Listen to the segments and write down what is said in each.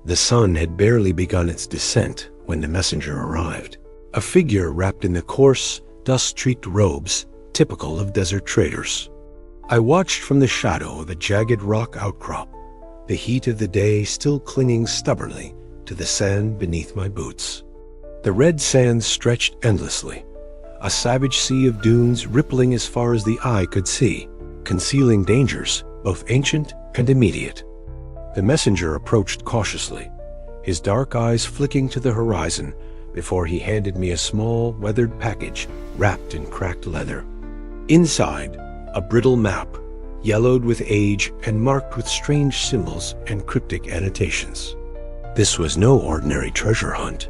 The sun had barely begun its descent when the messenger arrived, a figure wrapped in the coarse, dust-streaked robes typical of desert traders. I watched from the shadow of a jagged rock outcrop, the heat of the day still clinging stubbornly to the sand beneath my boots. The red sands stretched endlessly, a savage sea of dunes rippling as far as the eye could see, concealing dangers both ancient and immediate. The messenger approached cautiously, his dark eyes flicking to the horizon before he handed me a small, weathered package wrapped in cracked leather. Inside, a brittle map, yellowed with age and marked with strange symbols and cryptic annotations. This was no ordinary treasure hunt.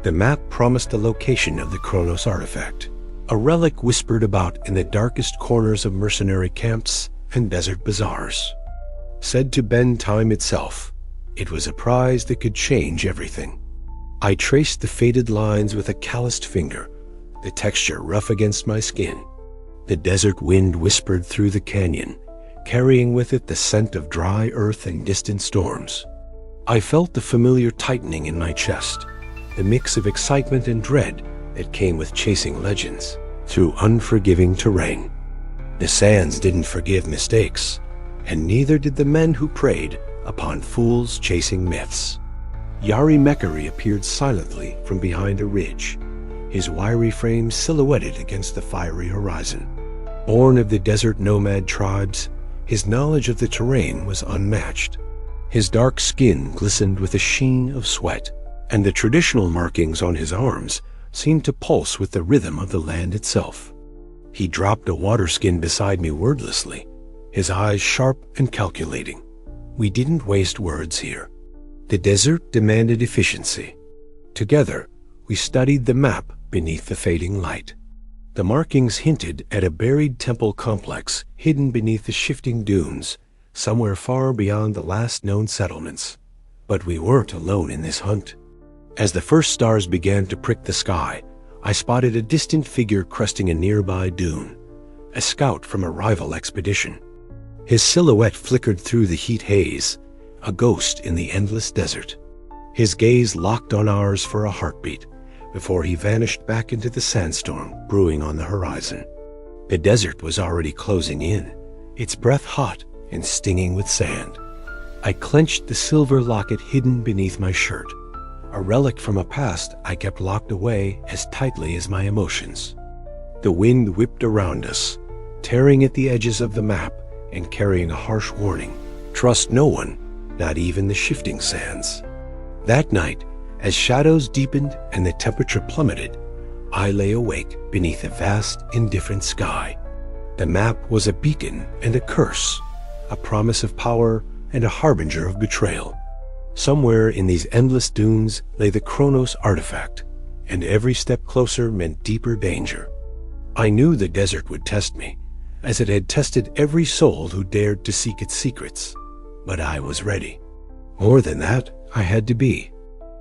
The map promised the location of the Chronos artifact, a relic whispered about in the darkest corners of mercenary camps and desert bazaars. Said to bend time itself, it was a prize that could change everything. I traced the faded lines with a calloused finger, the texture rough against my skin. The desert wind whispered through the canyon, carrying with it the scent of dry earth and distant storms. I felt the familiar tightening in my chest, the mix of excitement and dread that came with chasing legends through unforgiving terrain. The sands didn't forgive mistakes, and neither did the men who preyed upon fools chasing myths. Yari Mekari appeared silently from behind a ridge, his wiry frame silhouetted against the fiery horizon. Born of the desert nomad tribes, his knowledge of the terrain was unmatched. His dark skin glistened with a sheen of sweat, and the traditional markings on his arms seemed to pulse with the rhythm of the land itself. He dropped a water skin beside me wordlessly, his eyes sharp and calculating. We didn't waste words here. The desert demanded efficiency. Together, we studied the map beneath the fading light. The markings hinted at a buried temple complex hidden beneath the shifting dunes, somewhere far beyond the last known settlements. But we weren't alone in this hunt. As the first stars began to prick the sky, I spotted a distant figure cresting a nearby dune, a scout from a rival expedition. His silhouette flickered through the heat haze, a ghost in the endless desert. His gaze locked on ours for a heartbeat before he vanished back into the sandstorm brewing on the horizon. The desert was already closing in, its breath hot and stinging with sand. I clenched the silver locket hidden beneath my shirt, a relic from a past I kept locked away as tightly as my emotions. The wind whipped around us, tearing at the edges of the map and carrying a harsh warning: trust no one, not even the shifting sands. That night, as shadows deepened and the temperature plummeted, I lay awake beneath a vast, indifferent sky. The map was a beacon and a curse, a promise of power and a harbinger of betrayal. Somewhere in these endless dunes lay the Chronos artifact, and every step closer meant deeper danger. I knew the desert would test me, as it had tested every soul who dared to seek its secrets. But I was ready. More than that, I had to be.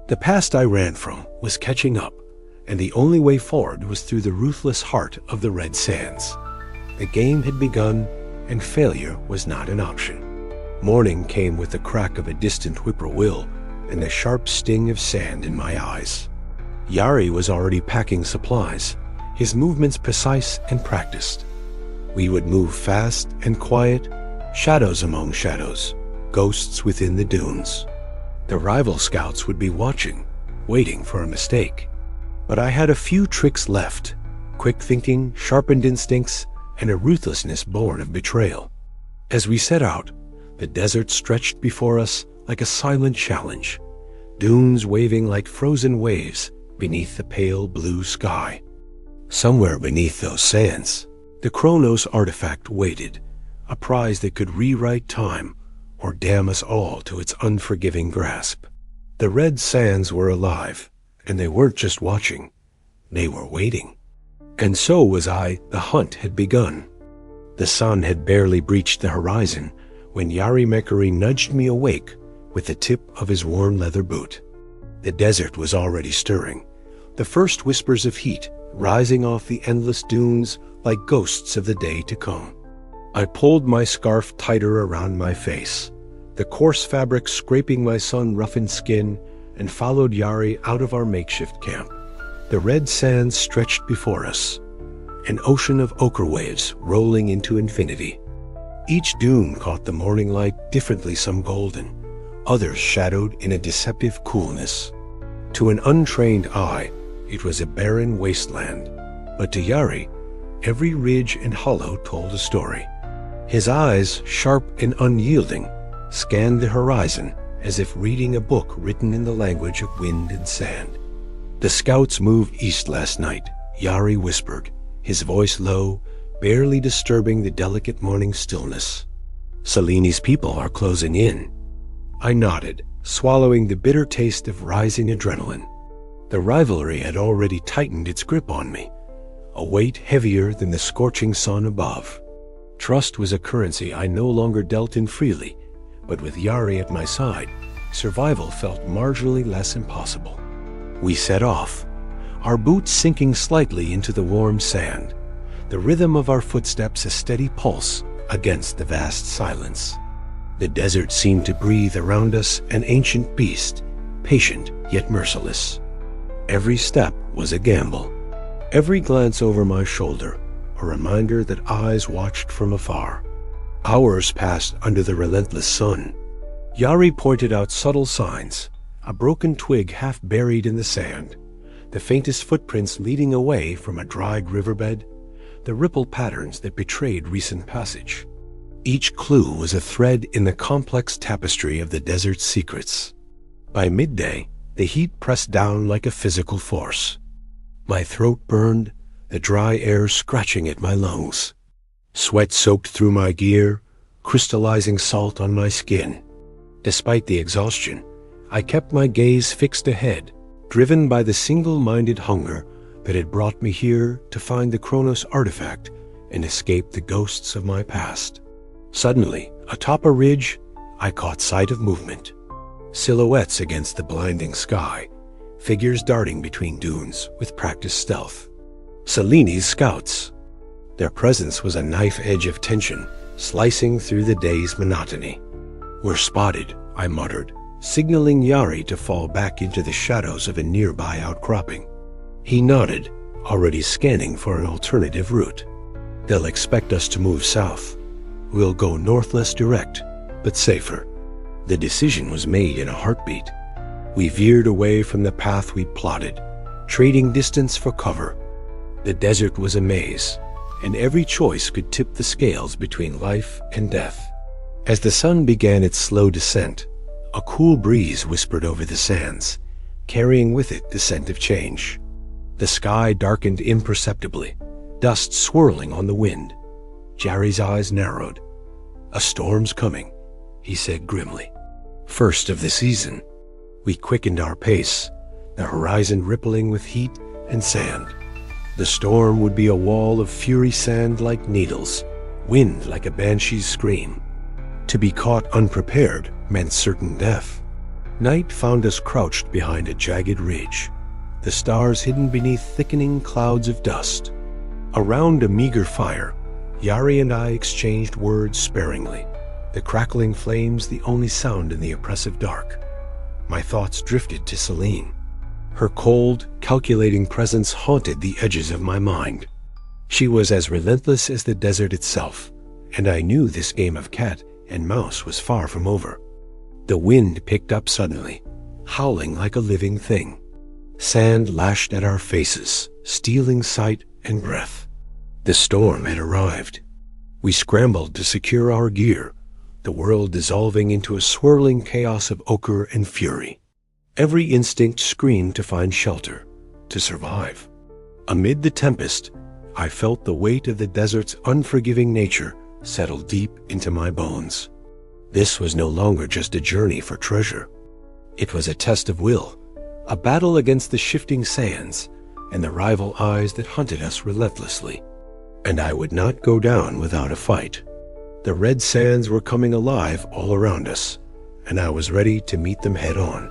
The past I ran from was catching up, and the only way forward was through the ruthless heart of the red sands. The game had begun, and failure was not an option. Morning came with the crack of a distant whippoorwill and the sharp sting of sand in my eyes. Yari was already packing supplies, his movements precise and practiced. We would move fast and quiet, shadows among shadows, ghosts within the dunes. The rival scouts would be watching, waiting for a mistake. But I had a few tricks left: quick thinking, sharpened instincts, and a ruthlessness born of betrayal. As we set out, the desert stretched before us like a silent challenge, dunes waving like frozen waves beneath the pale blue sky. Somewhere beneath those sands, the Chronos artifact waited, a prize that could rewrite time or damn us all to its unforgiving grasp. The red sands were alive, and they weren't just watching, they were waiting. And so was I. The hunt had begun. The sun had barely breached the horizon when Yari Mekari nudged me awake with the tip of his worn leather boot. The desert was already stirring, the first whispers of heat rising off the endless dunes like ghosts of the day to come. I pulled my scarf tighter around my face, the coarse fabric scraping my sun-roughened skin, and followed Yari out of our makeshift camp. The red sands stretched before us, an ocean of ochre waves rolling into infinity. Each dune caught the morning light differently, some golden, others shadowed in a deceptive coolness. To an untrained eye, it was a barren wasteland, but to Yari, every ridge and hollow told a story. His eyes, sharp and unyielding, scanned the horizon as if reading a book written in the language of wind and sand. "The scouts moved east last night," Yari whispered, his voice low, barely disturbing the delicate morning stillness. "Seleni's people are closing in." I nodded, swallowing the bitter taste of rising adrenaline. The rivalry had already tightened its grip on me, a weight heavier than the scorching sun above. Trust was a currency I no longer dealt in freely, but with Yari at my side, survival felt marginally less impossible. We set off, our boots sinking slightly into the warm sand, the rhythm of our footsteps a steady pulse against the vast silence. The desert seemed to breathe around us, an ancient beast, patient yet merciless. Every step was a gamble. Every glance over my shoulder, a reminder that eyes watched from afar. Hours passed under the relentless sun. Yari pointed out subtle signs, a broken twig half buried in the sand, the faintest footprints leading away from a dried riverbed, the ripple patterns that betrayed recent passage. Each clue was a thread in the complex tapestry of the desert's secrets. By midday, the heat pressed down like a physical force. My throat burned, the dry air scratching at my lungs. Sweat soaked through my gear, crystallizing salt on my skin. Despite the exhaustion, I kept my gaze fixed ahead, driven by the single-minded hunger that had brought me here to find the Chronos artifact and escape the ghosts of my past. Suddenly, atop a ridge, I caught sight of movement. Silhouettes against the blinding sky, figures darting between dunes with practiced stealth. Seleni's scouts. Their presence was a knife edge of tension, slicing through the day's monotony. "We're spotted," I muttered, signaling Yari to fall back into the shadows of a nearby outcropping. He nodded, already scanning for an alternative route. "They'll expect us to move south. We'll go north less direct, but safer." The decision was made in a heartbeat. We veered away from the path we plotted, trading distance for cover. The desert was a maze, and every choice could tip the scales between life and death. As the sun began its slow descent, a cool breeze whispered over the sands, carrying with it the scent of change. The sky darkened imperceptibly, dust swirling on the wind. Yari's eyes narrowed. "A storm's coming," he said grimly. "First of the season." We quickened our pace, the horizon rippling with heat and sand. The storm would be a wall of fury sand like needles, wind like a banshee's scream. To be caught unprepared meant certain death. Night found us crouched behind a jagged ridge, the stars hidden beneath thickening clouds of dust. Around a meager fire, Yari and I exchanged words sparingly, the crackling flames the only sound in the oppressive dark. My thoughts drifted to Selene. Her cold, calculating presence haunted the edges of my mind. She was as relentless as the desert itself, and I knew this game of cat and mouse was far from over. The wind picked up suddenly, howling like a living thing. Sand lashed at our faces, stealing sight and breath. The storm had arrived. We scrambled to secure our gear, the world dissolving into a swirling chaos of ochre and fury. Every instinct screamed to find shelter, to survive. Amid the tempest, I felt the weight of the desert's unforgiving nature settle deep into my bones. This was no longer just a journey for treasure. It was a test of will, a battle against the shifting sands and the rival eyes that hunted us relentlessly. And I would not go down without a fight. The red sands were coming alive all around us, and I was ready to meet them head-on.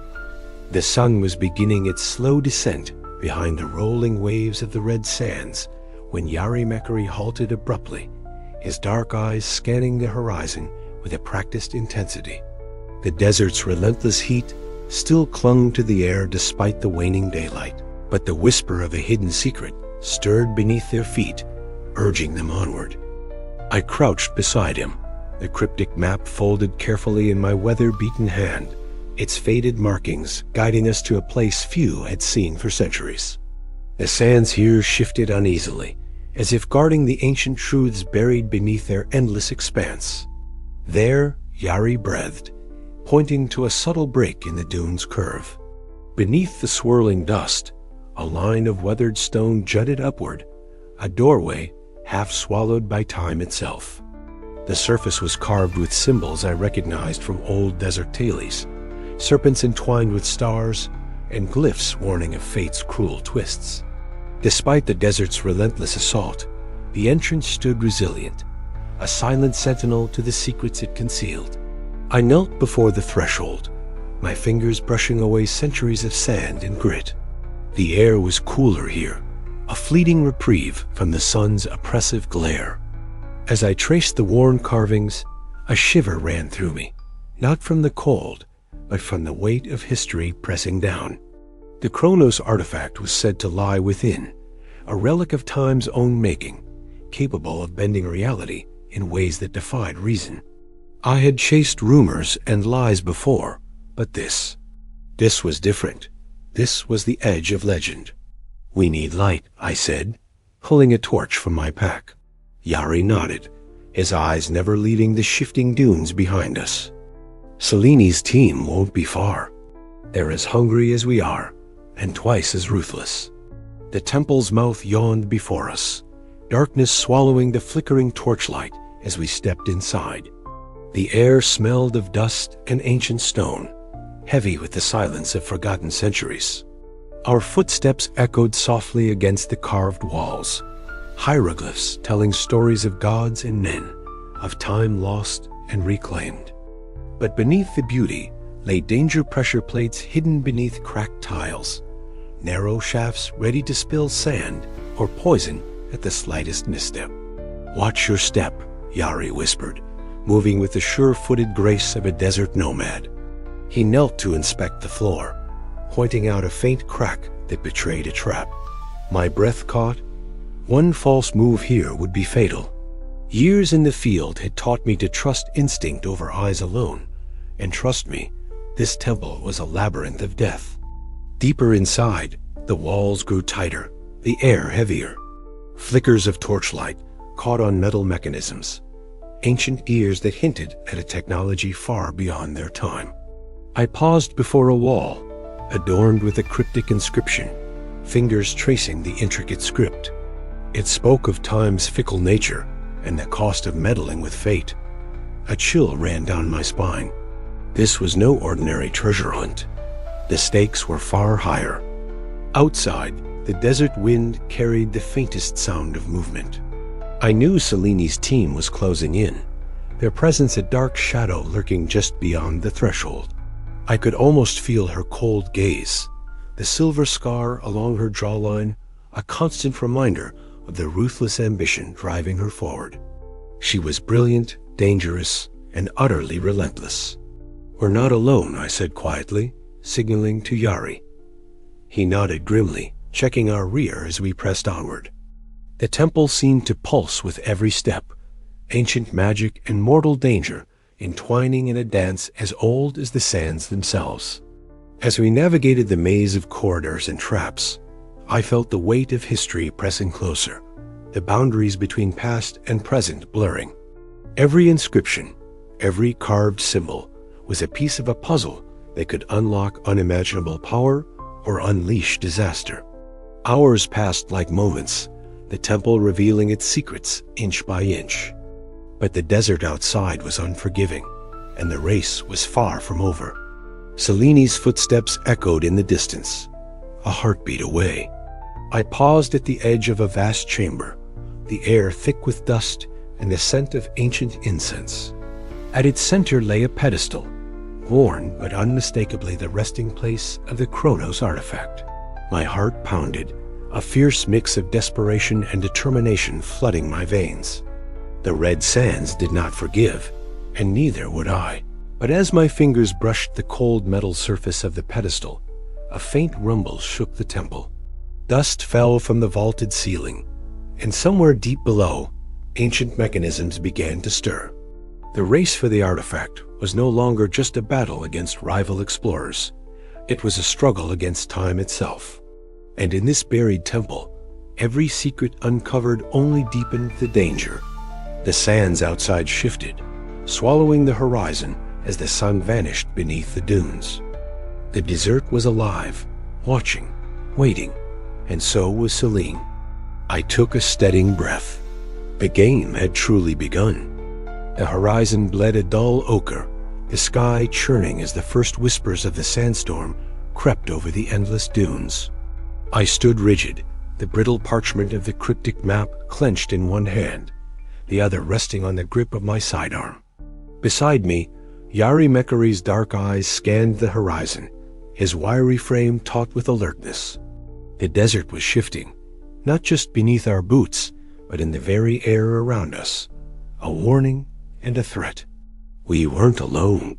The sun was beginning its slow descent behind the rolling waves of the red sands when Yari Mekari halted abruptly, his dark eyes scanning the horizon with a practiced intensity. The desert's relentless heat still clung to the air despite the waning daylight, but the whisper of a hidden secret stirred beneath their feet, urging them onward. I crouched beside him, the cryptic map folded carefully in my weather-beaten hand, its faded markings guiding us to a place few had seen for centuries. The sands here shifted uneasily, as if guarding the ancient truths buried beneath their endless expanse. There, Yari breathed, pointing to a subtle break in the dune's curve. Beneath the swirling dust, a line of weathered stone jutted upward, a doorway half swallowed by time itself. The surface was carved with symbols I recognized from old desert tales, serpents entwined with stars, and glyphs warning of fate's cruel twists. Despite the desert's relentless assault, the entrance stood resilient, a silent sentinel to the secrets it concealed. I knelt before the threshold, my fingers brushing away centuries of sand and grit. The air was cooler here, a fleeting reprieve from the sun's oppressive glare. As I traced the worn carvings, a shiver ran through me, not from the cold, but from the weight of history pressing down. The Chronos artifact was said to lie within, a relic of time's own making, capable of bending reality in ways that defied reason. I had chased rumors and lies before, but this was different. This was the edge of legend. "We need light," I said, pulling a torch from my pack. Yari nodded, his eyes never leaving the shifting dunes behind us. "Seleni's team won't be far. They're as hungry as we are, and twice as ruthless." The temple's mouth yawned before us, darkness swallowing the flickering torchlight as we stepped inside. The air smelled of dust and ancient stone, heavy with the silence of forgotten centuries. Our footsteps echoed softly against the carved walls, hieroglyphs telling stories of gods and men, of time lost and reclaimed. But beneath the beauty lay danger pressure plates hidden beneath cracked tiles, narrow shafts ready to spill sand or poison at the slightest misstep. "Watch your step," Yari whispered, moving with the sure-footed grace of a desert nomad. He knelt to inspect the floor, pointing out a faint crack that betrayed a trap. My breath caught. One false move here would be fatal. Years in the field had taught me to trust instinct over eyes alone, and trust me, this temple was a labyrinth of death. Deeper inside, the walls grew tighter, the air heavier. Flickers of torchlight caught on metal mechanisms, ancient gears that hinted at a technology far beyond their time. I paused before a wall, adorned with a cryptic inscription, fingers tracing the intricate script. It spoke of time's fickle nature and the cost of meddling with fate. A chill ran down my spine. This was no ordinary treasure hunt. The stakes were far higher. Outside, the desert wind carried the faintest sound of movement. I knew Seleni's team was closing in, their presence a dark shadow lurking just beyond the threshold. I could almost feel her cold gaze, the silver scar along her jawline, a constant reminder of the ruthless ambition driving her forward. She was brilliant, dangerous, and utterly relentless. "We're not alone," I said quietly, signaling to Yari. He nodded grimly, checking our rear as we pressed onward. The temple seemed to pulse with every step, ancient magic and mortal danger entwining in a dance as old as the sands themselves. As we navigated the maze of corridors and traps, I felt the weight of history pressing closer, the boundaries between past and present blurring. Every inscription, every carved symbol, was a piece of a puzzle that could unlock unimaginable power or unleash disaster. Hours passed like moments, the temple revealing its secrets inch by inch. But the desert outside was unforgiving, and the race was far from over. Seleni's footsteps echoed in the distance, a heartbeat away. I paused at the edge of a vast chamber, the air thick with dust and the scent of ancient incense. At its center lay a pedestal, worn but unmistakably the resting place of the Chronos artifact. My heart pounded, a fierce mix of desperation and determination flooding my veins. The red sands did not forgive, and neither would I. But as my fingers brushed the cold metal surface of the pedestal, a faint rumble shook the temple. Dust fell from the vaulted ceiling, and somewhere deep below, ancient mechanisms began to stir. The race for the artifact was no longer just a battle against rival explorers. It was a struggle against time itself. And in this buried temple, every secret uncovered only deepened the danger. The sands outside shifted, swallowing the horizon as the sun vanished beneath the dunes. The desert was alive, watching, waiting, and so was Celine. I took a steadying breath. The game had truly begun. The horizon bled a dull ochre, the sky churning as the first whispers of the sandstorm crept over the endless dunes. I stood rigid, the brittle parchment of the cryptic map clenched in one hand, the other resting on the grip of my sidearm. Beside me, Yari Mekari's dark eyes scanned the horizon, his wiry frame taut with alertness. The desert was shifting, not just beneath our boots, but in the very air around us, a warning and a threat. We weren't alone.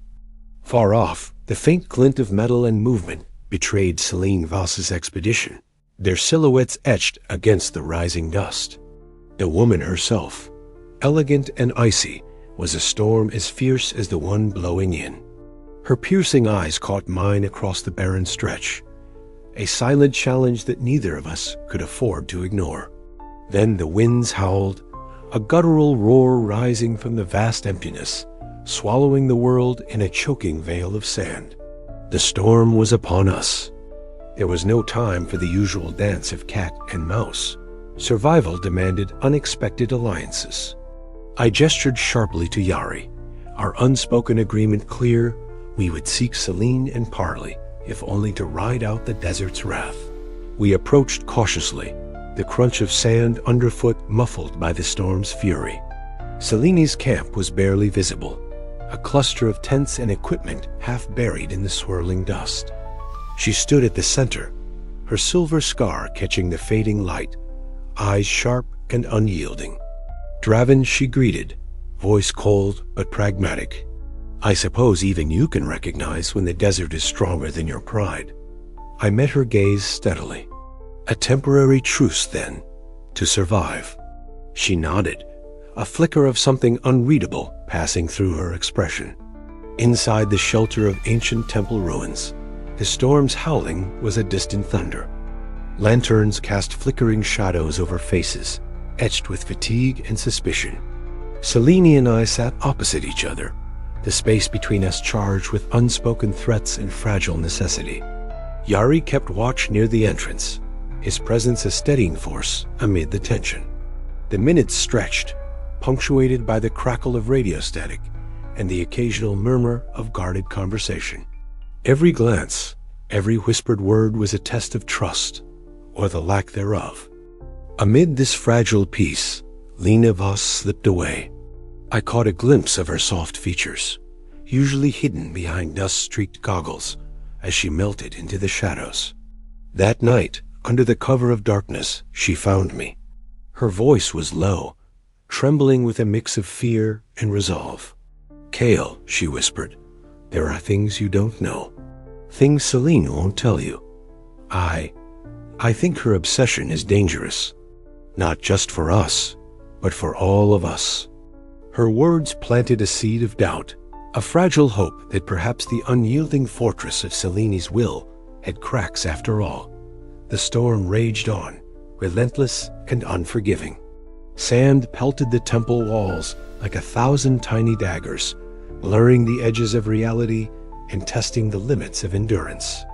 Far off, the faint glint of metal and movement betrayed Celine Voss's expedition, their silhouettes etched against the rising dust. The woman herself, elegant and icy, was a storm as fierce as the one blowing in. Her piercing eyes caught mine across the barren stretch, a silent challenge that neither of us could afford to ignore. Then the winds howled, a guttural roar rising from the vast emptiness, swallowing the world in a choking veil of sand. The storm was upon us. There was no time for the usual dance of cat and mouse. Survival demanded unexpected alliances. I gestured sharply to Yari, our unspoken agreement clear: we would seek Celine and parley, if only to ride out the desert's wrath. We approached cautiously, the crunch of sand underfoot muffled by the storm's fury. Celine's camp was barely visible, a cluster of tents and equipment half buried in the swirling dust. She stood at the center, her silver scar catching the fading light, eyes sharp and unyielding. Draven she greeted, voice cold but pragmatic. I suppose even you can recognize when the desert is stronger than your pride. I met her gaze steadily. A temporary truce, then, to survive. She nodded, a flicker of something unreadable passing through her expression. Inside the shelter of ancient temple ruins, the storm's howling was a distant thunder. Lanterns cast flickering shadows over faces, etched with fatigue and suspicion. Celine and I sat opposite each other, the space between us charged with unspoken threats and fragile necessity. Yari kept watch near the entrance, his presence a steadying force amid the tension. The minutes stretched, punctuated by the crackle of radio static and the occasional murmur of guarded conversation. Every glance, every whispered word was a test of trust, or the lack thereof. Amid this fragile peace, Lena Voss slipped away. I caught a glimpse of her soft features, usually hidden behind dust-streaked goggles, as she melted into the shadows. That night, under the cover of darkness, she found me. Her voice was low, trembling with a mix of fear and resolve. "Kale," she whispered, "there are things you don't know. Things Celine won't tell you. I think her obsession is dangerous. Not just for us, but for all of us." Her words planted a seed of doubt, a fragile hope that perhaps the unyielding fortress of Celine's will had cracks after all. The storm raged on, relentless and unforgiving. Sand pelted the temple walls like 1,000 tiny daggers, blurring the edges of reality and testing the limits of endurance.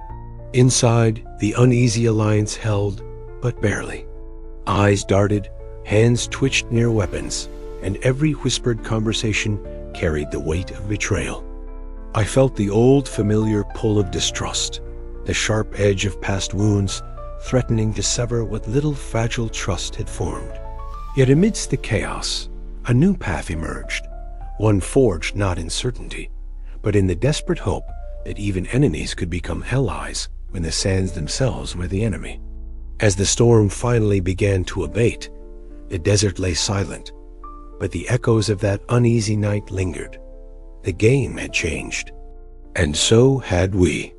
Inside, the uneasy alliance held, but barely. Eyes darted, hands twitched near weapons, and every whispered conversation carried the weight of betrayal. I felt the old familiar pull of distrust, the sharp edge of past wounds threatening to sever what little fragile trust had formed. Yet amidst the chaos, a new path emerged, one forged not in certainty, but in the desperate hope that even enemies could become allies when the sands themselves were the enemy. As the storm finally began to abate, the desert lay silent, but the echoes of that uneasy night lingered. The game had changed. And so had we.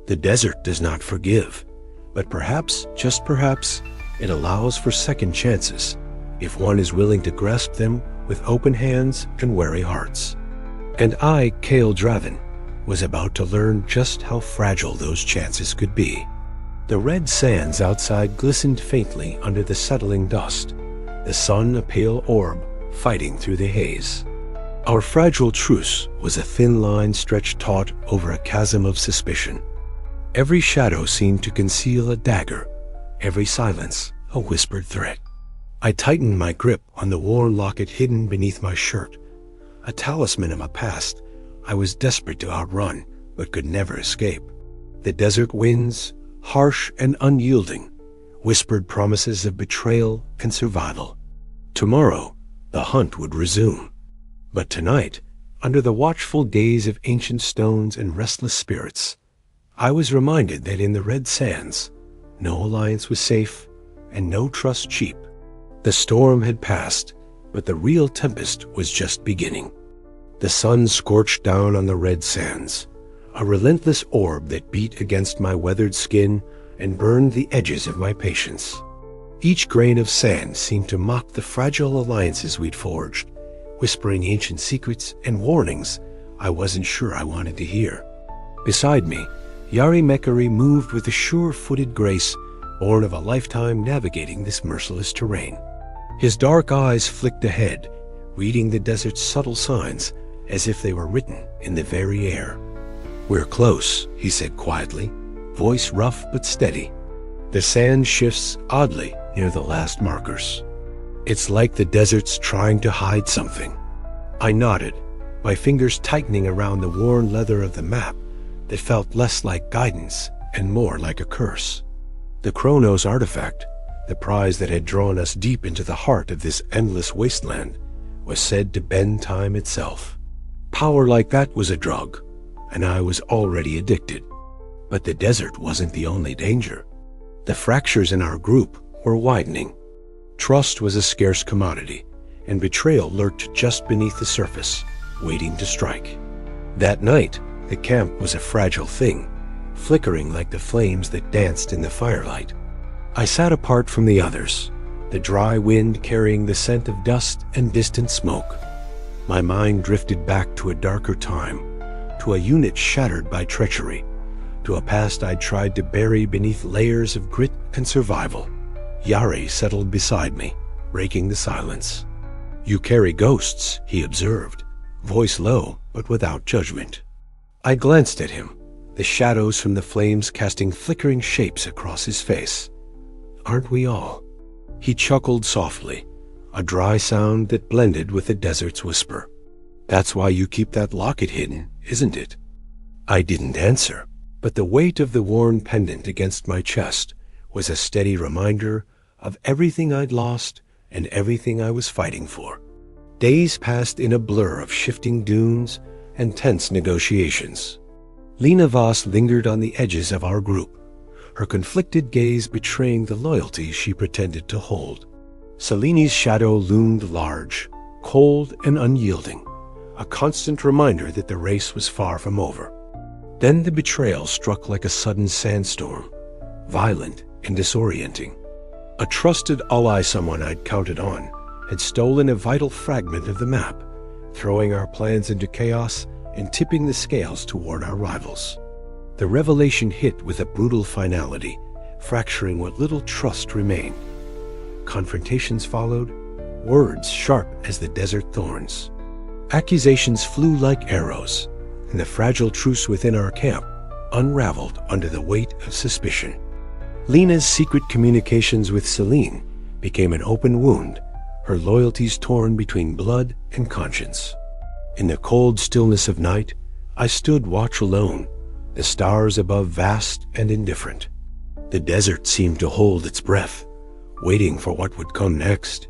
The desert does not forgive, but perhaps, just perhaps, it allows for second chances if one is willing to grasp them with open hands and wary hearts. And I, Cale Draven, was about to learn just how fragile those chances could be. The red sands outside glistened faintly under the settling dust, the sun a pale orb fighting through the haze. Our fragile truce was a thin line stretched taut over a chasm of suspicion. Every shadow seemed to conceal a dagger, every silence a whispered threat. I tightened my grip on the worn locket hidden beneath my shirt, a talisman of a past I was desperate to outrun but could never escape. The desert winds, harsh and unyielding, whispered promises of betrayal and survival. Tomorrow, the hunt would resume. But tonight, under the watchful gaze of ancient stones and restless spirits, I was reminded that in the red sands, no alliance was safe and no trust cheap. The storm had passed, but the real tempest was just beginning. The sun scorched down on the red sands, a relentless orb that beat against my weathered skin and burned the edges of my patience. Each grain of sand seemed to mock the fragile alliances we'd forged, whispering ancient secrets and warnings I wasn't sure I wanted to hear. Beside me, Yari Mekari moved with a sure-footed grace born of a lifetime navigating this merciless terrain. His dark eyes flicked ahead, reading the desert's subtle signs as if they were written in the very air. "We're close," he said quietly, voice rough but steady. The sand shifts oddly near the last markers. It's like the desert's trying to hide something. I nodded, my fingers tightening around the worn leather of the map that felt less like guidance and more like a curse. The Chronos artifact, the prize that had drawn us deep into the heart of this endless wasteland, was said to bend time itself. Power like that was a drug, and I was already addicted. But the desert wasn't the only danger. The fractures in our group were widening. Trust was a scarce commodity, and betrayal lurked just beneath the surface, waiting to strike. That night, the camp was a fragile thing, flickering like the flames that danced in the firelight. I sat apart from the others, the dry wind carrying the scent of dust and distant smoke. My mind drifted back to a darker time, to a unit shattered by treachery, to a past I'd tried to bury beneath layers of grit and survival. Yari settled beside me, breaking the silence. "You carry ghosts," he observed, voice low but without judgment. I glanced at him, the shadows from the flames casting flickering shapes across his face. "Aren't we all?" He chuckled softly, a dry sound that blended with the desert's whisper. "That's why you keep that locket hidden, isn't it?" I didn't answer, but the weight of the worn pendant against my chest was a steady reminder of everything I'd lost and everything I was fighting for. Days passed in a blur of shifting dunes and tense negotiations. Lena Voss lingered on the edges of our group, her conflicted gaze betraying the loyalty she pretended to hold. Selini's shadow loomed large, cold and unyielding, a constant reminder that the race was far from over. Then the betrayal struck like a sudden sandstorm, violent and disorienting. A trusted ally someone I'd counted on had stolen a vital fragment of the map, throwing our plans into chaos and tipping the scales toward our rivals. The revelation hit with a brutal finality, fracturing what little trust remained. Confrontations followed, words sharp as the desert thorns. Accusations flew like arrows, and the fragile truce within our camp unraveled under the weight of suspicion. Lena's secret communications with Celine became an open wound, her loyalties torn between blood and conscience. In the cold stillness of night, I stood watch alone, the stars above vast and indifferent. The desert seemed to hold its breath, waiting for what would come next.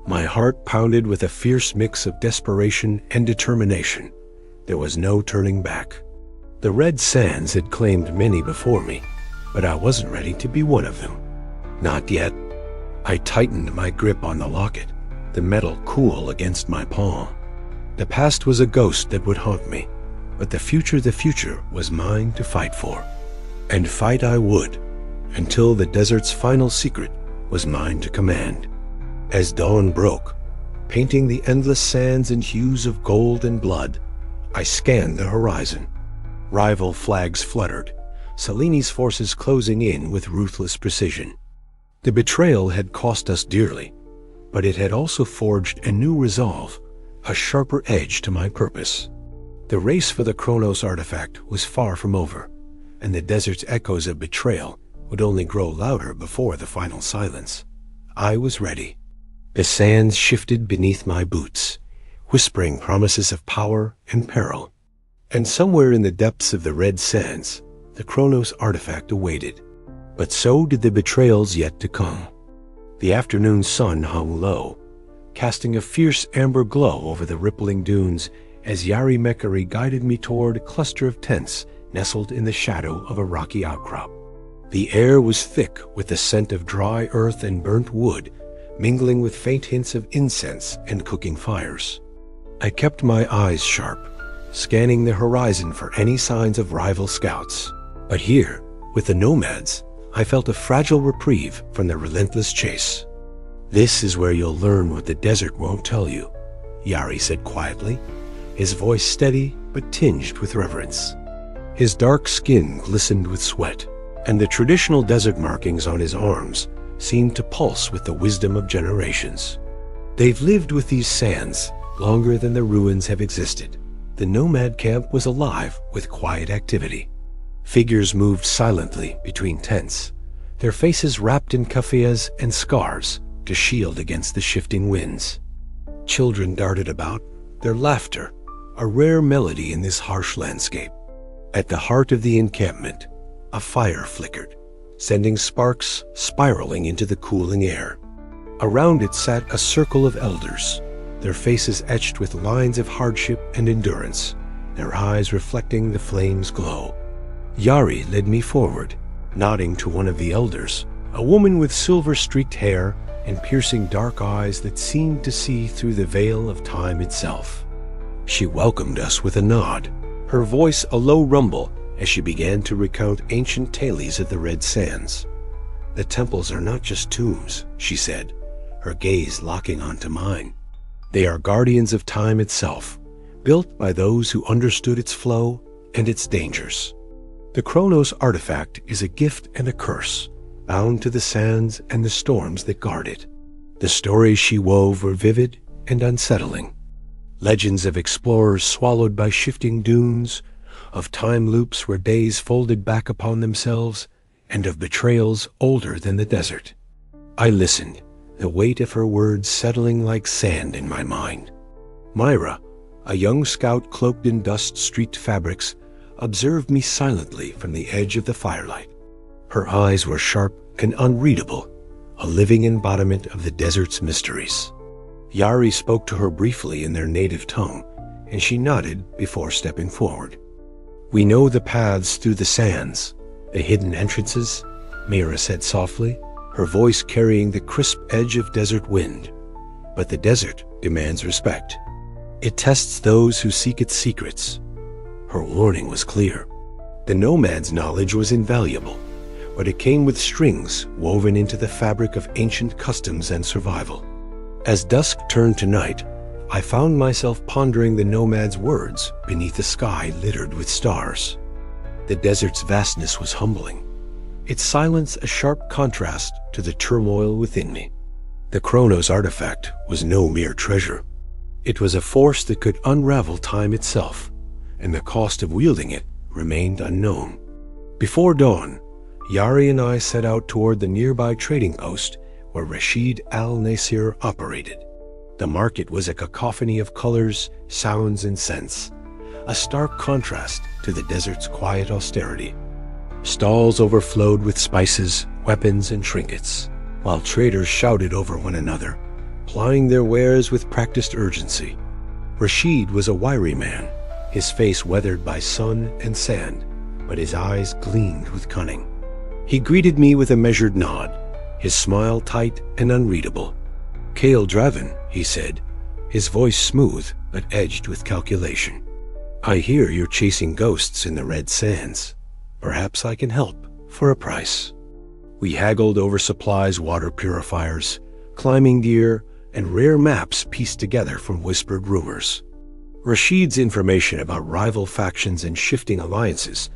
My heart pounded with a fierce mix of desperation and determination. There was no turning back. The red sands had claimed many before me, but I wasn't ready to be one of them. Not yet. I tightened my grip on the locket, the metal cool against my palm. The past was a ghost that would haunt me, but the future was mine to fight for. And fight I would, until the desert's final secret was mine to command. As dawn broke, painting the endless sands in hues of gold and blood, I scanned the horizon. Rival flags fluttered, Seleni's forces closing in with ruthless precision. The betrayal had cost us dearly, but it had also forged a new resolve, a sharper edge to my purpose. The race for the Chronos artifact was far from over, and the desert's echoes of betrayal would only grow louder before the final silence. I was ready. The sands shifted beneath my boots, whispering promises of power and peril. And somewhere in the depths of the red sands, the Chronos artifact awaited. But so did the betrayals yet to come. The afternoon sun hung low, casting a fierce amber glow over the rippling dunes as Yari Mekari guided me toward a cluster of tents nestled in the shadow of a rocky outcrop. The air was thick with the scent of dry earth and burnt wood, mingling with faint hints of incense and cooking fires. I kept my eyes sharp, scanning the horizon for any signs of rival scouts. But here, with the nomads, I felt a fragile reprieve from the relentless chase. "This is where you'll learn what the desert won't tell you," Yari said quietly, his voice steady but tinged with reverence. His dark skin glistened with sweat, and the traditional desert markings on his arms seemed to pulse with the wisdom of generations. They've lived with these sands longer than the ruins have existed. The nomad camp was alive with quiet activity. Figures moved silently between tents, their faces wrapped in keffiyehs and scarves to shield against the shifting winds. Children darted about, their laughter a rare melody in this harsh landscape. At the heart of the encampment, a fire flickered, sending sparks spiraling into the cooling air. Around it sat a circle of elders, their faces etched with lines of hardship and endurance, their eyes reflecting the flame's glow. Yari led me forward, nodding to one of the elders, a woman with silver-streaked hair and piercing dark eyes that seemed to see through the veil of time itself. She welcomed us with a nod, her voice a low rumble as she began to recount ancient tales of the Red Sands. "The temples are not just tombs," she said, her gaze locking onto mine. "They are guardians of time itself, built by those who understood its flow and its dangers. The Chronos artifact is a gift and a curse, bound to the sands and the storms that guard it." The stories she wove were vivid and unsettling. Legends of explorers swallowed by shifting dunes, of time loops where days folded back upon themselves, and of betrayals older than the desert. I listened, the weight of her words settling like sand in my mind. Myra, a young scout cloaked in dust-streaked fabrics, observed me silently from the edge of the firelight. Her eyes were sharp and unreadable, a living embodiment of the desert's mysteries. Yari spoke to her briefly in their native tongue, and she nodded before stepping forward. "We know the paths through the sands, the hidden entrances," Myra said softly, her voice carrying the crisp edge of desert wind. "But the desert demands respect. It tests those who seek its secrets." Her warning was clear. The nomad's knowledge was invaluable, but it came with strings woven into the fabric of ancient customs and survival. As dusk turned to night, I found myself pondering the nomad's words beneath a sky littered with stars. The desert's vastness was humbling, its silence a sharp contrast to the turmoil within me. The Chronos artifact was no mere treasure. It was a force that could unravel time itself, and the cost of wielding it remained unknown. Before dawn, Yari and I set out toward the nearby trading post where Rashid al-Nasir operated. The market was a cacophony of colors, sounds, and scents, a stark contrast to the desert's quiet austerity. Stalls overflowed with spices, weapons, and trinkets, while traders shouted over one another, plying their wares with practiced urgency. Rashid was a wiry man, his face weathered by sun and sand, but his eyes gleamed with cunning. He greeted me with a measured nod, his smile tight and unreadable. "Kale Draven," he said, his voice smooth but edged with calculation. "I hear you're chasing ghosts in the red sands. Perhaps I can help for a price." We haggled over supplies, water purifiers, climbing gear, and rare maps pieced together from whispered rumors. Rashid's information about rival factions and shifting alliances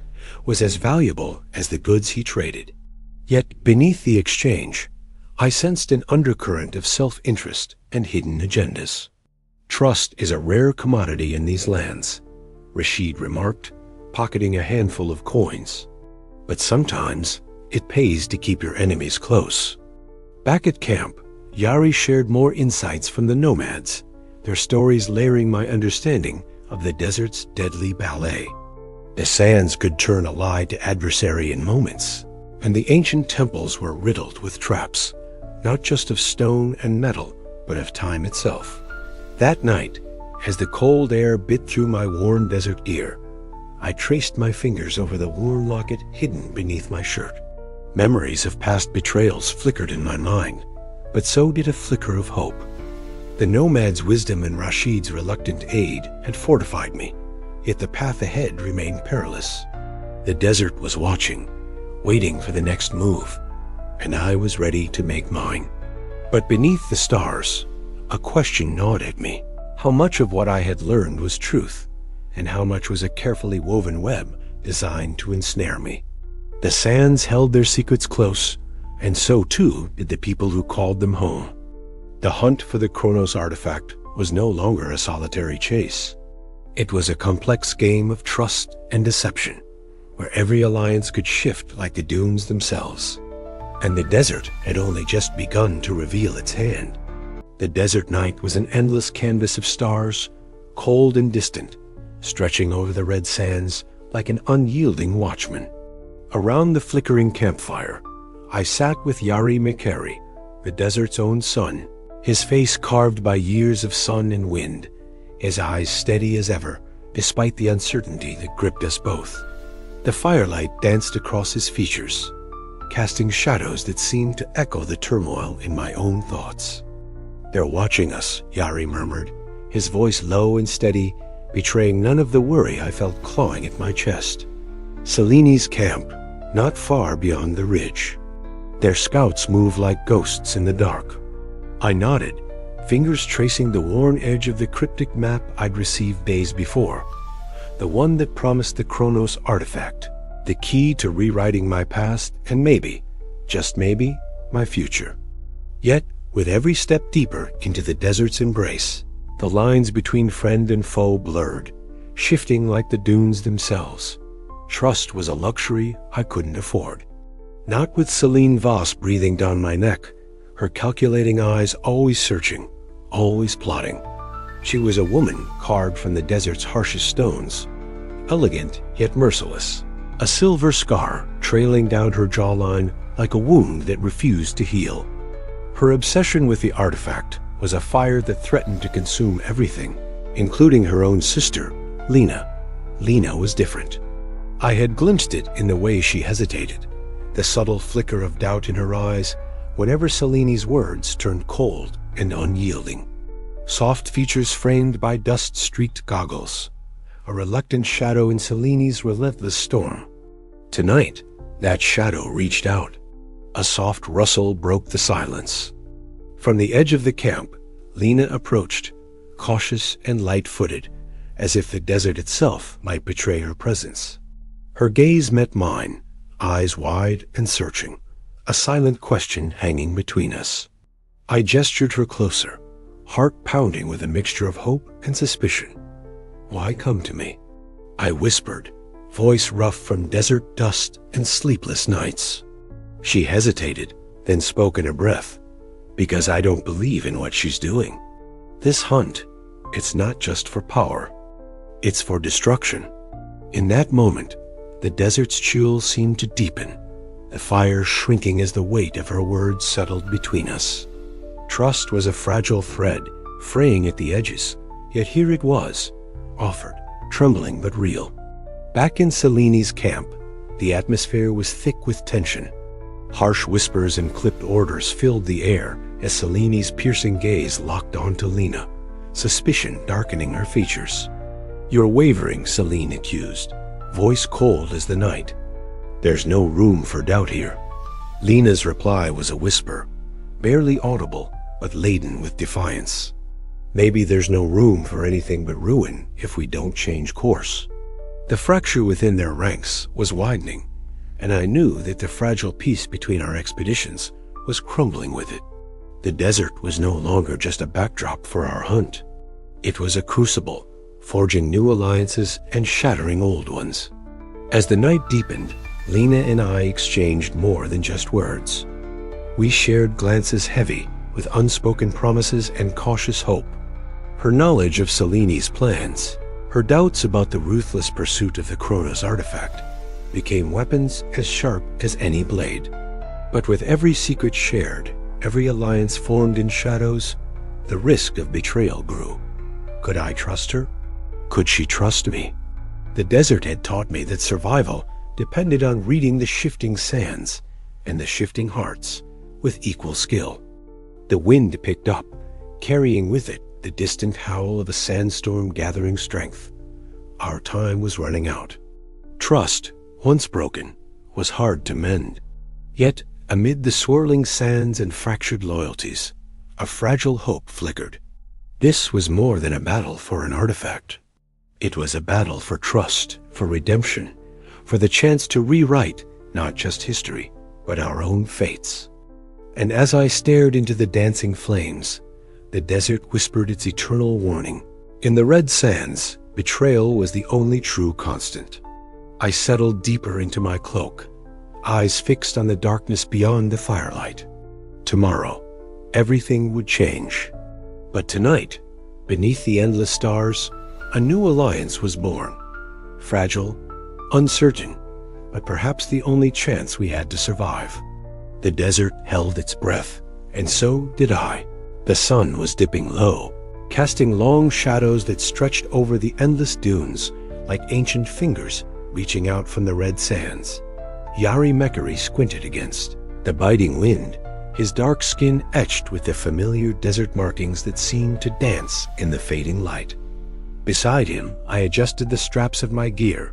was as valuable as the goods he traded. Yet beneath the exchange, I sensed an undercurrent of self-interest and hidden agendas. "Trust is a rare commodity in these lands," Rashid remarked, pocketing a handful of coins. "But sometimes it pays to keep your enemies close." Back at camp, Yari shared more insights from the nomads, their stories layering my understanding of the desert's deadly ballet. The sands could turn ally to adversary in moments, and the ancient temples were riddled with traps, not just of stone and metal, but of time itself. That night, as the cold air bit through my worn desert ear, I traced my fingers over the worn locket hidden beneath my shirt. Memories of past betrayals flickered in my mind, but so did a flicker of hope. The nomad's wisdom and Rashid's reluctant aid had fortified me, yet the path ahead remained perilous. The desert was watching, waiting for the next move, and I was ready to make mine. But beneath the stars, a question gnawed at me. How much of what I had learned was truth, and how much was a carefully woven web designed to ensnare me? The sands held their secrets close, and so too did the people who called them home. The hunt for the Chronos artifact was no longer a solitary chase. It was a complex game of trust and deception, where every alliance could shift like the dunes themselves. And the desert had only just begun to reveal its hand. The desert night was an endless canvas of stars, cold and distant, stretching over the red sands like an unyielding watchman. Around the flickering campfire, I sat with Yari Mercer, the desert's own son, his face carved by years of sun and wind, his eyes steady as ever, despite the uncertainty that gripped us both. The firelight danced across his features, casting shadows that seemed to echo the turmoil in my own thoughts. "They're watching us," Yari murmured, his voice low and steady, betraying none of the worry I felt clawing at my chest. "Seleni's camp, not far beyond the ridge. Their scouts move like ghosts in the dark." I nodded, fingers tracing the worn edge of the cryptic map I'd received days before, the one that promised the Chronos artifact, the key to rewriting my past and maybe, just maybe, my future. Yet, with every step deeper into the desert's embrace, the lines between friend and foe blurred, shifting like the dunes themselves. Trust was a luxury I couldn't afford. Not with Selene Voss breathing down my neck, her calculating eyes always searching, always plotting. She was a woman carved from the desert's harshest stones, elegant yet merciless, a silver scar trailing down her jawline like a wound that refused to heal. Her obsession with the artifact was a fire that threatened to consume everything, including her own sister, Lena. Lena was different. I had glimpsed it in the way she hesitated, the subtle flicker of doubt in her eyes whenever Selene's words turned cold and unyielding. Soft features framed by dust-streaked goggles, a reluctant shadow in Selene's relentless storm. Tonight, that shadow reached out. A soft rustle broke the silence. From the edge of the camp, Lena approached, cautious and light-footed, as if the desert itself might betray her presence. Her gaze met mine, eyes wide and searching, a silent question hanging between us. I gestured her closer, heart pounding with a mixture of hope and suspicion. "Why come to me?" I whispered, voice rough from desert dust and sleepless nights. She hesitated, then spoke in a breath, "Because I don't believe in what she's doing. This hunt, it's not just for power. It's for destruction." In that moment, the desert's chill seemed to deepen, the fire shrinking as the weight of her words settled between us. Trust was a fragile thread, fraying at the edges, yet here it was, offered, trembling but real. Back in Selene's camp, the atmosphere was thick with tension. Harsh whispers and clipped orders filled the air as Selene's piercing gaze locked onto Lena, suspicion darkening her features. "You're wavering," Celine accused, voice cold as the night. "There's no room for doubt here." Lena's reply was a whisper, barely audible, but laden with defiance. "Maybe there's no room for anything but ruin if we don't change course." The fracture within their ranks was widening, and I knew that the fragile peace between our expeditions was crumbling with it. The desert was no longer just a backdrop for our hunt. It was a crucible, forging new alliances and shattering old ones. As the night deepened, Lena and I exchanged more than just words. We shared glances heavy with unspoken promises and cautious hope. Her knowledge of Celine's plans, her doubts about the ruthless pursuit of the Kronos artifact, became weapons as sharp as any blade. But with every secret shared, every alliance formed in shadows, the risk of betrayal grew. Could I trust her? Could she trust me? The desert had taught me that survival depended on reading the shifting sands and the shifting hearts with equal skill. The wind picked up, carrying with it the distant howl of a sandstorm gathering strength. Our time was running out. Trust, once broken, was hard to mend. Yet, amid the swirling sands and fractured loyalties, a fragile hope flickered. This was more than a battle for an artifact. It was a battle for trust, for redemption, for the chance to rewrite not just history, but our own fates. And as I stared into the dancing flames, the desert whispered its eternal warning. In the red sands, betrayal was the only true constant. I settled deeper into my cloak, eyes fixed on the darkness beyond the firelight. Tomorrow, everything would change. But tonight, beneath the endless stars, a new alliance was born. Fragile, uncertain, but perhaps the only chance we had to survive. The desert held its breath, and so did I. The sun was dipping low, casting long shadows that stretched over the endless dunes like ancient fingers reaching out from the red sands. Yari Mekari squinted against the biting wind, his dark skin etched with the familiar desert markings that seemed to dance in the fading light. Beside him, I adjusted the straps of my gear,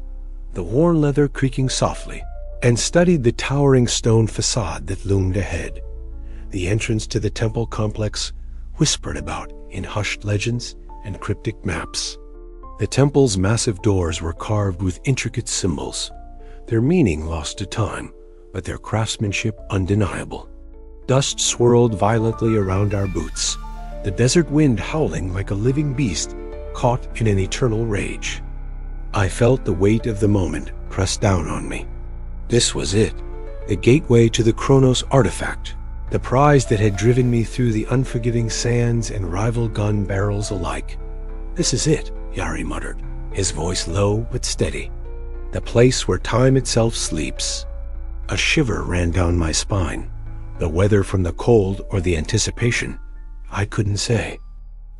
the worn leather creaking softly, and studied the towering stone facade that loomed ahead. The entrance to the temple complex whispered about in hushed legends and cryptic maps. The temple's massive doors were carved with intricate symbols, their meaning lost to time, but their craftsmanship undeniable. Dust swirled violently around our boots, the desert wind howling like a living beast caught in an eternal rage. I felt the weight of the moment press down on me. This was it, the gateway to the Kronos artifact, the prize that had driven me through the unforgiving sands and rival gun barrels alike. "This is it," Yari muttered, his voice low but steady. "The place where time itself sleeps." A shiver ran down my spine, the weather from the cold or the anticipation, I couldn't say.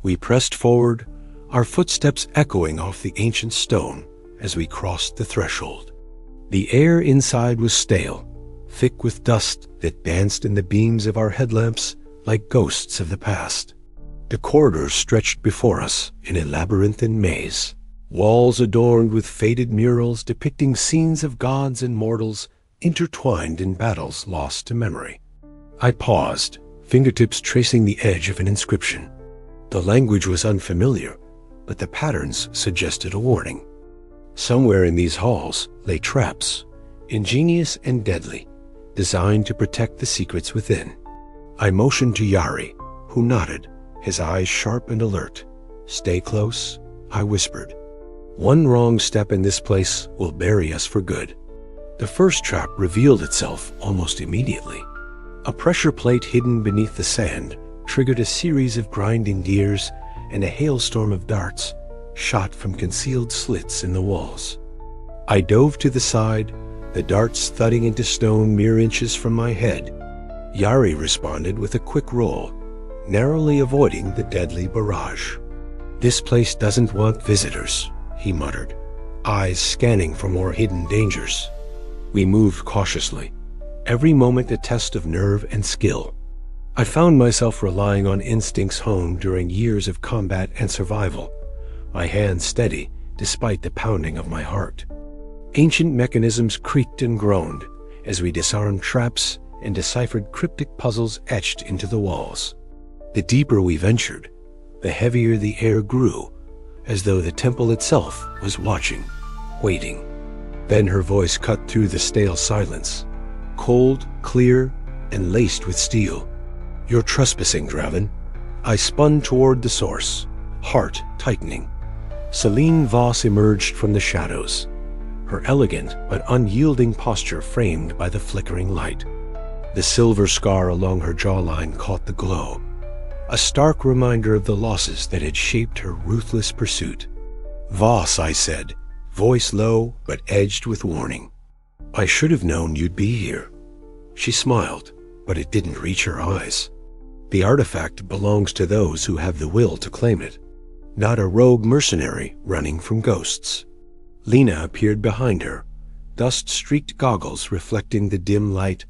We pressed forward, our footsteps echoing off the ancient stone as we crossed the threshold. The air inside was stale, thick with dust that danced in the beams of our headlamps like ghosts of the past. The corridors stretched before us in a labyrinthine maze, walls adorned with faded murals depicting scenes of gods and mortals intertwined in battles lost to memory. I paused, fingertips tracing the edge of an inscription. The language was unfamiliar, but the patterns suggested a warning. Somewhere in these halls lay traps, ingenious and deadly, designed to protect the secrets within. I motioned to Yari, who nodded, his eyes sharp and alert. "Stay close," I whispered. "One wrong step in this place will bury us for good." The first trap revealed itself almost immediately. A pressure plate hidden beneath the sand triggered a series of grinding gears and a hailstorm of darts shot from concealed slits in the walls. I dove to the side, the darts thudding into stone mere inches from my head. Yari responded with a quick roll, narrowly avoiding the deadly barrage. "This place doesn't want visitors," he muttered, eyes scanning for more hidden dangers. We moved cautiously, every moment a test of nerve and skill. I found myself relying on instincts honed during years of combat and survival, my hands steady despite the pounding of my heart. Ancient mechanisms creaked and groaned as we disarmed traps and deciphered cryptic puzzles etched into the walls. The deeper we ventured, the heavier the air grew, as though the temple itself was watching, waiting. Then her voice cut through the stale silence, cold, clear, and laced with steel. "You're trespassing, Draven." I spun toward the source, heart tightening. Celine Voss emerged from the shadows, her elegant but unyielding posture framed by the flickering light. The silver scar along her jawline caught the glow, a stark reminder of the losses that had shaped her ruthless pursuit. "Voss," I said, voice low but edged with warning. "I should have known you'd be here." She smiled, but it didn't reach her eyes. The artifact belongs to those who have the will to claim it, not a rogue mercenary running from ghosts. Lena appeared behind her, dust-streaked goggles reflecting the dim light,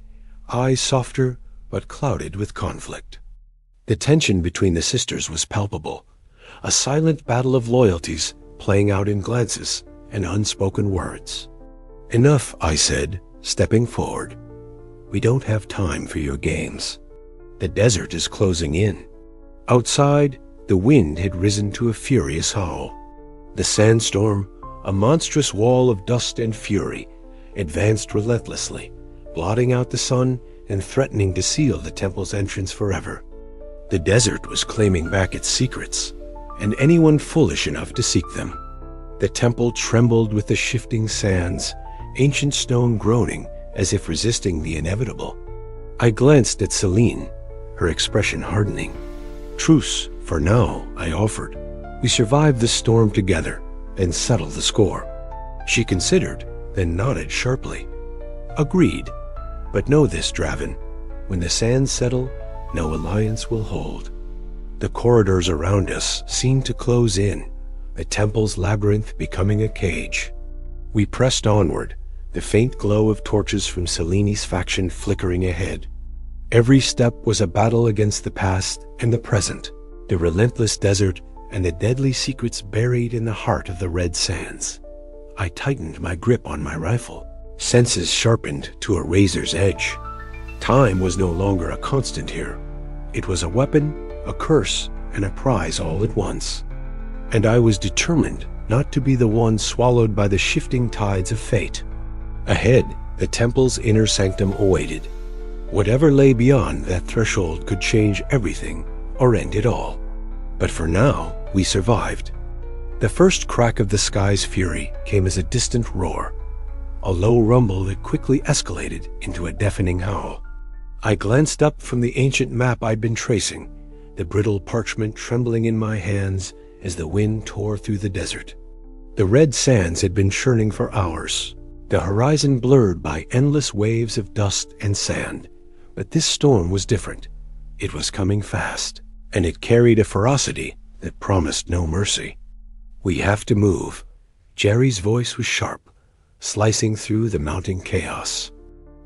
eyes softer but clouded with conflict. The tension between the sisters was palpable, a silent battle of loyalties playing out in glances and unspoken words. "Enough," I said, stepping forward. "We don't have time for your games. The desert is closing in." Outside, the wind had risen to a furious howl. The sandstorm, a monstrous wall of dust and fury, advanced relentlessly, blotting out the sun and threatening to seal the temple's entrance forever. The desert was claiming back its secrets, and anyone foolish enough to seek them. The temple trembled with the shifting sands, ancient stone groaning as if resisting the inevitable. I glanced at Celine, her expression hardening. "Truce, for now," I offered. "We survived the storm together, and settle the score." She considered, then nodded sharply. "Agreed. But know this, Draven. When the sands settle, no alliance will hold." The corridors around us seemed to close in, the temple's labyrinth becoming a cage. We pressed onward, the faint glow of torches from Celine's faction flickering ahead. Every step was a battle against the past and the present, the relentless desert and the deadly secrets buried in the heart of the red sands. I tightened my grip on my rifle, senses sharpened to a razor's edge. Time was no longer a constant here. It was a weapon, a curse, and a prize all at once. And I was determined not to be the one swallowed by the shifting tides of fate. Ahead, the temple's inner sanctum awaited. Whatever lay beyond that threshold could change everything or end it all. But for now, we survived. The first crack of the sky's fury came as a distant roar, a low rumble that quickly escalated into a deafening howl. I glanced up from the ancient map I'd been tracing, the brittle parchment trembling in my hands as the wind tore through the desert. The red sands had been churning for hours, the horizon blurred by endless waves of dust and sand. But this storm was different. It was coming fast, and it carried a ferocity that promised no mercy. "We have to move." Jerry's voice was sharp, slicing through the mounting chaos.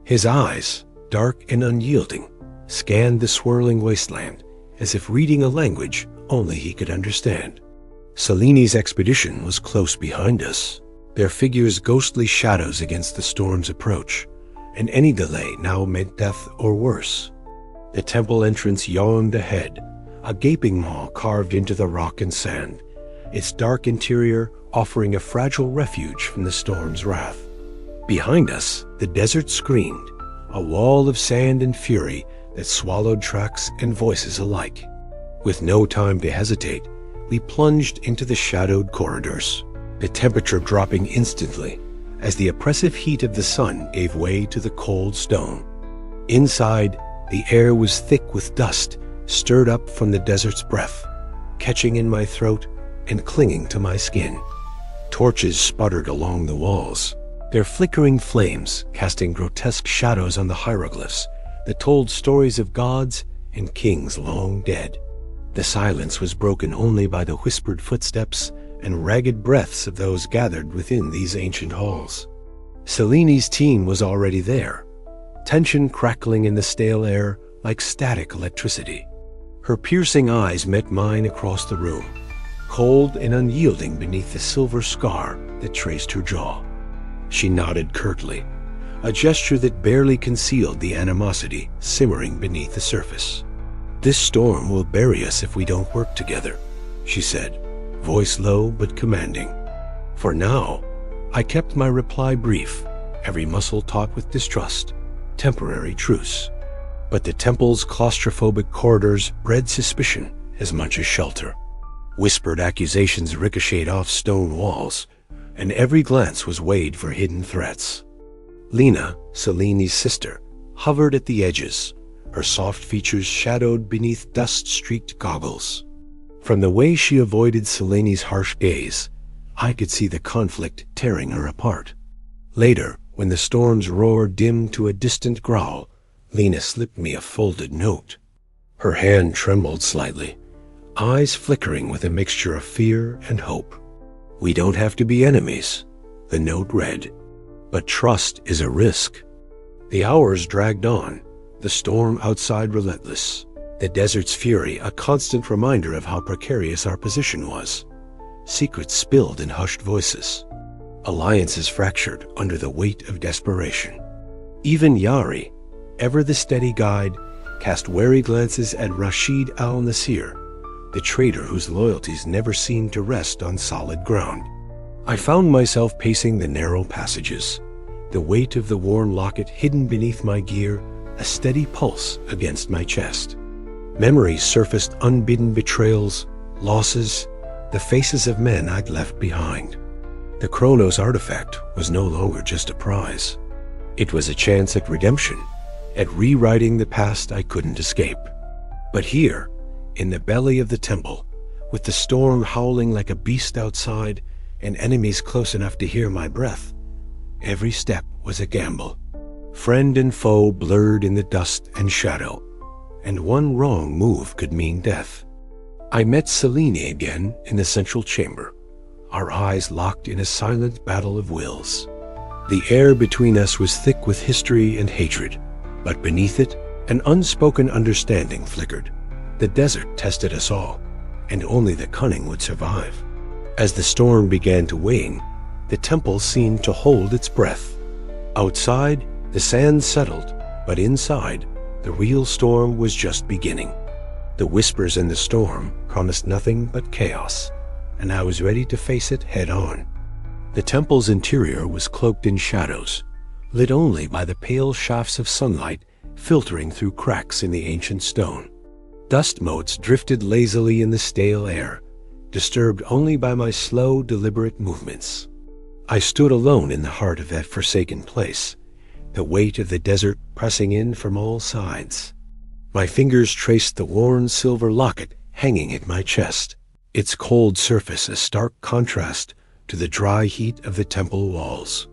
His eyes, dark and unyielding, scanned the swirling wasteland as if reading a language only he could understand. Celine's expedition was close behind us, their figures ghostly shadows against the storm's approach, and any delay now meant death or worse. The temple entrance yawned ahead, a gaping maw carved into the rock and sand, its dark interior offering a fragile refuge from the storm's wrath. Behind us, the desert screamed, a wall of sand and fury that swallowed tracks and voices alike. With no time to hesitate, we plunged into the shadowed corridors, the temperature dropping instantly as the oppressive heat of the sun gave way to the cold stone. Inside, the air was thick with dust, stirred up from the desert's breath, catching in my throat and clinging to my skin. Torches sputtered along the walls, their flickering flames casting grotesque shadows on the hieroglyphs that told stories of gods and kings long dead. The silence was broken only by the whispered footsteps and ragged breaths of those gathered within these ancient halls. Celine's team was already there, tension crackling in the stale air, like static electricity. Her piercing eyes met mine across the room, cold and unyielding beneath the silver scar that traced her jaw. She nodded curtly, a gesture that barely concealed the animosity simmering beneath the surface. "This storm will bury us if we don't work together," she said, voice low but commanding. For now, I kept my reply brief, every muscle taut with distrust. Temporary truce. But the temple's claustrophobic corridors bred suspicion as much as shelter. Whispered accusations ricocheted off stone walls, and every glance was weighed for hidden threats. Lena, Seleni's sister, hovered at the edges, her soft features shadowed beneath dust-streaked goggles. From the way she avoided Seleni's harsh gaze, I could see the conflict tearing her apart. Later, when the storm's roar dimmed to a distant growl, Lena slipped me a folded note. Her hand trembled slightly, eyes flickering with a mixture of fear and hope. "We don't have to be enemies," the note read, "but trust is a risk." The hours dragged on, the storm outside relentless, the desert's fury a constant reminder of how precarious our position was. Secrets spilled in hushed voices. Alliances fractured under the weight of desperation. Even Yari, ever the steady guide, cast wary glances at Rashid al-Nasir, the traitor whose loyalties never seemed to rest on solid ground. I found myself pacing the narrow passages, the weight of the worn locket hidden beneath my gear, a steady pulse against my chest. Memories surfaced, unbidden betrayals, losses, the faces of men I'd left behind. The Chronos artifact was no longer just a prize. It was a chance at redemption, at rewriting the past I couldn't escape. But here, in the belly of the temple, with the storm howling like a beast outside and enemies close enough to hear my breath, every step was a gamble. Friend and foe blurred in the dust and shadow, and one wrong move could mean death. I met Selene again in the central chamber, our eyes locked in a silent battle of wills. The air between us was thick with history and hatred, but beneath it, an unspoken understanding flickered. The desert tested us all, and only the cunning would survive. As the storm began to wane, the temple seemed to hold its breath. Outside, the sand settled, but inside, the real storm was just beginning. The whispers in the storm promised nothing but chaos, and I was ready to face it head-on. The temple's interior was cloaked in shadows, lit only by the pale shafts of sunlight filtering through cracks in the ancient stone. Dust motes drifted lazily in the stale air, disturbed only by my slow, deliberate movements. I stood alone in the heart of that forsaken place, the weight of the desert pressing in from all sides. My fingers traced the worn silver locket hanging at my chest, its cold surface a stark contrast to the dry heat of the temple walls.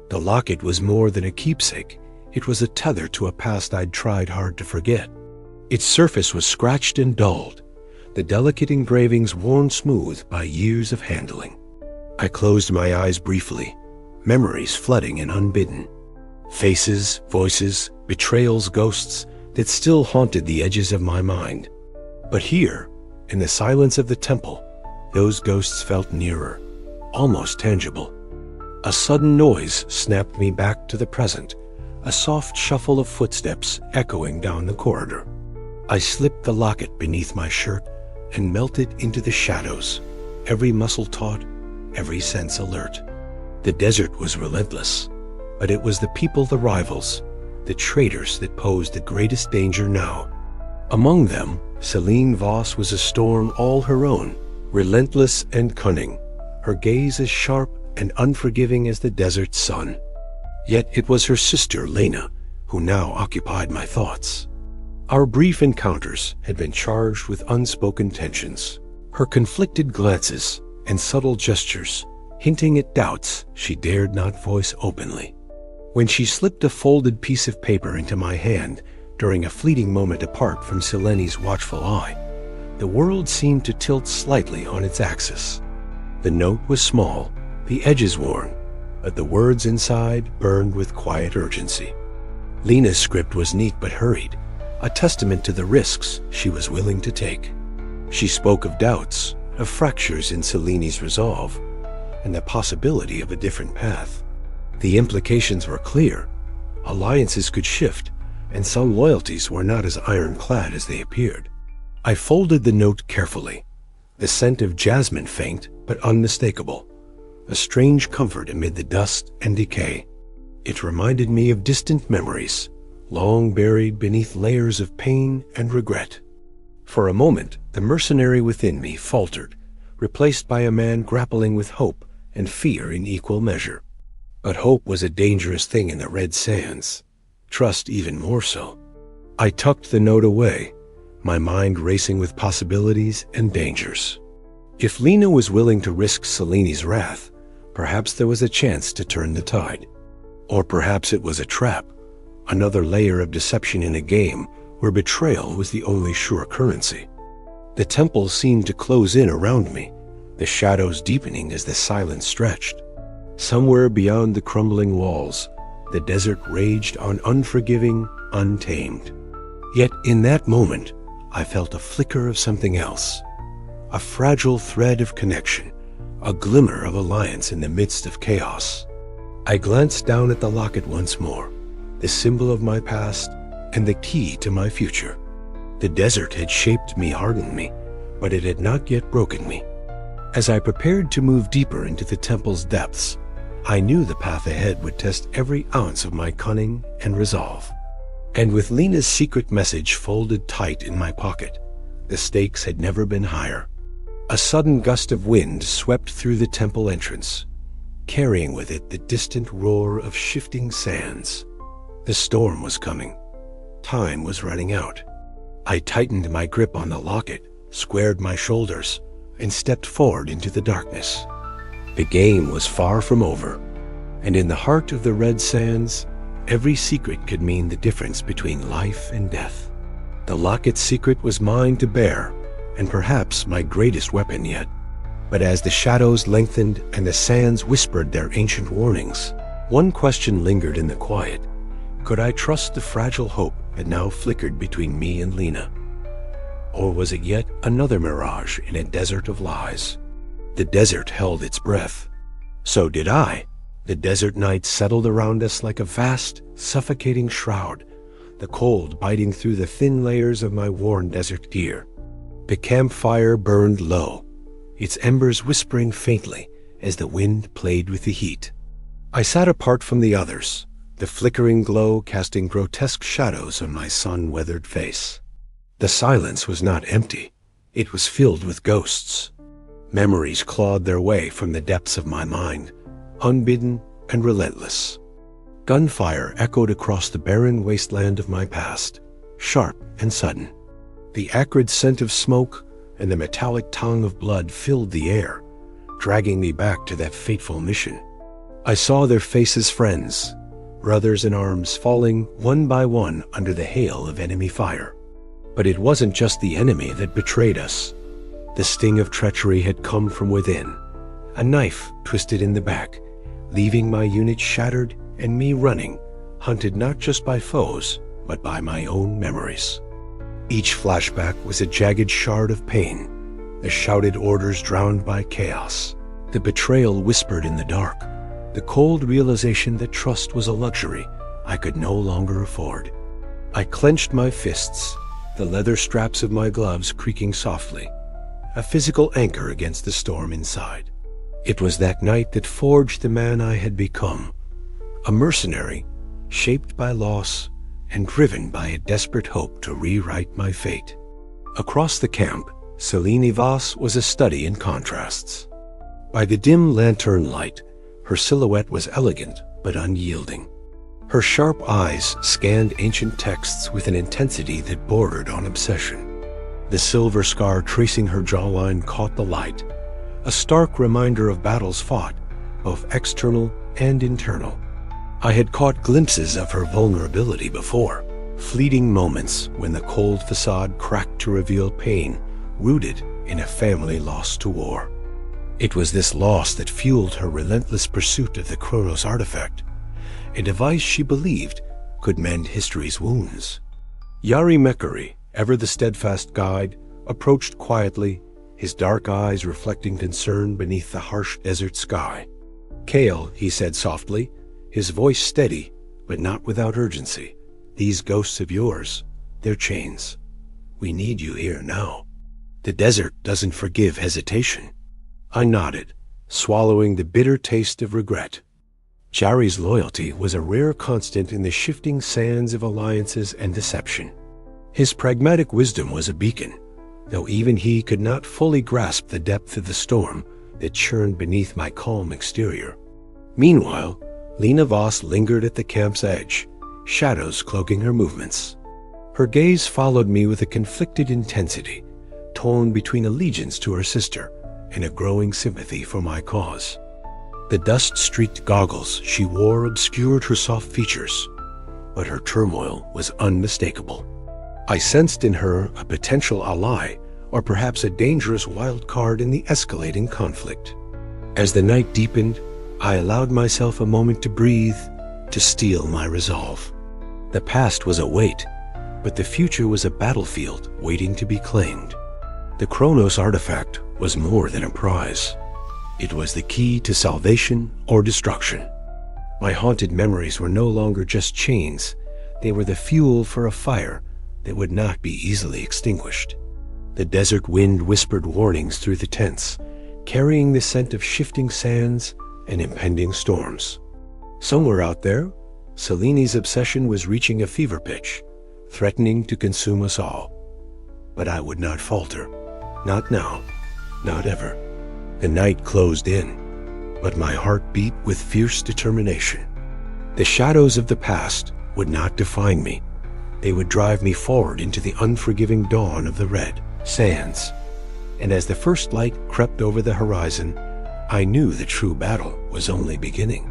The locket was more than a keepsake. It was a tether to a past I'd tried hard to forget. Its surface was scratched and dulled, the delicate engravings worn smooth by years of handling. I closed my eyes briefly, memories flooding and unbidden. Faces, voices, betrayals, ghosts that still haunted the edges of my mind. But here, in the silence of the temple, those ghosts felt nearer, almost tangible. A sudden noise snapped me back to the present, a soft shuffle of footsteps echoing down the corridor. I slipped the locket beneath my shirt and melted into the shadows, every muscle taut, every sense alert. The desert was relentless, but it was the people, the rivals, the traitors that posed the greatest danger now. Among them, Selene Voss was a storm all her own, relentless and cunning, her gaze as sharp and unforgiving as the desert sun. Yet it was her sister, Lena, who now occupied my thoughts. Our brief encounters had been charged with unspoken tensions. Her conflicted glances and subtle gestures, hinting at doubts she dared not voice openly. When she slipped a folded piece of paper into my hand during a fleeting moment apart from Selene's watchful eye, the world seemed to tilt slightly on its axis. The note was small, the edges worn, but the words inside burned with quiet urgency. Lena's script was neat but hurried, a testament to the risks she was willing to take. She spoke of doubts, of fractures in Seleni's resolve, and the possibility of a different path. The implications were clear. Alliances could shift, and some loyalties were not as ironclad as they appeared. I folded the note carefully, the scent of jasmine faint but unmistakable, a strange comfort amid the dust and decay. It reminded me of distant memories, long buried beneath layers of pain and regret. For a moment, the mercenary within me faltered, replaced by a man grappling with hope and fear in equal measure. But hope was a dangerous thing in the red sands, trust even more so. I tucked the note away, my mind racing with possibilities and dangers. If Lena was willing to risk Seleni's wrath, perhaps there was a chance to turn the tide. Or perhaps it was a trap, another layer of deception in a game where betrayal was the only sure currency. The temple seemed to close in around me, the shadows deepening as the silence stretched. Somewhere beyond the crumbling walls, the desert raged on unforgiving, untamed. Yet in that moment, I felt a flicker of something else, a fragile thread of connection, a glimmer of alliance in the midst of chaos. I glanced down at the locket once more, the symbol of my past and the key to my future. The desert had shaped me, hardened me, but it had not yet broken me. As I prepared to move deeper into the temple's depths, I knew the path ahead would test every ounce of my cunning and resolve. And with Lena's secret message folded tight in my pocket, the stakes had never been higher. A sudden gust of wind swept through the temple entrance, carrying with it the distant roar of shifting sands. The storm was coming. Time was running out. I tightened my grip on the locket, squared my shoulders, and stepped forward into the darkness. The game was far from over, and in the heart of the red sands, every secret could mean the difference between life and death. The locket's secret was mine to bear, and perhaps my greatest weapon yet. But as the shadows lengthened and the sands whispered their ancient warnings, one question lingered in the quiet. Could I trust the fragile hope that now flickered between me and Lena? Or was it yet another mirage in a desert of lies? The desert held its breath. So did I. The desert night settled around us like a vast, suffocating shroud, the cold biting through the thin layers of my worn desert gear. The campfire burned low, its embers whispering faintly as the wind played with the heat. I sat apart from the others, the flickering glow casting grotesque shadows on my sun-weathered face. The silence was not empty. It was filled with ghosts. Memories clawed their way from the depths of my mind, unbidden and relentless. Gunfire echoed across the barren wasteland of my past, sharp and sudden. The acrid scent of smoke and the metallic tongue of blood filled the air, dragging me back to that fateful mission. I saw their faces friends, brothers in arms falling one by one under the hail of enemy fire. But it wasn't just the enemy that betrayed us. The sting of treachery had come from within, a knife twisted in the back, leaving my unit shattered and me running, hunted not just by foes, but by my own memories. Each flashback was a jagged shard of pain, the shouted orders drowned by chaos, the betrayal whispered in the dark, the cold realization that trust was a luxury I could no longer afford. I clenched my fists, the leather straps of my gloves creaking softly, a physical anchor against the storm inside. It was that night that forged the man I had become, a mercenary, shaped by loss and driven by a desperate hope to rewrite my fate. Across the camp, Selene Vos was a study in contrasts. By the dim lantern light, her silhouette was elegant but unyielding. Her sharp eyes scanned ancient texts with an intensity that bordered on obsession. The silver scar tracing her jawline caught the light, a stark reminder of battles fought, both external and internal. I had caught glimpses of her vulnerability before, fleeting moments when the cold facade cracked to reveal pain rooted in a family lost to war. It was this loss that fueled her relentless pursuit of the Chronos artifact, a device she believed could mend history's wounds. Yari Mekari, ever the steadfast guide, approached quietly, his dark eyes reflecting concern beneath the harsh desert sky. "Kale," he said softly, his voice steady, but not without urgency. "These ghosts of yours, they're chains. We need you here now. The desert doesn't forgive hesitation." I nodded, swallowing the bitter taste of regret. Jari's loyalty was a rare constant in the shifting sands of alliances and deception. His pragmatic wisdom was a beacon, though even he could not fully grasp the depth of the storm that churned beneath my calm exterior. Meanwhile, Lena Voss lingered at the camp's edge, shadows cloaking her movements. Her gaze followed me with a conflicted intensity, torn between allegiance to her sister and a growing sympathy for my cause. The dust-streaked goggles she wore obscured her soft features, but her turmoil was unmistakable. I sensed in her a potential ally, or perhaps a dangerous wild card in the escalating conflict. As the night deepened, I allowed myself a moment to breathe, to steel my resolve. The past was a weight, but the future was a battlefield waiting to be claimed. The Chronos artifact was more than a prize. It was the key to salvation or destruction. My haunted memories were no longer just chains. They were the fuel for a fire that would not be easily extinguished. The desert wind whispered warnings through the tents, carrying the scent of shifting sands and impending storms. Somewhere out there, Seleni's obsession was reaching a fever pitch, threatening to consume us all. But I would not falter. Not now. Not ever. The night closed in, but my heart beat with fierce determination. The shadows of the past would not define me. They would drive me forward into the unforgiving dawn of the red sands. And as the first light crept over the horizon, I knew the true battle was only beginning.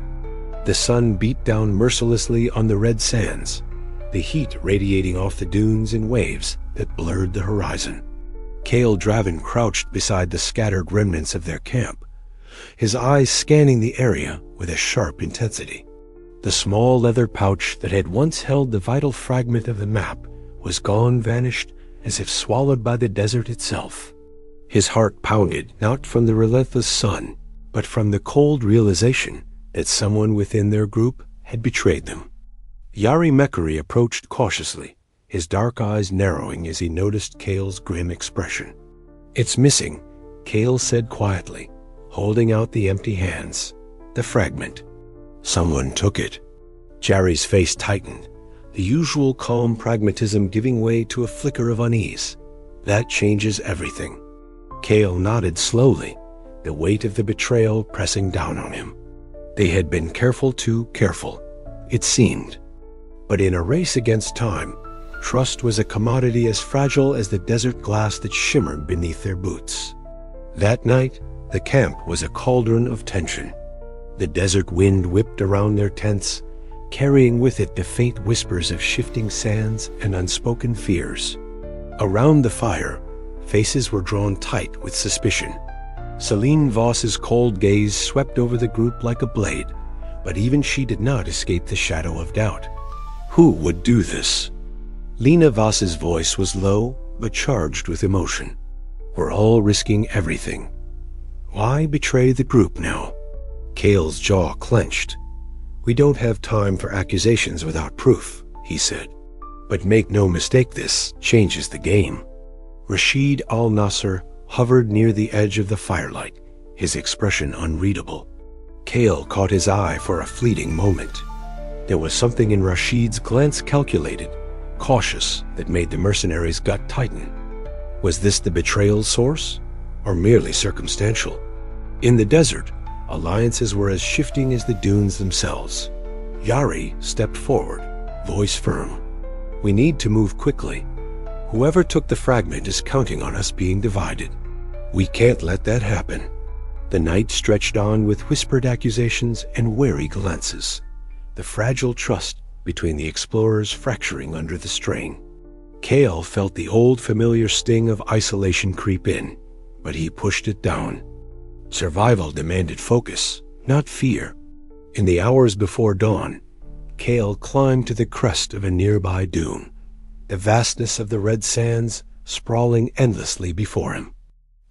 The sun beat down mercilessly on the red sands, the heat radiating off the dunes in waves that blurred the horizon. Kale Draven crouched beside the scattered remnants of their camp, his eyes scanning the area with a sharp intensity. The small leather pouch that had once held the vital fragment of the map was gone, vanished, as if swallowed by the desert itself. His heart pounded, not from the relentless sun, but from the cold realization that someone within their group had betrayed them. Yari Mekari approached cautiously, his dark eyes narrowing as he noticed Kale's grim expression. "It's missing," Kale said quietly, holding out the empty hands. "The fragment. Someone took it." Jari's face tightened, the usual calm pragmatism giving way to a flicker of unease. "That changes everything." Kale nodded slowly, the weight of the betrayal pressing down on him. They had been too careful, it seemed. But in a race against time, trust was a commodity as fragile as the desert glass that shimmered beneath their boots. That night, the camp was a cauldron of tension. The desert wind whipped around their tents, carrying with it the faint whispers of shifting sands and unspoken fears. Around the fire, faces were drawn tight with suspicion. Selene Voss's cold gaze swept over the group like a blade, but even she did not escape the shadow of doubt. Who would do this? Lena Voss's voice was low, but charged with emotion. "We're all risking everything. Why betray the group now?" Kale's jaw clenched. "We don't have time for accusations without proof," he said. "But make no mistake, this changes the game." Rashid al-Nasser hovered near the edge of the firelight, his expression unreadable. Kale caught his eye for a fleeting moment. There was something in Rashid's glance calculated, cautious, that made the mercenary's gut tighten. Was this the betrayal's source, or merely circumstantial? In the desert, alliances were as shifting as the dunes themselves. Yari stepped forward, voice firm. "We need to move quickly. Whoever took the fragment is counting on us being divided. We can't let that happen." The night stretched on with whispered accusations and wary glances, the fragile trust between the explorers fracturing under the strain. Kale felt the old familiar sting of isolation creep in, but he pushed it down. Survival demanded focus, not fear. In the hours before dawn, Kale climbed to the crest of a nearby dune. the vastness of the red sands sprawling endlessly before him.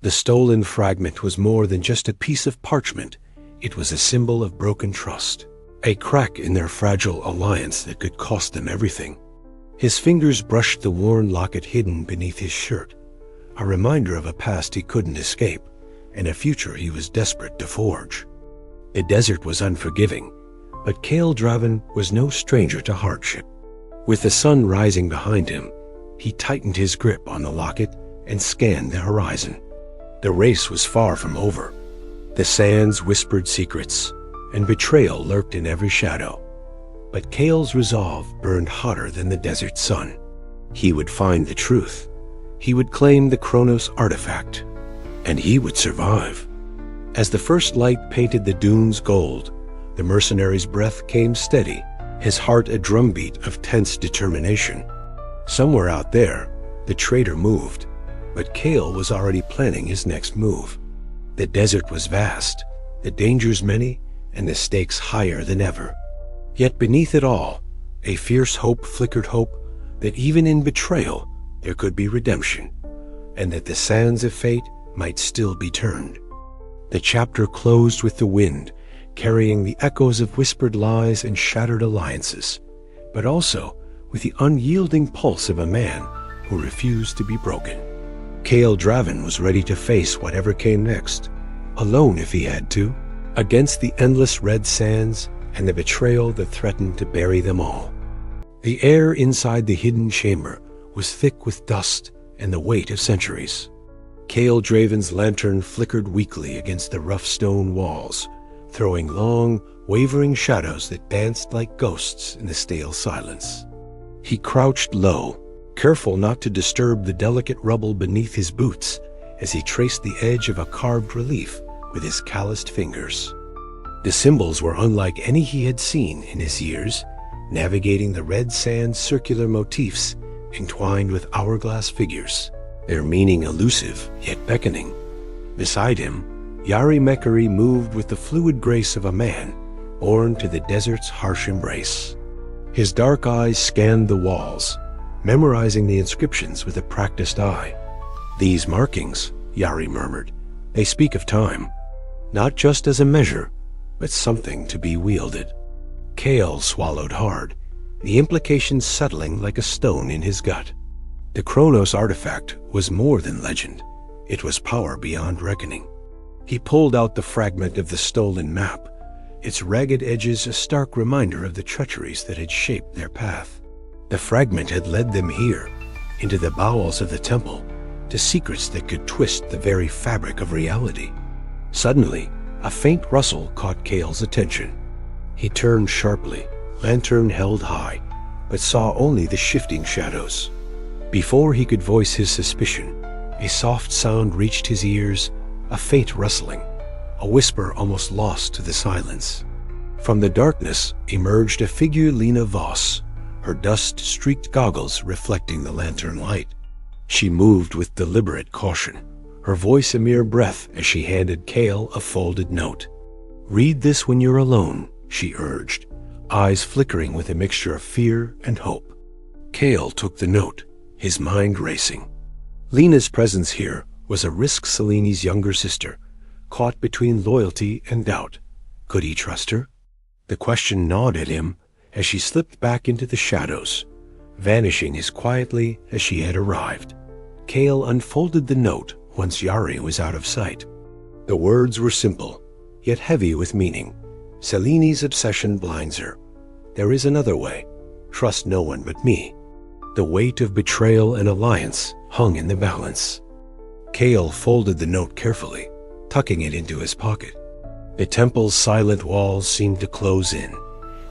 The stolen fragment was more than just a piece of parchment. It was a symbol of broken trust, a crack in their fragile alliance that could cost them everything. His fingers brushed the worn locket hidden beneath his shirt, a reminder of a past he couldn't escape and a future he was desperate to forge. The desert was unforgiving, but Cale Draven was no stranger to hardship. With the sun rising behind him, he tightened his grip on the locket and scanned the horizon. The race was far from over. The sands whispered secrets, and betrayal lurked in every shadow. But Cale's resolve burned hotter than the desert sun. He would find the truth. He would claim the Chronos artifact, and he would survive. As the first light painted the dunes gold, the mercenary's breath came steady, his heart a drumbeat of tense determination. Somewhere out there, the traitor moved, but Cale was already planning his next move. The desert was vast, the dangers many, and the stakes higher than ever. Yet beneath it all, a fierce hope flickered, hope that even in betrayal there could be redemption, and that the sands of fate might still be turned. The chapter closed with the wind, carrying the echoes of whispered lies and shattered alliances, but also with the unyielding pulse of a man who refused to be broken. Cale Draven was ready to face whatever came next, alone if he had to, against the endless red sands and the betrayal that threatened to bury them all. The air inside the hidden chamber was thick with dust and the weight of centuries. Cale Draven's lantern flickered weakly against the rough stone walls, throwing long, wavering shadows that danced like ghosts in the stale silence. He crouched low, careful not to disturb the delicate rubble beneath his boots as he traced the edge of a carved relief with his calloused fingers. The symbols were unlike any he had seen in his years, navigating the red sand circular motifs entwined with hourglass figures, their meaning elusive yet beckoning. Beside him, Yari Mekari moved with the fluid grace of a man born to the desert's harsh embrace. His dark eyes scanned the walls, memorizing the inscriptions with a practiced eye. "These markings," Yari murmured, "they speak of time, not just as a measure, but something to be wielded." Cale swallowed hard, the implications settling like a stone in his gut. The Chronos artifact was more than legend. It was power beyond reckoning. He pulled out the fragment of the stolen map, its ragged edges a stark reminder of the treacheries that had shaped their path. The fragment had led them here, into the bowels of the temple, to secrets that could twist the very fabric of reality. Suddenly, a faint rustle caught Cale's attention. He turned sharply, lantern held high, but saw only the shifting shadows. Before he could voice his suspicion, a soft sound reached his ears, a faint rustling, a whisper almost lost to the silence. From the darkness emerged a figure, Lena Voss, her dust-streaked goggles reflecting the lantern light. She moved with deliberate caution, her voice a mere breath as she handed Cale a folded note. "Read this when you're alone," she urged, eyes flickering with a mixture of fear and hope. Cale took the note, his mind racing. Lena's presence here was a risk. Seleni's younger sister, caught between loyalty and doubt. Could he trust her? The question gnawed at him as she slipped back into the shadows, vanishing as quietly as she had arrived. Cale unfolded the note once Yari was out of sight. The words were simple, yet heavy with meaning. "Seleni's obsession blinds her. There is another way. Trust no one but me." The weight of betrayal and alliance hung in the balance. Cale folded the note carefully, tucking it into his pocket. The temple's silent walls seemed to close in,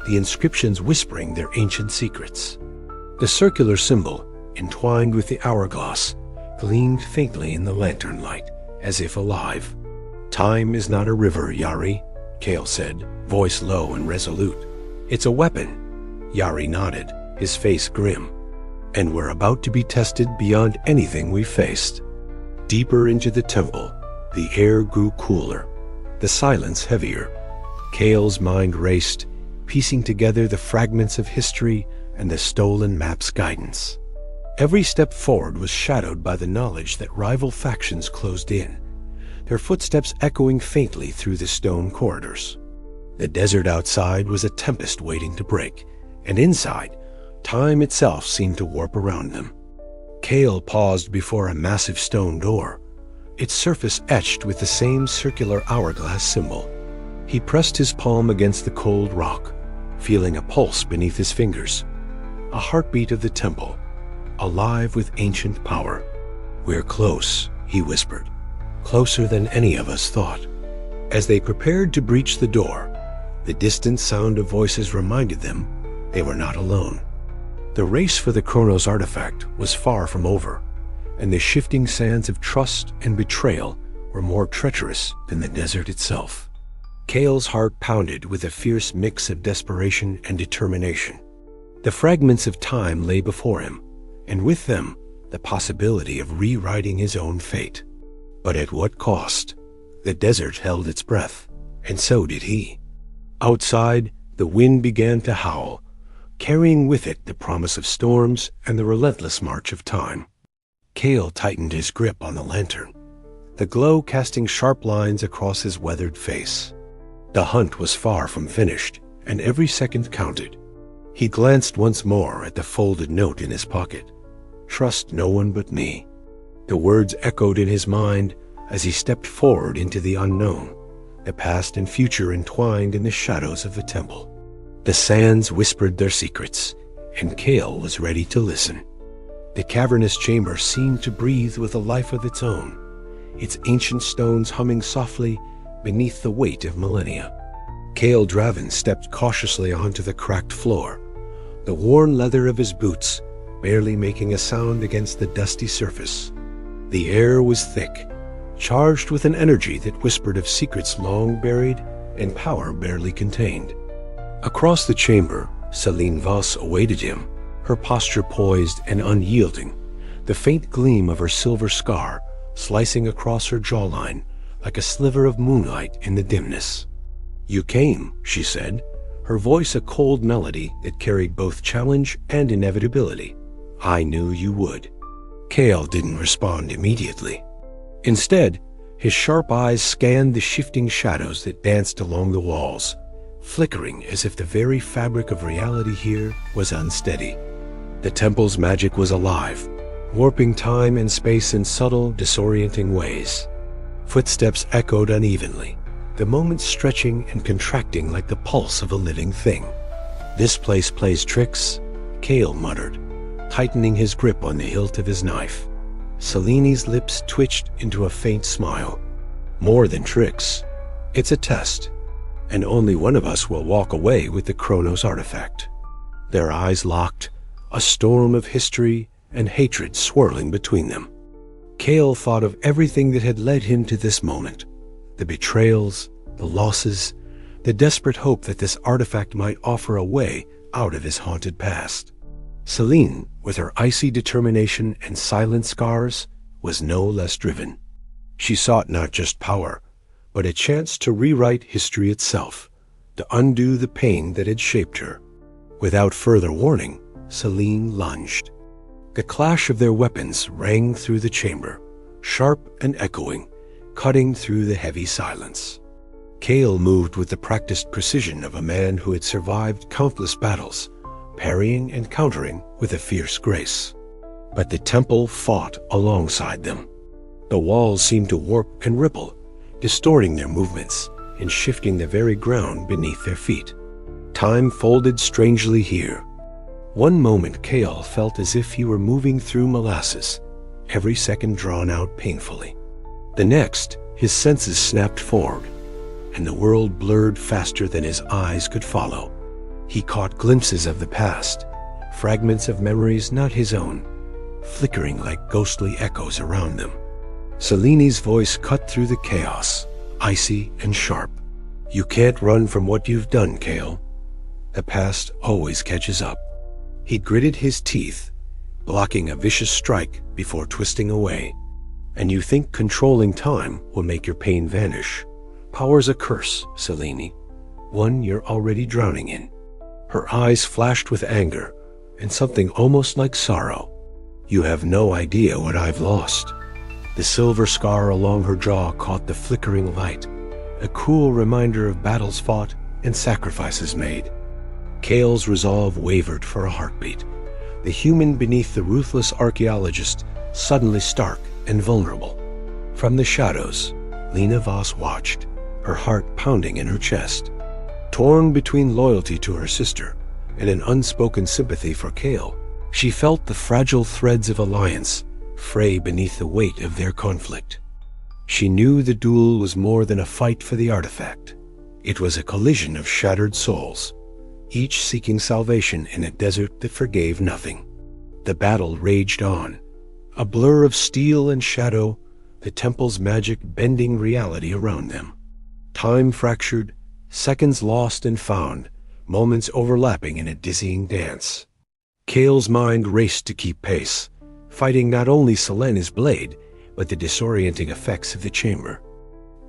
the inscriptions whispering their ancient secrets. The circular symbol, entwined with the hourglass, gleamed faintly in the lantern light, as if alive. "Time is not a river, Yari," Cale said, voice low and resolute. "It's a weapon." Yari nodded, his face grim. "And we're about to be tested beyond anything we've faced." Deeper into the temple, the air grew cooler, the silence heavier. Cale's mind raced, piecing together the fragments of history and the stolen map's guidance. Every step forward was shadowed by the knowledge that rival factions closed in, their footsteps echoing faintly through the stone corridors. The desert outside was a tempest waiting to break, and inside, time itself seemed to warp around them. Cale paused before a massive stone door, its surface etched with the same circular hourglass symbol. He pressed his palm against the cold rock, feeling a pulse beneath his fingers, a heartbeat of the temple, alive with ancient power. "We're close," he whispered, "closer than any of us thought." As they prepared to breach the door, the distant sound of voices reminded them they were not alone. The race for the Chronos artifact was far from over, and the shifting sands of trust and betrayal were more treacherous than the desert itself. Cale's heart pounded with a fierce mix of desperation and determination. The fragments of time lay before him, and with them, the possibility of rewriting his own fate. But at what cost? The desert held its breath, and so did he. Outside, the wind began to howl, carrying with it the promise of storms and the relentless march of time. Cale tightened his grip on the lantern, the glow casting sharp lines across his weathered face. The hunt was far from finished, and every second counted. He glanced once more at the folded note in his pocket. "Trust no one but me." The words echoed in his mind as he stepped forward into the unknown, the past and future entwined in the shadows of the temple. The sands whispered their secrets, and Cale was ready to listen. The cavernous chamber seemed to breathe with a life of its own, its ancient stones humming softly beneath the weight of millennia. Cale Draven stepped cautiously onto the cracked floor, the worn leather of his boots barely making a sound against the dusty surface. The air was thick, charged with an energy that whispered of secrets long buried and power barely contained. Across the chamber, Celine Voss awaited him, her posture poised and unyielding, the faint gleam of her silver scar slicing across her jawline like a sliver of moonlight in the dimness. "You came," she said, her voice a cold melody that carried both challenge and inevitability. "I knew you would." Cale didn't respond immediately. Instead, his sharp eyes scanned the shifting shadows that danced along the walls, flickering as if the very fabric of reality here was unsteady. The temple's magic was alive, warping time and space in subtle, disorienting ways. Footsteps echoed unevenly, the moments stretching and contracting like the pulse of a living thing. "This place plays tricks," Cale muttered, tightening his grip on the hilt of his knife. Celine's lips twitched into a faint smile. "More than tricks. It's a test. And only one of us will walk away with the Chronos artifact." Their eyes locked, a storm of history and hatred swirling between them. Cale thought of everything that had led him to this moment, the betrayals, the losses, the desperate hope that this artifact might offer a way out of his haunted past. Celine, with her icy determination and silent scars, was no less driven. She sought not just power, but a chance to rewrite history itself, to undo the pain that had shaped her. Without further warning, Celine lunged. The clash of their weapons rang through the chamber, sharp and echoing, cutting through the heavy silence. Cale moved with the practiced precision of a man who had survived countless battles, parrying and countering with a fierce grace. But the temple fought alongside them. The walls seemed to warp and ripple, distorting their movements and shifting the very ground beneath their feet. Time folded strangely here. One moment Cale felt as if he were moving through molasses, every second drawn out painfully. The next, his senses snapped forward, and the world blurred faster than his eyes could follow. He caught glimpses of the past, fragments of memories not his own, flickering like ghostly echoes around them. Celine's voice cut through the chaos, icy and sharp. "You can't run from what you've done, Cale. The past always catches up." He gritted his teeth, blocking a vicious strike before twisting away. "And you think controlling time will make your pain vanish? Power's a curse, Celine, one you're already drowning in." Her eyes flashed with anger and something almost like sorrow. You have no idea what I've lost." The silver scar along her jaw caught the flickering light, a cruel reminder of battles fought and sacrifices made. Kale's resolve wavered for a heartbeat. The human beneath the ruthless archaeologist suddenly stark and vulnerable. From the shadows, Lena Voss watched, her heart pounding in her chest. Torn between loyalty to her sister and an unspoken sympathy for Kale, she felt the fragile threads of alliance fray beneath the weight of their conflict. She knew the duel was more than a fight for the artifact. It was a collision of shattered souls, each seeking salvation in a desert that forgave nothing. The battle raged on, a blur of steel and shadow, the temple's magic bending reality around them. Time fractured, seconds lost and found, moments overlapping in a dizzying dance. Kale's mind raced to keep pace, fighting not only Selena's blade, but the disorienting effects of the chamber.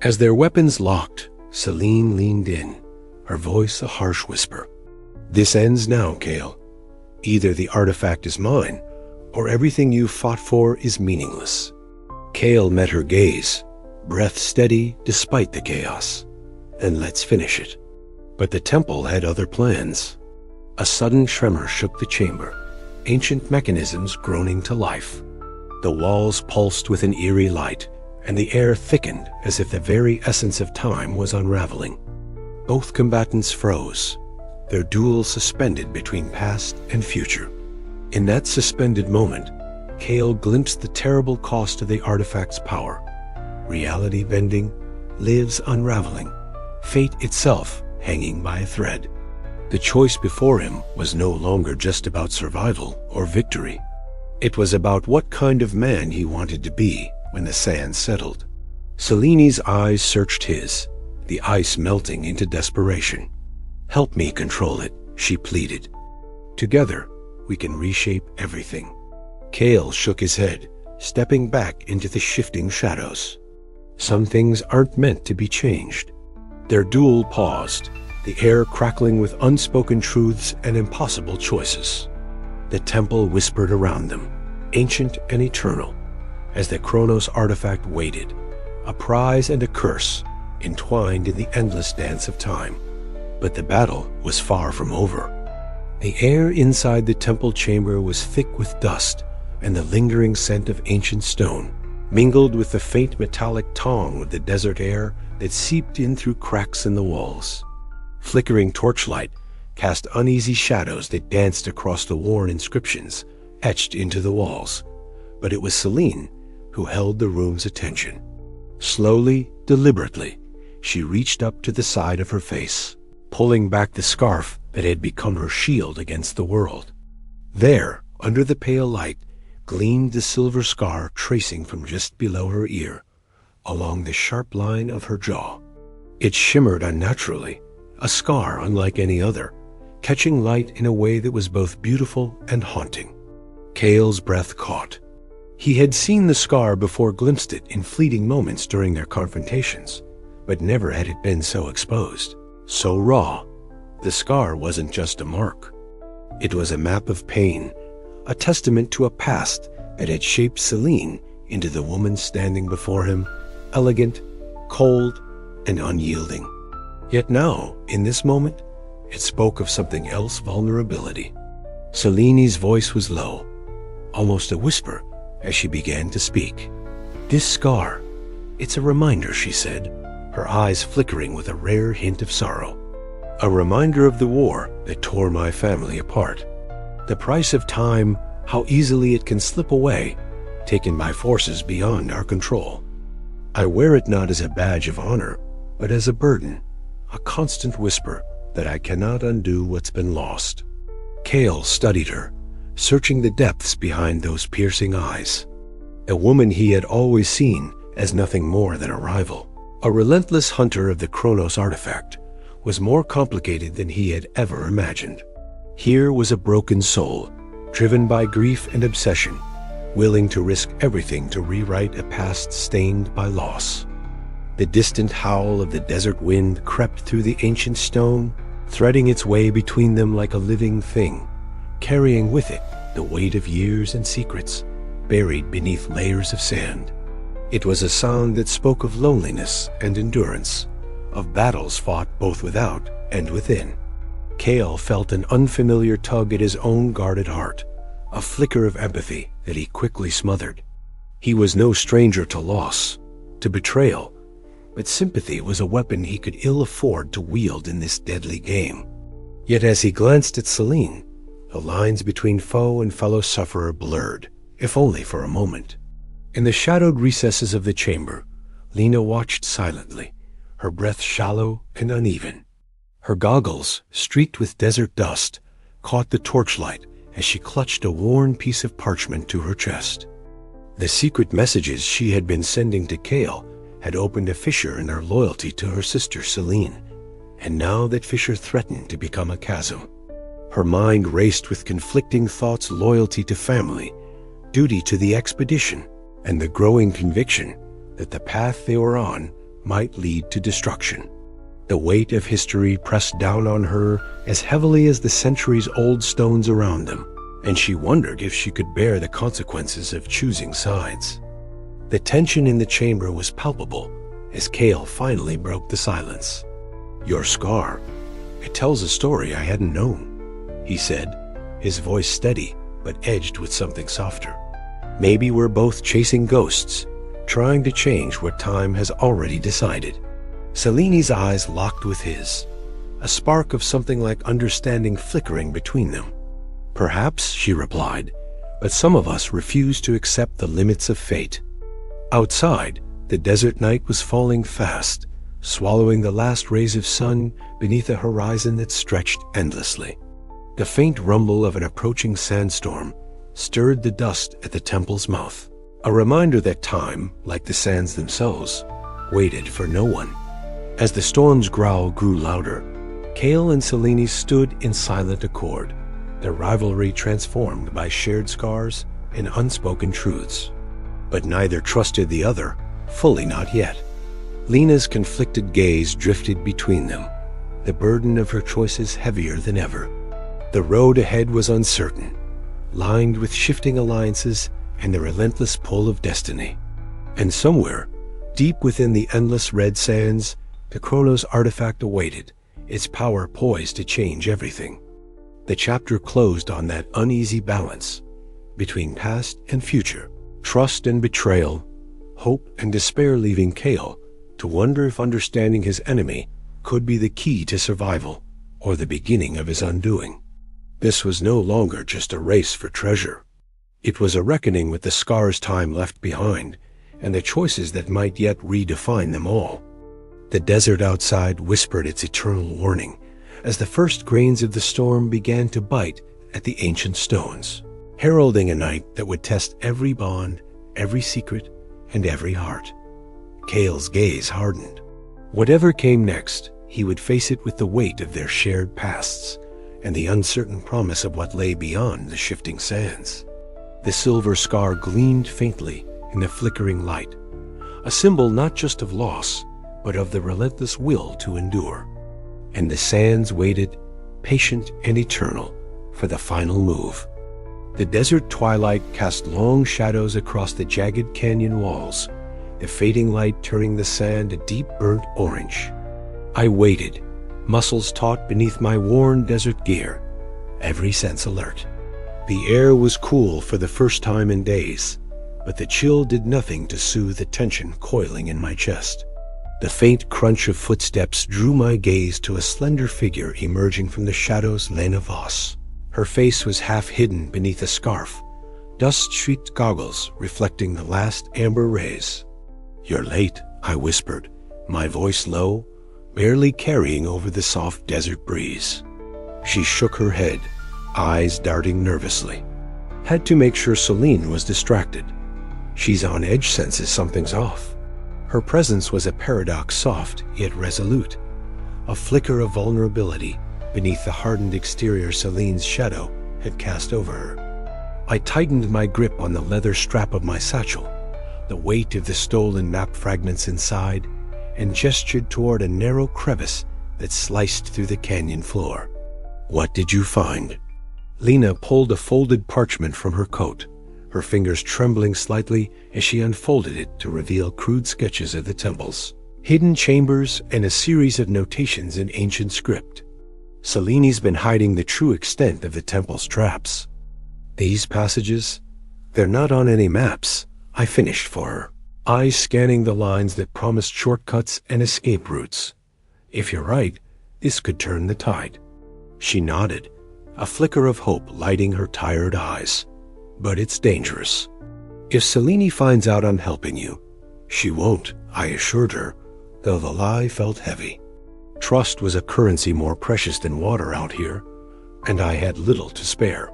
As their weapons locked, Selene leaned in, her voice a harsh whisper. "This ends now, Kale. Either the artifact is mine, or everything you fought for is meaningless." Kale met her gaze, breath steady despite the chaos. "Then let's finish it." But the temple had other plans. A sudden tremor shook the chamber, ancient mechanisms groaning to life. The walls pulsed with an eerie light, and the air thickened as if the very essence of time was unraveling. Both combatants froze, their duel suspended between past and future. In that suspended moment, Kale glimpsed the terrible cost of the artifact's power. Reality bending, lives unraveling, fate itself hanging by a thread. The choice before him was no longer just about survival or victory. It was about what kind of man he wanted to be when the sand settled. Selene's eyes searched his, the ice melting into desperation. "Help me control it," she pleaded. "Together, we can reshape everything." Kale shook his head, stepping back into the shifting shadows. Some things aren't meant to be changed. Their duel paused, the air crackling with unspoken truths and impossible choices. The temple whispered around them, ancient and eternal, as the Chronos artifact waited, a prize and a curse entwined in the endless dance of time. But the battle was far from over. The air inside the temple chamber was thick with dust and the lingering scent of ancient stone, mingled with the faint metallic tong of the desert air that seeped in through cracks in the walls. Flickering torchlight cast uneasy shadows that danced across the worn inscriptions etched into the walls, but it was Selene who held the room's attention. Slowly, deliberately, she reached up to the side of her face, pulling back the scarf that had become her shield against the world. There, under the pale light, gleamed the silver scar tracing from just below her ear, along the sharp line of her jaw. It shimmered unnaturally, a scar unlike any other, catching light in a way that was both beautiful and haunting. Kale's breath caught. He had seen the scar before, glimpsed it in fleeting moments during their confrontations, but never had it been so exposed, so raw. The scar wasn't just a mark. It was a map of pain, a testament to a past that had shaped Selene into the woman standing before him, elegant, cold, and unyielding. Yet now, in this moment, it spoke of something else: vulnerability. Selene's voice was low, almost a whisper, as she began to speak. "This scar, it's a reminder," she said, her eyes flickering with a rare hint of sorrow. "A reminder of the war that tore my family apart. The price of time, how easily it can slip away, taken by forces beyond our control. I wear it not as a badge of honor, but as a burden, a constant whisper that I cannot undo what's been lost." Kale studied her, searching the depths behind those piercing eyes. A woman he had always seen as nothing more than a rival, a relentless hunter of the Chronos artifact, was more complicated than he had ever imagined. Here was a broken soul, driven by grief and obsession, willing to risk everything to rewrite a past stained by loss. The distant howl of the desert wind crept through the ancient stone, threading its way between them like a living thing, carrying with it the weight of years and secrets buried beneath layers of sand. It was a sound that spoke of loneliness and endurance, of battles fought both without and within. Cale felt an unfamiliar tug at his own guarded heart, a flicker of empathy that he quickly smothered. He was no stranger to loss, to betrayal, but sympathy was a weapon he could ill afford to wield in this deadly game. Yet as he glanced at Celine, the lines between foe and fellow sufferer blurred, if only for a moment. In the shadowed recesses of the chamber, Lena watched silently, her breath shallow and uneven. Her goggles, streaked with desert dust, caught the torchlight as she clutched a worn piece of parchment to her chest. The secret messages she had been sending to Cale had opened a fissure in her loyalty to her sister Celine, and now that fissure threatened to become a chasm. Her mind raced with conflicting thoughts: loyalty to family, duty to the expedition, and the growing conviction that the path they were on might lead to destruction. The weight of history pressed down on her as heavily as the centuries-old stones around them, and she wondered if she could bear the consequences of choosing sides. The tension in the chamber was palpable as Cale finally broke the silence. "Your scar, it tells a story I hadn't known," he said, his voice steady but edged with something softer. "Maybe we're both chasing ghosts, trying to change what time has already decided." Celine's eyes locked with his, a spark of something like understanding flickering between them. "Perhaps," she replied, "but some of us refuse to accept the limits of fate." Outside, the desert night was falling fast, swallowing the last rays of sun beneath a horizon that stretched endlessly. The faint rumble of an approaching sandstorm stirred the dust at the temple's mouth, a reminder that time, like the sands themselves, waited for no one. As the storm's growl grew louder, Cale and Celine stood in silent accord, their rivalry transformed by shared scars and unspoken truths. But neither trusted the other, fully not yet. Lena's conflicted gaze drifted between them, the burden of her choices heavier than ever. The road ahead was uncertain, lined with shifting alliances and the relentless pull of destiny. And somewhere, deep within the endless red sands, the Chronos artifact awaited, its power poised to change everything. The chapter closed on that uneasy balance between past and future, trust and betrayal, hope and despair, leaving Cale to wonder if understanding his enemy could be the key to survival or the beginning of his undoing. This was no longer just a race for treasure. It was a reckoning with the scars time left behind and the choices that might yet redefine them all. The desert outside whispered its eternal warning as the first grains of the storm began to bite at the ancient stones, heralding a night that would test every bond, every secret, and every heart. Cale's gaze hardened. Whatever came next, he would face it with the weight of their shared pasts and the uncertain promise of what lay beyond the shifting sands. The silver scar gleamed faintly in the flickering light, a symbol not just of loss, but of the relentless will to endure. And the sands waited, patient and eternal, for the final move. The desert twilight cast long shadows across the jagged canyon walls, the fading light turning the sand a deep burnt orange. I waited, muscles taut beneath my worn desert gear, every sense alert. The air was cool for the first time in days, but the chill did nothing to soothe the tension coiling in my chest. The faint crunch of footsteps drew my gaze to a slender figure emerging from the shadows. Lena Voss. Her face was half hidden beneath a scarf, dust-streaked goggles reflecting the last amber rays. "You're late," I whispered, my voice low, barely carrying over the soft desert breeze. She shook her head, eyes darting nervously. "Had to make sure Celine was distracted. She's on edge, senses something's off." Her presence was a paradox, soft yet resolute, a flicker of vulnerability beneath the hardened exterior Celine's shadow had cast over her. I tightened my grip on the leather strap of my satchel, the weight of the stolen map fragments inside, and gestured toward a narrow crevice that sliced through the canyon floor. "What did you find?" Lena pulled a folded parchment from her coat, her fingers trembling slightly as she unfolded it to reveal crude sketches of the temples, hidden chambers, and a series of notations in ancient script. Seleni's been hiding the true extent of the temple's traps. These passages, they're not on any maps, I finished for her, eyes scanning the lines that promised shortcuts and escape routes. If you're right, this could turn the tide. She nodded, a flicker of hope lighting her tired eyes. But it's dangerous. If Selene finds out I'm helping you, she won't, I assured her, though the lie felt heavy. Trust was a currency more precious than water out here, and I had little to spare.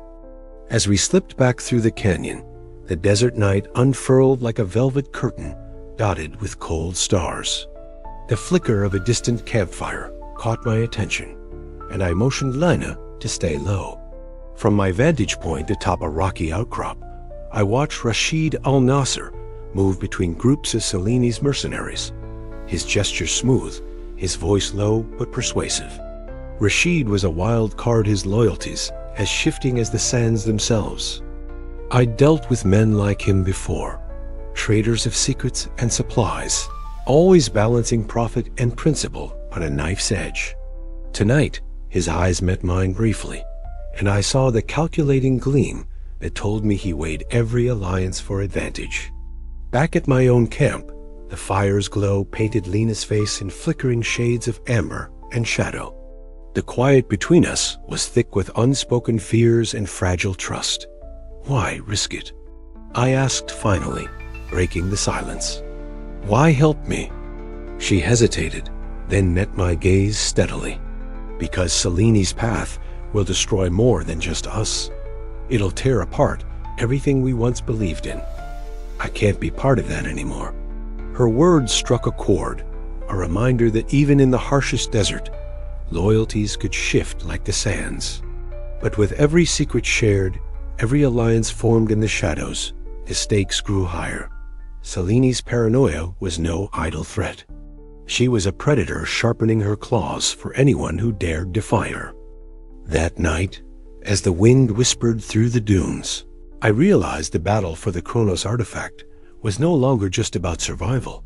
As we slipped back through the canyon, the desert night unfurled like a velvet curtain dotted with cold stars. The flicker of a distant campfire caught my attention, and I motioned Lena to stay low. From my vantage point atop a rocky outcrop, I watched Rashid al-Nasser move between groups of Selene's mercenaries, his gesture smooth, his voice low but persuasive. Rashid was a wild card, his loyalties as shifting as the sands themselves. I'd dealt with men like him before, traders of secrets and supplies, always balancing profit and principle on a knife's edge. Tonight, his eyes met mine briefly, and I saw the calculating gleam that told me he weighed every alliance for advantage. Back at my own camp, the fire's glow painted Lena's face in flickering shades of amber and shadow. The quiet between us was thick with unspoken fears and fragile trust. Why risk it? I asked finally, breaking the silence. Why help me? She hesitated, then met my gaze steadily. Because Selene's path will destroy more than just us. It'll tear apart everything we once believed in. I can't be part of that anymore. Her words struck a chord, a reminder that even in the harshest desert, loyalties could shift like the sands. But with every secret shared, every alliance formed in the shadows, the stakes grew higher. Selene's paranoia was no idle threat. She was a predator sharpening her claws for anyone who dared defy her. That night, as the wind whispered through the dunes, I realized the battle for the Kronos artifact was no longer just about survival.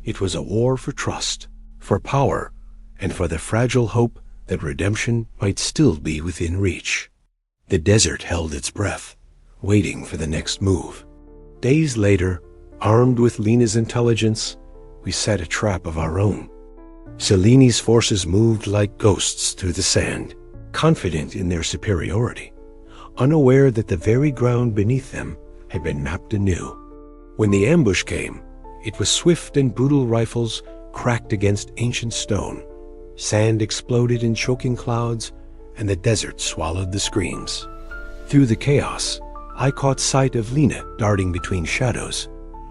It was a war for trust, for power, and for the fragile hope that redemption might still be within reach. The desert held its breath, waiting for the next move. Days later, armed with Lena's intelligence, we set a trap of our own. Selene's forces moved like ghosts through the sand, confident in their superiority, unaware that the very ground beneath them had been mapped anew. When the ambush came, it was swift and brutal. Rifles cracked against ancient stone. Sand exploded in choking clouds, and the desert swallowed the screams. Through the chaos, I caught sight of Lena darting between shadows,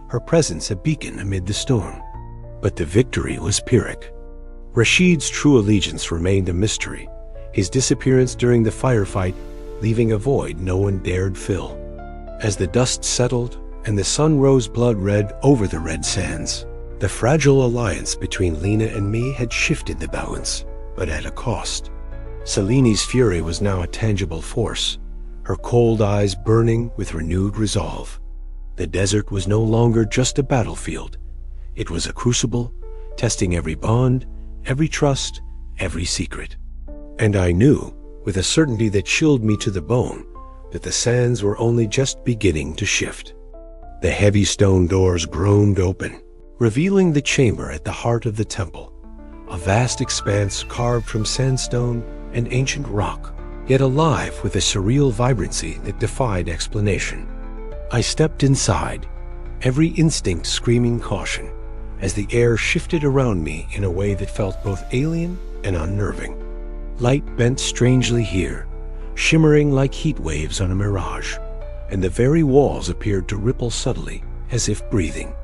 her presence a beacon amid the storm. But the victory was Pyrrhic. Rashid's true allegiance remained a mystery, his disappearance during the firefight leaving a void no one dared fill. As the dust settled and the sun rose blood-red over the red sands, the fragile alliance between Lena and me had shifted the balance, but at a cost. Selene's fury was now a tangible force, her cold eyes burning with renewed resolve. The desert was no longer just a battlefield. It was a crucible, testing every bond, every trust, every secret. And I knew, with a certainty that chilled me to the bone, that the sands were only just beginning to shift. The heavy stone doors groaned open, revealing the chamber at the heart of the temple, a vast expanse carved from sandstone and ancient rock, yet alive with a surreal vibrancy that defied explanation. I stepped inside, every instinct screaming caution, as the air shifted around me in a way that felt both alien and unnerving. Light bent strangely here, shimmering like heat waves on a mirage, and the very walls appeared to ripple subtly, as if breathing.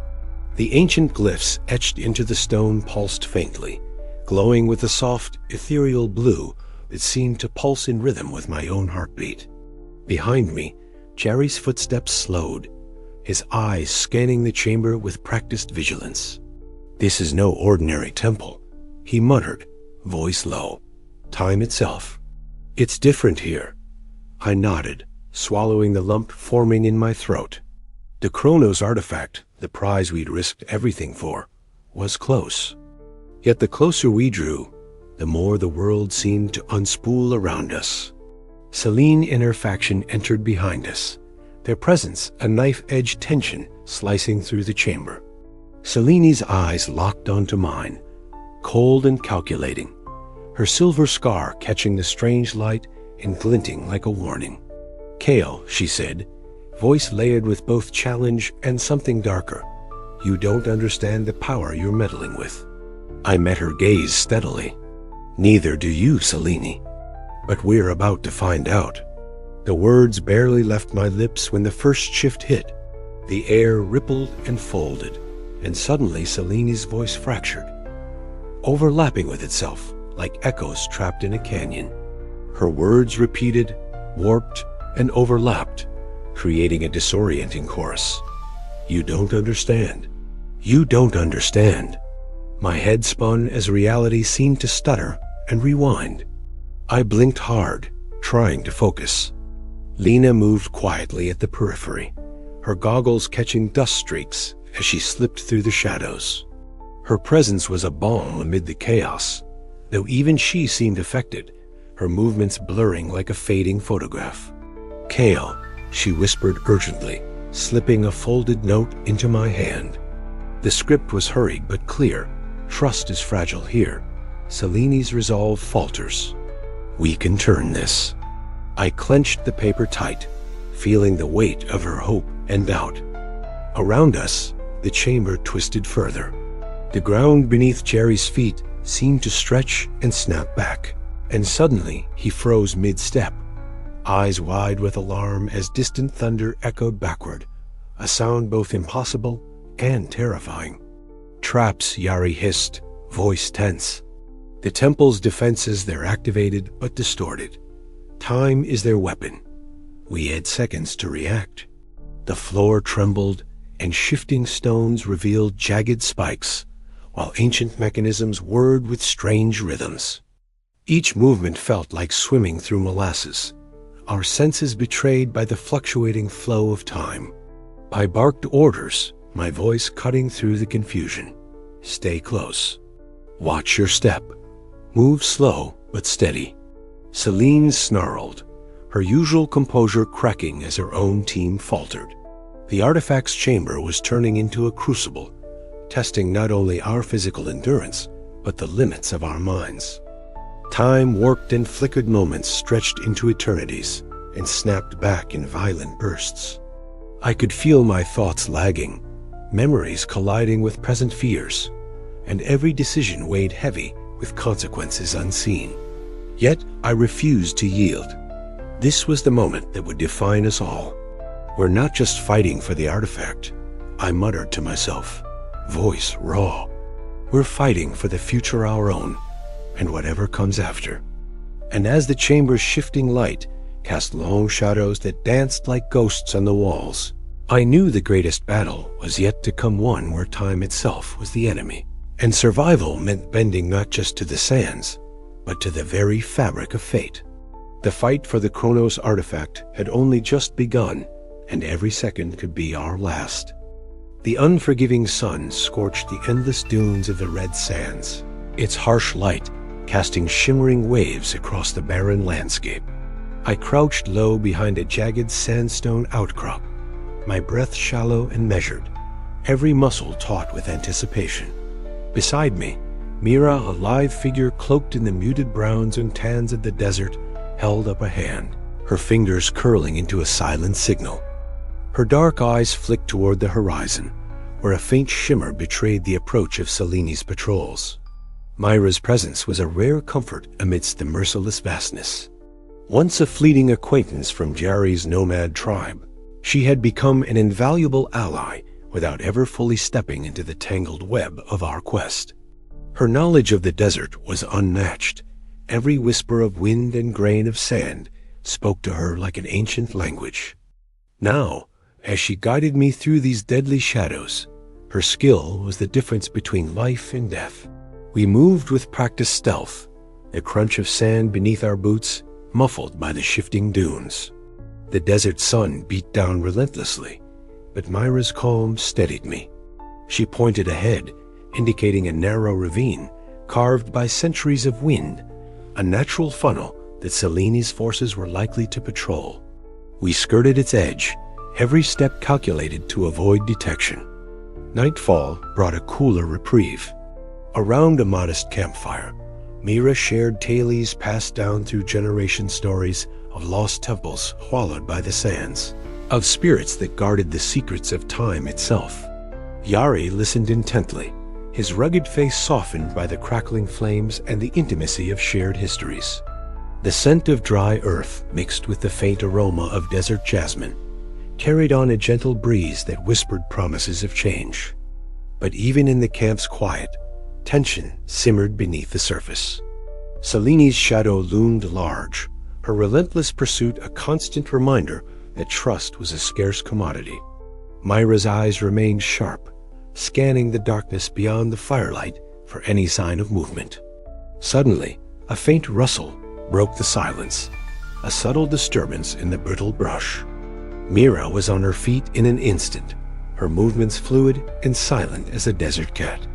The ancient glyphs etched into the stone pulsed faintly, glowing with a soft, ethereal blue that seemed to pulse in rhythm with my own heartbeat. Behind me, Jerry's footsteps slowed, his eyes scanning the chamber with practiced vigilance. "This is no ordinary temple," he muttered, voice low. "Time itself. It's different here." I nodded, swallowing the lump forming in my throat. The Chronos artifact, the prize we'd risked everything for, was close. Yet the closer we drew, the more the world seemed to unspool around us. Selene and her faction entered behind us, their presence a knife-edge tension slicing through the chamber. Selene's eyes locked onto mine, cold and calculating, her silver scar catching the strange light and glinting like a warning. "Kale," she said, voice layered with both challenge and something darker. "You don't understand the power you're meddling with." I met her gaze steadily. "Neither do you, Selene. But we're about to find out." The words barely left my lips when the first shift hit. The air rippled and folded, and suddenly Selene's voice fractured, overlapping with itself like echoes trapped in a canyon. Her words repeated, warped, and overlapped, creating a disorienting chorus. "You don't understand. You don't understand." My head spun as reality seemed to stutter and rewind. I blinked hard, trying to focus. Lena moved quietly at the periphery, her goggles catching dust streaks as she slipped through the shadows. Her presence was a balm amid the chaos, though even she seemed affected, her movements blurring like a fading photograph. "Kale," she whispered urgently, slipping a folded note into my hand. The script was hurried but clear. "Trust is fragile here. Selene's resolve falters. We can turn this." I clenched the paper tight, feeling the weight of her hope and doubt. Around us, the chamber twisted further. The ground beneath Jerry's feet seemed to stretch and snap back, and suddenly he froze mid-step, eyes wide with alarm as distant thunder echoed backward, a sound both impossible and terrifying. "Traps," Yari hissed, voice tense. "The temple's defenses, they're activated but distorted. Time is their weapon. We had seconds to react." The floor trembled, and shifting stones revealed jagged spikes, while ancient mechanisms whirred with strange rhythms. Each movement felt like swimming through molasses, our senses betrayed by the fluctuating flow of time. I barked orders, my voice cutting through the confusion. "Stay close. Watch your step. Move slow but steady." Selene snarled, her usual composure cracking as her own team faltered. The artifact's chamber was turning into a crucible, testing not only our physical endurance, but the limits of our minds. Time warped and flickered moments stretched into eternities and snapped back in violent bursts. I could feel my thoughts lagging, memories colliding with present fears, and every decision weighed heavy with consequences unseen. Yet I refused to yield. This was the moment that would define us all. "We're not just fighting for the artifact," I muttered to myself, voice raw. "We're fighting for the future our own, and whatever comes after." And as the chamber's shifting light cast long shadows that danced like ghosts on the walls, I knew the greatest battle was yet to come, one where time itself was the enemy, and survival meant bending not just to the sands, but to the very fabric of fate. The fight for the Chronos artifact had only just begun, and every second could be our last. The unforgiving sun scorched the endless dunes of the red sands, its harsh light casting shimmering waves across the barren landscape. I crouched low behind a jagged sandstone outcrop, my breath shallow and measured, every muscle taut with anticipation. Beside me, Mira, a lithe figure cloaked in the muted browns and tans of the desert, held up a hand, her fingers curling into a silent signal. Her dark eyes flicked toward the horizon, where a faint shimmer betrayed the approach of Selene's patrols. Myra's presence was a rare comfort amidst the merciless vastness. Once a fleeting acquaintance from Jerry's nomad tribe, she had become an invaluable ally without ever fully stepping into the tangled web of our quest. Her knowledge of the desert was unmatched. Every whisper of wind and grain of sand spoke to her like an ancient language. Now, as she guided me through these deadly shadows, her skill was the difference between life and death. We moved with practiced stealth, the crunch of sand beneath our boots muffled by the shifting dunes. The desert sun beat down relentlessly, but Myra's calm steadied me. She pointed ahead, indicating a narrow ravine carved by centuries of wind, a natural funnel that Seleni's forces were likely to patrol. We skirted its edge, every step calculated to avoid detection. Nightfall brought a cooler reprieve. Around a modest campfire, Myra shared tales passed down through generation stories of lost temples wallowed by the sands, of spirits that guarded the secrets of time itself. Yari listened intently, his rugged face softened by the crackling flames and the intimacy of shared histories. The scent of dry earth mixed with the faint aroma of desert jasmine carried on a gentle breeze that whispered promises of change. But even in the camp's quiet, tension simmered beneath the surface. Seleni's shadow loomed large, her relentless pursuit a constant reminder that trust was a scarce commodity. Myra's eyes remained sharp, scanning the darkness beyond the firelight for any sign of movement. Suddenly, a faint rustle broke the silence, a subtle disturbance in the brittle brush. Myra was on her feet in an instant, her movements fluid and silent as a desert cat.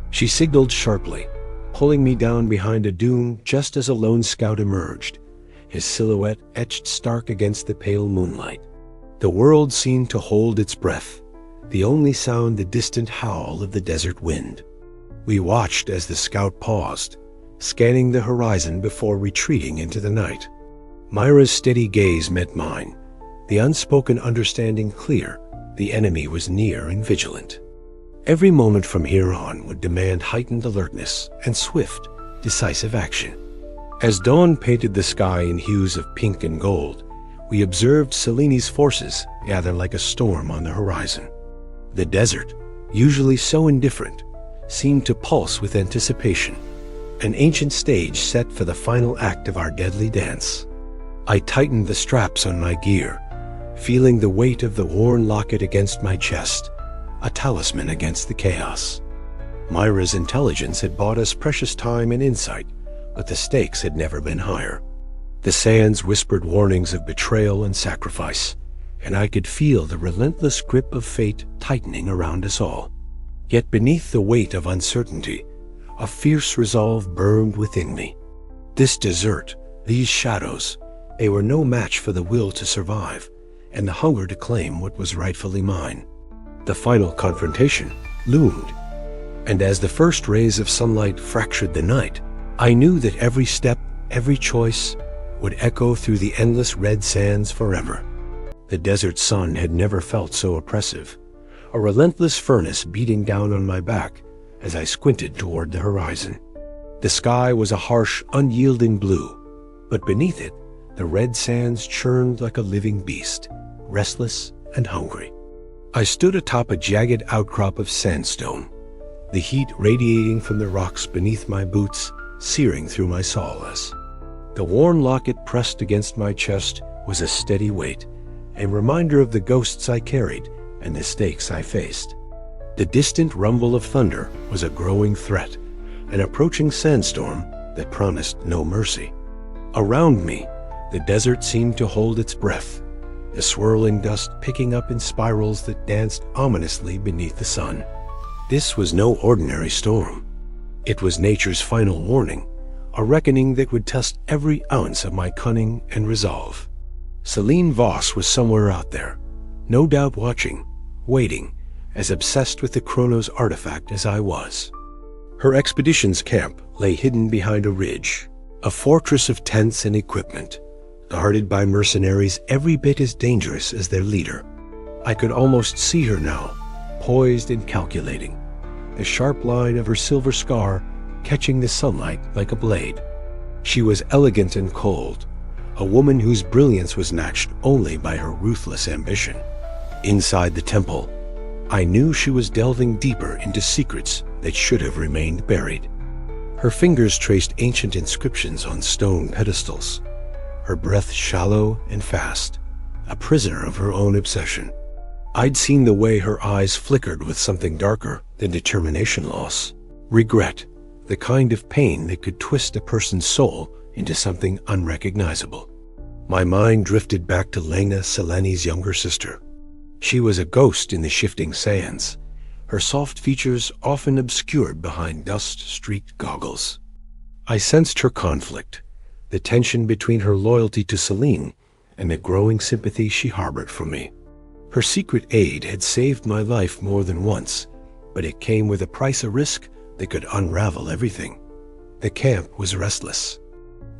She signaled sharply, pulling me down behind a dune just as a lone scout emerged, his silhouette etched stark against the pale moonlight. The world seemed to hold its breath, the only sound the distant howl of the desert wind. We watched as the scout paused, scanning the horizon before retreating into the night. Myra's steady gaze met mine, the unspoken understanding clear the enemy was near and vigilant. Every moment from here on would demand heightened alertness and swift, decisive action. As dawn painted the sky in hues of pink and gold, we observed Seleni's forces gather like a storm on the horizon. The desert, usually so indifferent, seemed to pulse with anticipation, an ancient stage set for the final act of our deadly dance. I tightened the straps on my gear, feeling the weight of the worn locket against my chest, a talisman against the chaos. Myra's intelligence had bought us precious time and insight, but the stakes had never been higher. The sands whispered warnings of betrayal and sacrifice, and I could feel the relentless grip of fate tightening around us all. Yet beneath the weight of uncertainty, a fierce resolve burned within me. This desert, these shadows, they were no match for the will to survive and the hunger to claim what was rightfully mine. The final confrontation loomed, and as the first rays of sunlight fractured the night, I knew that every step, every choice, would echo through the endless red sands forever. The desert sun had never felt so oppressive, a relentless furnace beating down on my back as I squinted toward the horizon. The sky was a harsh, unyielding blue, but beneath it, the red sands churned like a living beast, restless and hungry. I stood atop a jagged outcrop of sandstone, the heat radiating from the rocks beneath my boots, searing through my soles. The worn locket pressed against my chest was a steady weight, a reminder of the ghosts I carried and the stakes I faced. The distant rumble of thunder was a growing threat, an approaching sandstorm that promised no mercy. Around me, the desert seemed to hold its breath, the swirling dust picking up in spirals that danced ominously beneath the sun. This was no ordinary storm. It was nature's final warning, a reckoning that would test every ounce of my cunning and resolve. Selene Voss was somewhere out there, no doubt watching, waiting, as obsessed with the Chronos artifact as I was. Her expedition's camp lay hidden behind a ridge, a fortress of tents and equipment, guarded by mercenaries every bit as dangerous as their leader. I could almost see her now, poised and calculating, the sharp line of her silver scar catching the sunlight like a blade. She was elegant and cold, a woman whose brilliance was matched only by her ruthless ambition. Inside the temple, I knew she was delving deeper into secrets that should have remained buried. Her fingers traced ancient inscriptions on stone pedestals, her breath shallow and fast, a prisoner of her own obsession. I'd seen the way her eyes flickered with something darker than determination loss, regret, the kind of pain that could twist a person's soul into something unrecognizable. My mind drifted back to Lena, Seleni's younger sister. She was a ghost in the shifting sands, her soft features often obscured behind dust-streaked goggles. I sensed her conflict, the tension between her loyalty to Selene and the growing sympathy she harbored for me. Her secret aid had saved my life more than once, but it came with a price of risk that could unravel everything. The camp was restless.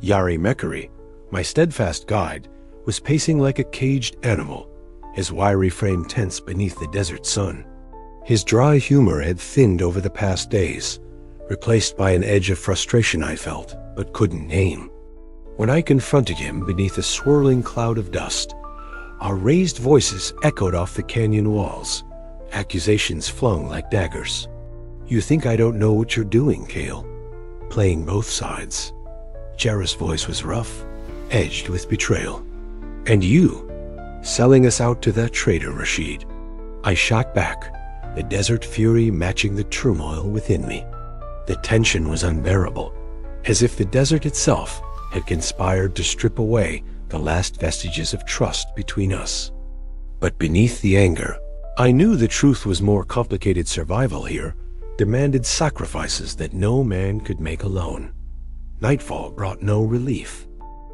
Yari Mekari, my steadfast guide, was pacing like a caged animal, his wiry frame tense beneath the desert sun. His dry humor had thinned over the past days, replaced by an edge of frustration I felt, but couldn't name. When I confronted him beneath a swirling cloud of dust, our raised voices echoed off the canyon walls, accusations flung like daggers. "You think I don't know what you're doing, Kale?" Playing both sides. Jarrah's voice was rough, edged with betrayal. "And you, selling us out to that traitor, Rashid." I shot back, the desert fury matching the turmoil within me. The tension was unbearable, as if the desert itself had conspired to strip away the last vestiges of trust between us. But beneath the anger, I knew the truth was more complicated. Survival here demanded sacrifices that no man could make alone. Nightfall brought no relief.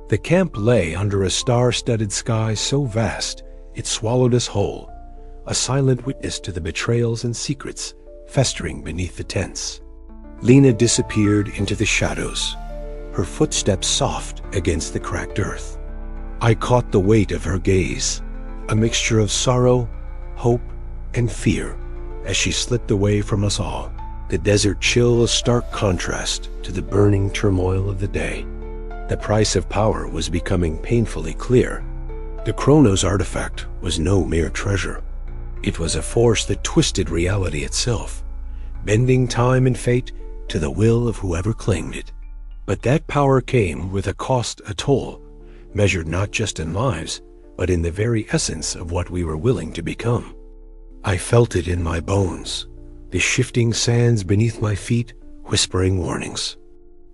The camp lay under a star-studded sky so vast it swallowed us whole, a silent witness to the betrayals and secrets festering beneath the tents. Lena disappeared into the shadows, her footsteps soft against the cracked earth. I caught the weight of her gaze, a mixture of sorrow, hope, and fear, as she slipped away from us all, the desert chill a stark contrast to the burning turmoil of the day. The price of power was becoming painfully clear. The Chronos artifact was no mere treasure. It was a force that twisted reality itself, bending time and fate to the will of whoever claimed it. But that power came with a cost, a toll, measured not just in lives, but in the very essence of what we were willing to become. I felt it in my bones, the shifting sands beneath my feet whispering warnings.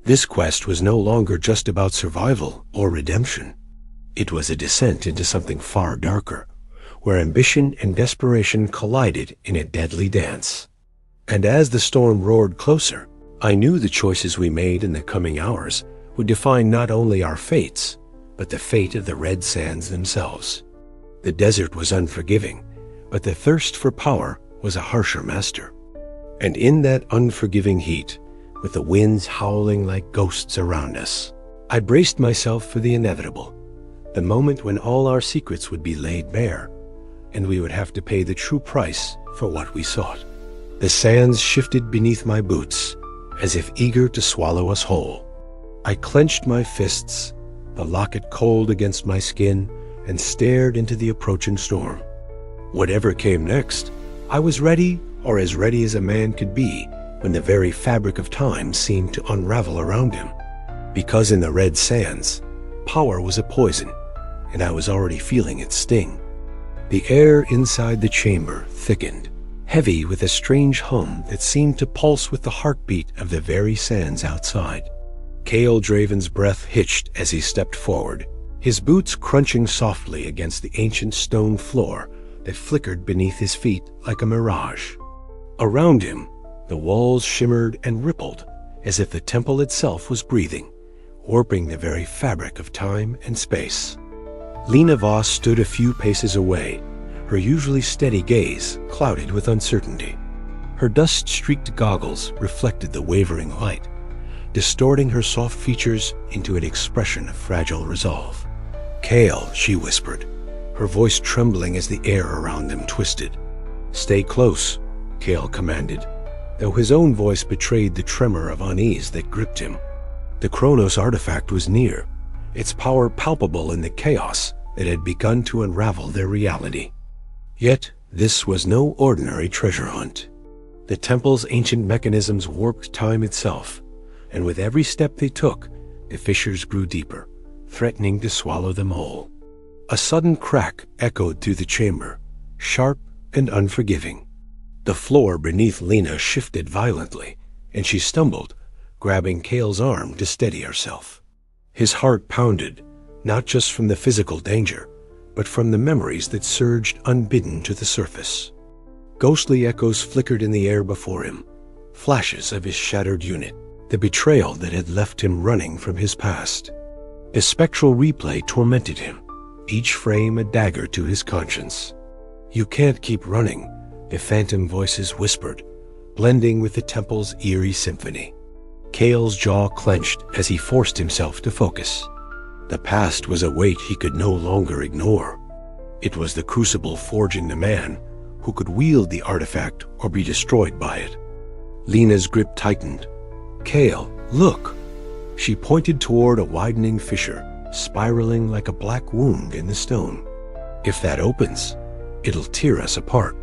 This quest was no longer just about survival or redemption. It was a descent into something far darker, where ambition and desperation collided in a deadly dance. And as the storm roared closer, I knew the choices we made in the coming hours would define not only our fates, but the fate of the red sands themselves. The desert was unforgiving, but the thirst for power was a harsher master. And in that unforgiving heat, with the winds howling like ghosts around us, I braced myself for the inevitable, the moment when all our secrets would be laid bare, and we would have to pay the true price for what we sought. The sands shifted beneath my boots, as if eager to swallow us whole. I clenched my fists, the locket cold against my skin, and stared into the approaching storm. Whatever came next, I was ready, or as ready as a man could be, when the very fabric of time seemed to unravel around him. Because in the red sands, power was a poison, and I was already feeling its sting. The air inside the chamber thickened, heavy with a strange hum that seemed to pulse with the heartbeat of the very sands outside. Kale Draven's breath hitched as he stepped forward, his boots crunching softly against the ancient stone floor that flickered beneath his feet like a mirage. Around him, the walls shimmered and rippled as if the temple itself was breathing, warping the very fabric of time and space. Lena Voss stood a few paces away, her usually steady gaze clouded with uncertainty. Her dust-streaked goggles reflected the wavering light, distorting her soft features into an expression of fragile resolve. "Kale," she whispered, her voice trembling as the air around them twisted. "Stay close," Kale commanded, though his own voice betrayed the tremor of unease that gripped him. The Chronos artifact was near, its power palpable in the chaos that had begun to unravel their reality. Yet this was no ordinary treasure hunt. The temple's ancient mechanisms warped time itself, and with every step they took, the fissures grew deeper, threatening to swallow them whole. A sudden crack echoed through the chamber, sharp and unforgiving. The floor beneath Lena shifted violently, and she stumbled, grabbing Kale's arm to steady herself. His heart pounded, not just from the physical danger, but from the memories that surged unbidden to the surface. Ghostly echoes flickered in the air before him, flashes of his shattered unit, the betrayal that had left him running from his past. The spectral replay tormented him, each frame a dagger to his conscience. "You can't keep running," the phantom voices whispered, blending with the temple's eerie symphony. Kale's jaw clenched as he forced himself to focus. The past was a weight he could no longer ignore. It was the crucible forging the man who could wield the artifact or be destroyed by it. Lena's grip tightened. "Kale, look!" She pointed toward a widening fissure, spiraling like a black wound in the stone. "If that opens, it'll tear us apart."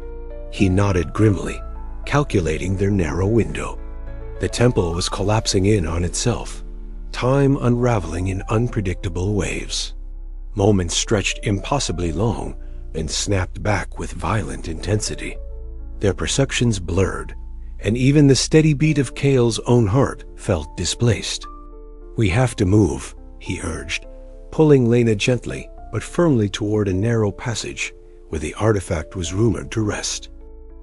He nodded grimly, calculating their narrow window. The temple was collapsing in on itself, time unraveling in unpredictable waves. Moments stretched impossibly long, then snapped back with violent intensity. Their perceptions blurred, and even the steady beat of Kale's own heart felt displaced. "We have to move," he urged, pulling Lena gently but firmly toward a narrow passage where the artifact was rumored to rest.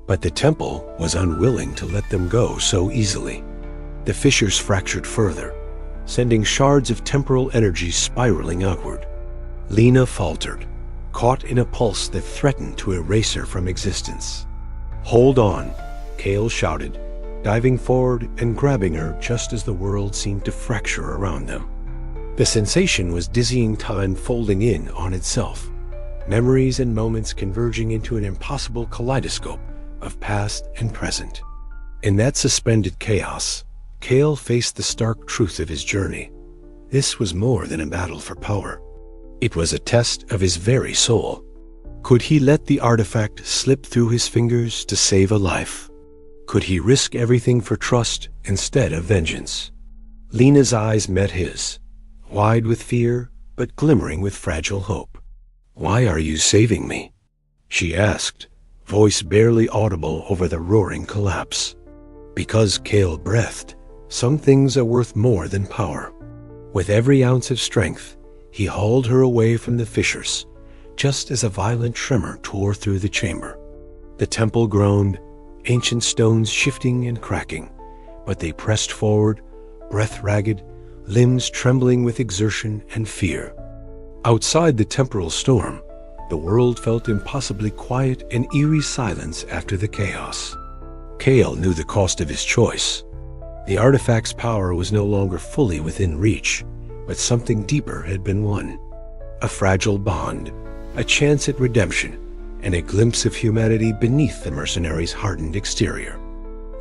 But the temple was unwilling to let them go so easily. The fissures fractured further, sending shards of temporal energy spiraling outward. Lena faltered, caught in a pulse that threatened to erase her from existence. "Hold on," Kale shouted, diving forward and grabbing her just as the world seemed to fracture around them. The sensation was dizzying time folding in on itself, memories and moments converging into an impossible kaleidoscope of past and present. In that suspended chaos, Kale faced the stark truth of his journey. This was more than a battle for power. It was a test of his very soul. Could he let the artifact slip through his fingers to save a life? Could he risk everything for trust instead of vengeance? Lena's eyes met his, wide with fear but glimmering with fragile hope. "Why are you saving me?" she asked, voice barely audible over the roaring collapse. Because Kale breathed, some things are worth more than power. With every ounce of strength, he hauled her away from the fissures, just as a violent tremor tore through the chamber. The temple groaned, ancient stones shifting and cracking, but they pressed forward, breath ragged, limbs trembling with exertion and fear. Outside the temporal storm, the world felt impossibly quiet and eerie silence after the chaos. Kale knew the cost of his choice. The artifact's power was no longer fully within reach, but something deeper had been won. A fragile bond, a chance at redemption, and a glimpse of humanity beneath the mercenary's hardened exterior.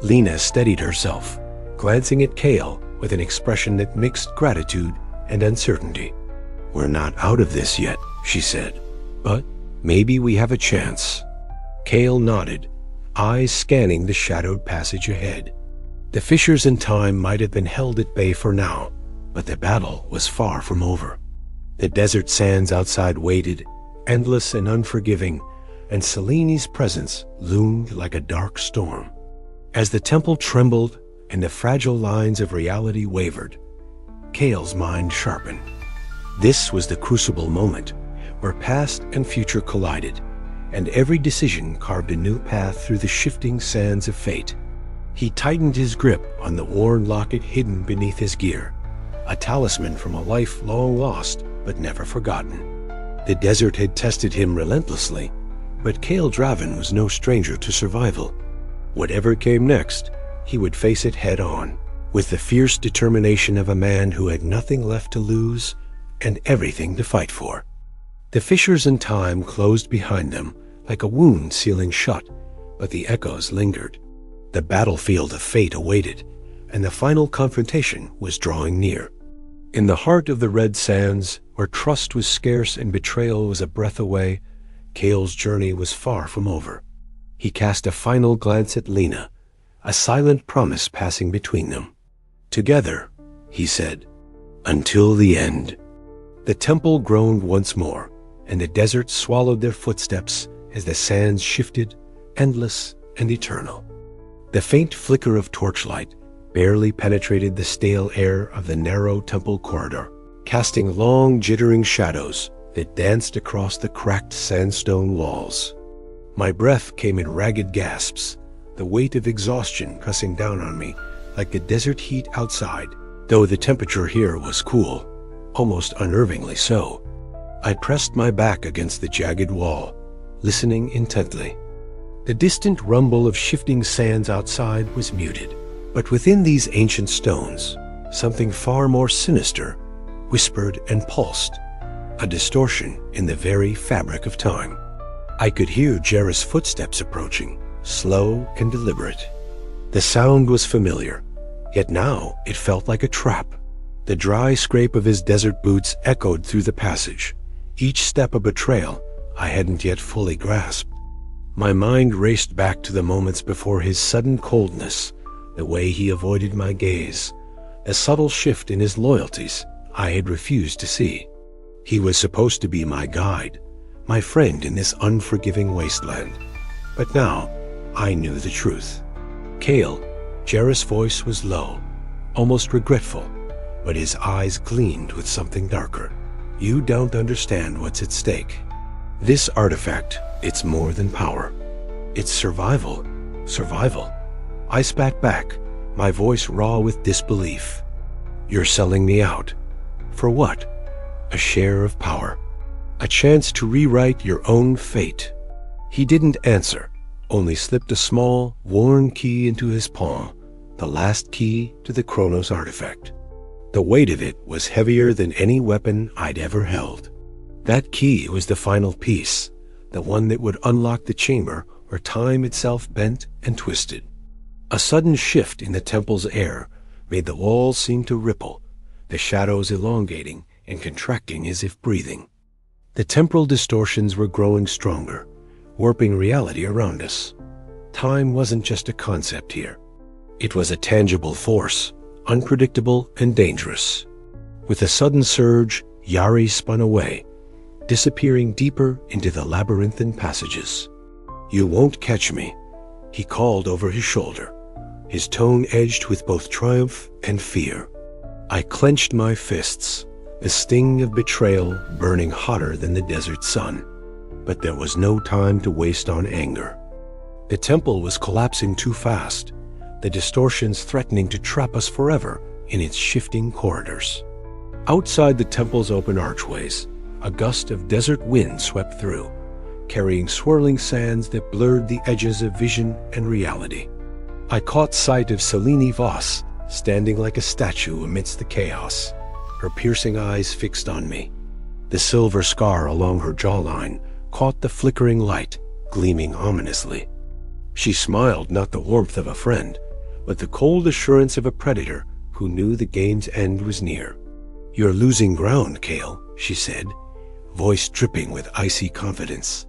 Lena steadied herself, glancing at Kale with an expression that mixed gratitude and uncertainty. "We're not out of this yet," she said, "but maybe we have a chance." Kale nodded, eyes scanning the shadowed passage ahead. The fissures in time might have been held at bay for now, but the battle was far from over. The desert sands outside waited, endless and unforgiving, and Seleni's presence loomed like a dark storm. As the temple trembled and the fragile lines of reality wavered, Kale's mind sharpened. This was the crucible moment, where past and future collided, and every decision carved a new path through the shifting sands of fate. He tightened his grip on the worn locket hidden beneath his gear, a talisman from a life long lost but never forgotten. The desert had tested him relentlessly, but Kale Draven was no stranger to survival. Whatever came next, he would face it head on, with the fierce determination of a man who had nothing left to lose and everything to fight for. The fissures in time closed behind them like a wound sealing shut, but the echoes lingered. The battlefield of fate awaited, and the final confrontation was drawing near. In the heart of the red sands, where trust was scarce and betrayal was a breath away, Kale's journey was far from over. He cast a final glance at Lena, a silent promise passing between them. "Together," he said, "until the end." The temple groaned once more, and the desert swallowed their footsteps as the sands shifted, endless and eternal. The faint flicker of torchlight, barely penetrated the stale air of the narrow temple corridor, casting long, jittering shadows that danced across the cracked sandstone walls. My breath came in ragged gasps, the weight of exhaustion pressing down on me like the desert heat outside, though the temperature here was cool, almost unnervingly so. I pressed my back against the jagged wall, listening intently. The distant rumble of shifting sands outside was muted, but within these ancient stones, something far more sinister whispered and pulsed, a distortion in the very fabric of time. I could hear Jarrah's footsteps approaching, slow and deliberate. The sound was familiar, yet now it felt like a trap. The dry scrape of his desert boots echoed through the passage, each step a betrayal I hadn't yet fully grasped. My mind raced back to the moments before his sudden coldness, the way he avoided my gaze, a subtle shift in his loyalties I had refused to see. He was supposed to be my guide, my friend in this unforgiving wasteland. But now I knew the truth. Kale, Jarrah's voice was low, almost regretful, but his eyes gleamed with something darker. You don't understand what's at stake. This artifact, it's more than power. It's survival. Survival. I spat back, my voice raw with disbelief. You're selling me out. For what? A share of power. A chance to rewrite your own fate. He didn't answer, only slipped a small, worn key into his palm, the last key to the Chronos artifact. The weight of it was heavier than any weapon I'd ever held. That key was the final piece, the one that would unlock the chamber where time itself bent and twisted. A sudden shift in the temple's air made the walls seem to ripple, the shadows elongating and contracting as if breathing. The temporal distortions were growing stronger, warping reality around us. Time wasn't just a concept here. It was a tangible force, unpredictable and dangerous. With a sudden surge, Yari spun away, disappearing deeper into the labyrinthine passages. You won't catch me, he called over his shoulder, his tone edged with both triumph and fear. I clenched my fists, the sting of betrayal burning hotter than the desert sun. But there was no time to waste on anger. The temple was collapsing too fast, the distortions threatening to trap us forever in its shifting corridors. Outside the temple's open archways, a gust of desert wind swept through, carrying swirling sands that blurred the edges of vision and reality. I caught sight of Selene Voss, standing like a statue amidst the chaos, her piercing eyes fixed on me. The silver scar along her jawline caught the flickering light, gleaming ominously. She smiled not the warmth of a friend, but the cold assurance of a predator who knew the game's end was near. You're losing ground, Kale, she said, voice dripping with icy confidence.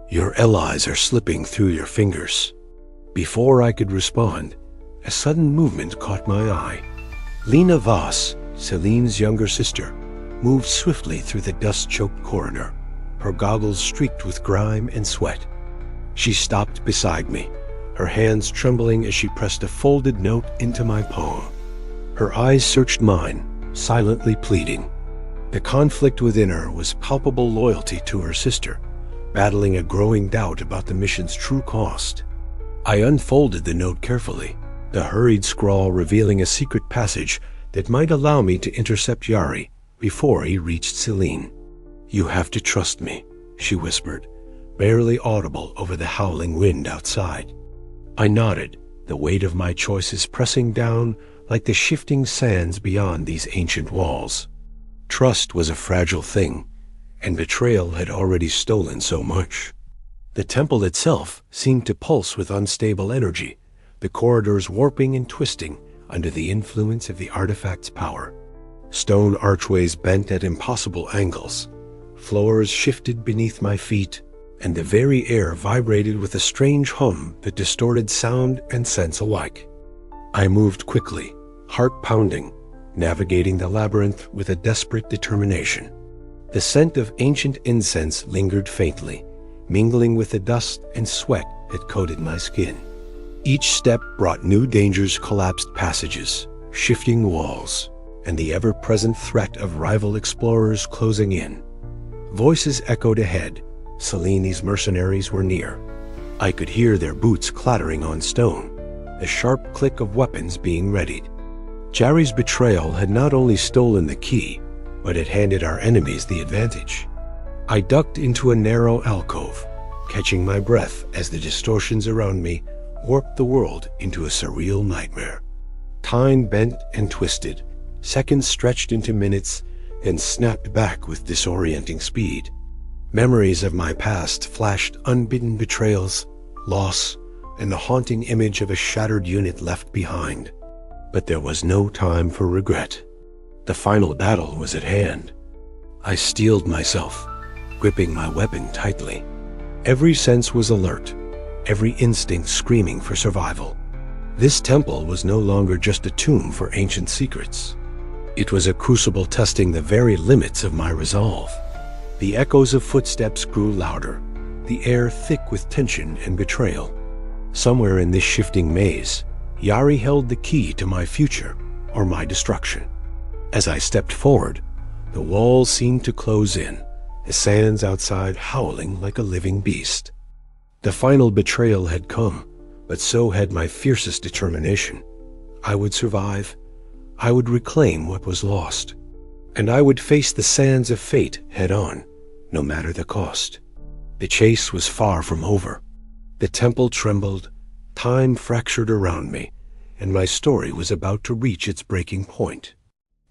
Your allies are slipping through your fingers. Before I could respond, a sudden movement caught my eye. Lena Voss, Celine's younger sister, moved swiftly through the dust-choked corridor, her goggles streaked with grime and sweat. She stopped beside me, her hands trembling as she pressed a folded note into my palm. Her eyes searched mine, silently pleading. The conflict within her was palpable loyalty to her sister, battling a growing doubt about the mission's true cost. I unfolded the note carefully, the hurried scrawl revealing a secret passage that might allow me to intercept Yari before he reached Selene. You have to trust me, she whispered, barely audible over the howling wind outside. I nodded, the weight of my choices pressing down like the shifting sands beyond these ancient walls. Trust was a fragile thing, and betrayal had already stolen so much. The temple itself seemed to pulse with unstable energy, the corridors warping and twisting under the influence of the artifact's power. Stone archways bent at impossible angles, floors shifted beneath my feet, and the very air vibrated with a strange hum that distorted sound and sense alike. I moved quickly, heart pounding, navigating the labyrinth with a desperate determination. The scent of ancient incense lingered faintly, mingling with the dust and sweat that coated my skin. Each step brought new dangers, collapsed passages, shifting walls, and the ever-present threat of rival explorers closing in. Voices echoed ahead. Seleni's mercenaries were near. I could hear their boots clattering on stone, the sharp click of weapons being readied. Jerry's betrayal had not only stolen the key, but it handed our enemies the advantage. I ducked into a narrow alcove, catching my breath as the distortions around me warped the world into a surreal nightmare. Time bent and twisted, seconds stretched into minutes and snapped back with disorienting speed. Memories of my past flashed, unbidden betrayals, loss, and the haunting image of a shattered unit left behind. But there was no time for regret. The final battle was at hand. I steeled myself, gripping my weapon tightly. Every sense was alert, every instinct screaming for survival. This temple was no longer just a tomb for ancient secrets. It was a crucible testing the very limits of my resolve. The echoes of footsteps grew louder, the air thick with tension and betrayal. Somewhere in this shifting maze, Yari held the key to my future or my destruction. As I stepped forward, the walls seemed to close in, the sands outside howling like a living beast. The final betrayal had come, but so had my fiercest determination. I would survive. I would reclaim what was lost. And I would face the sands of fate head-on, no matter the cost. The chase was far from over. The temple trembled, time fractured around me, and my story was about to reach its breaking point.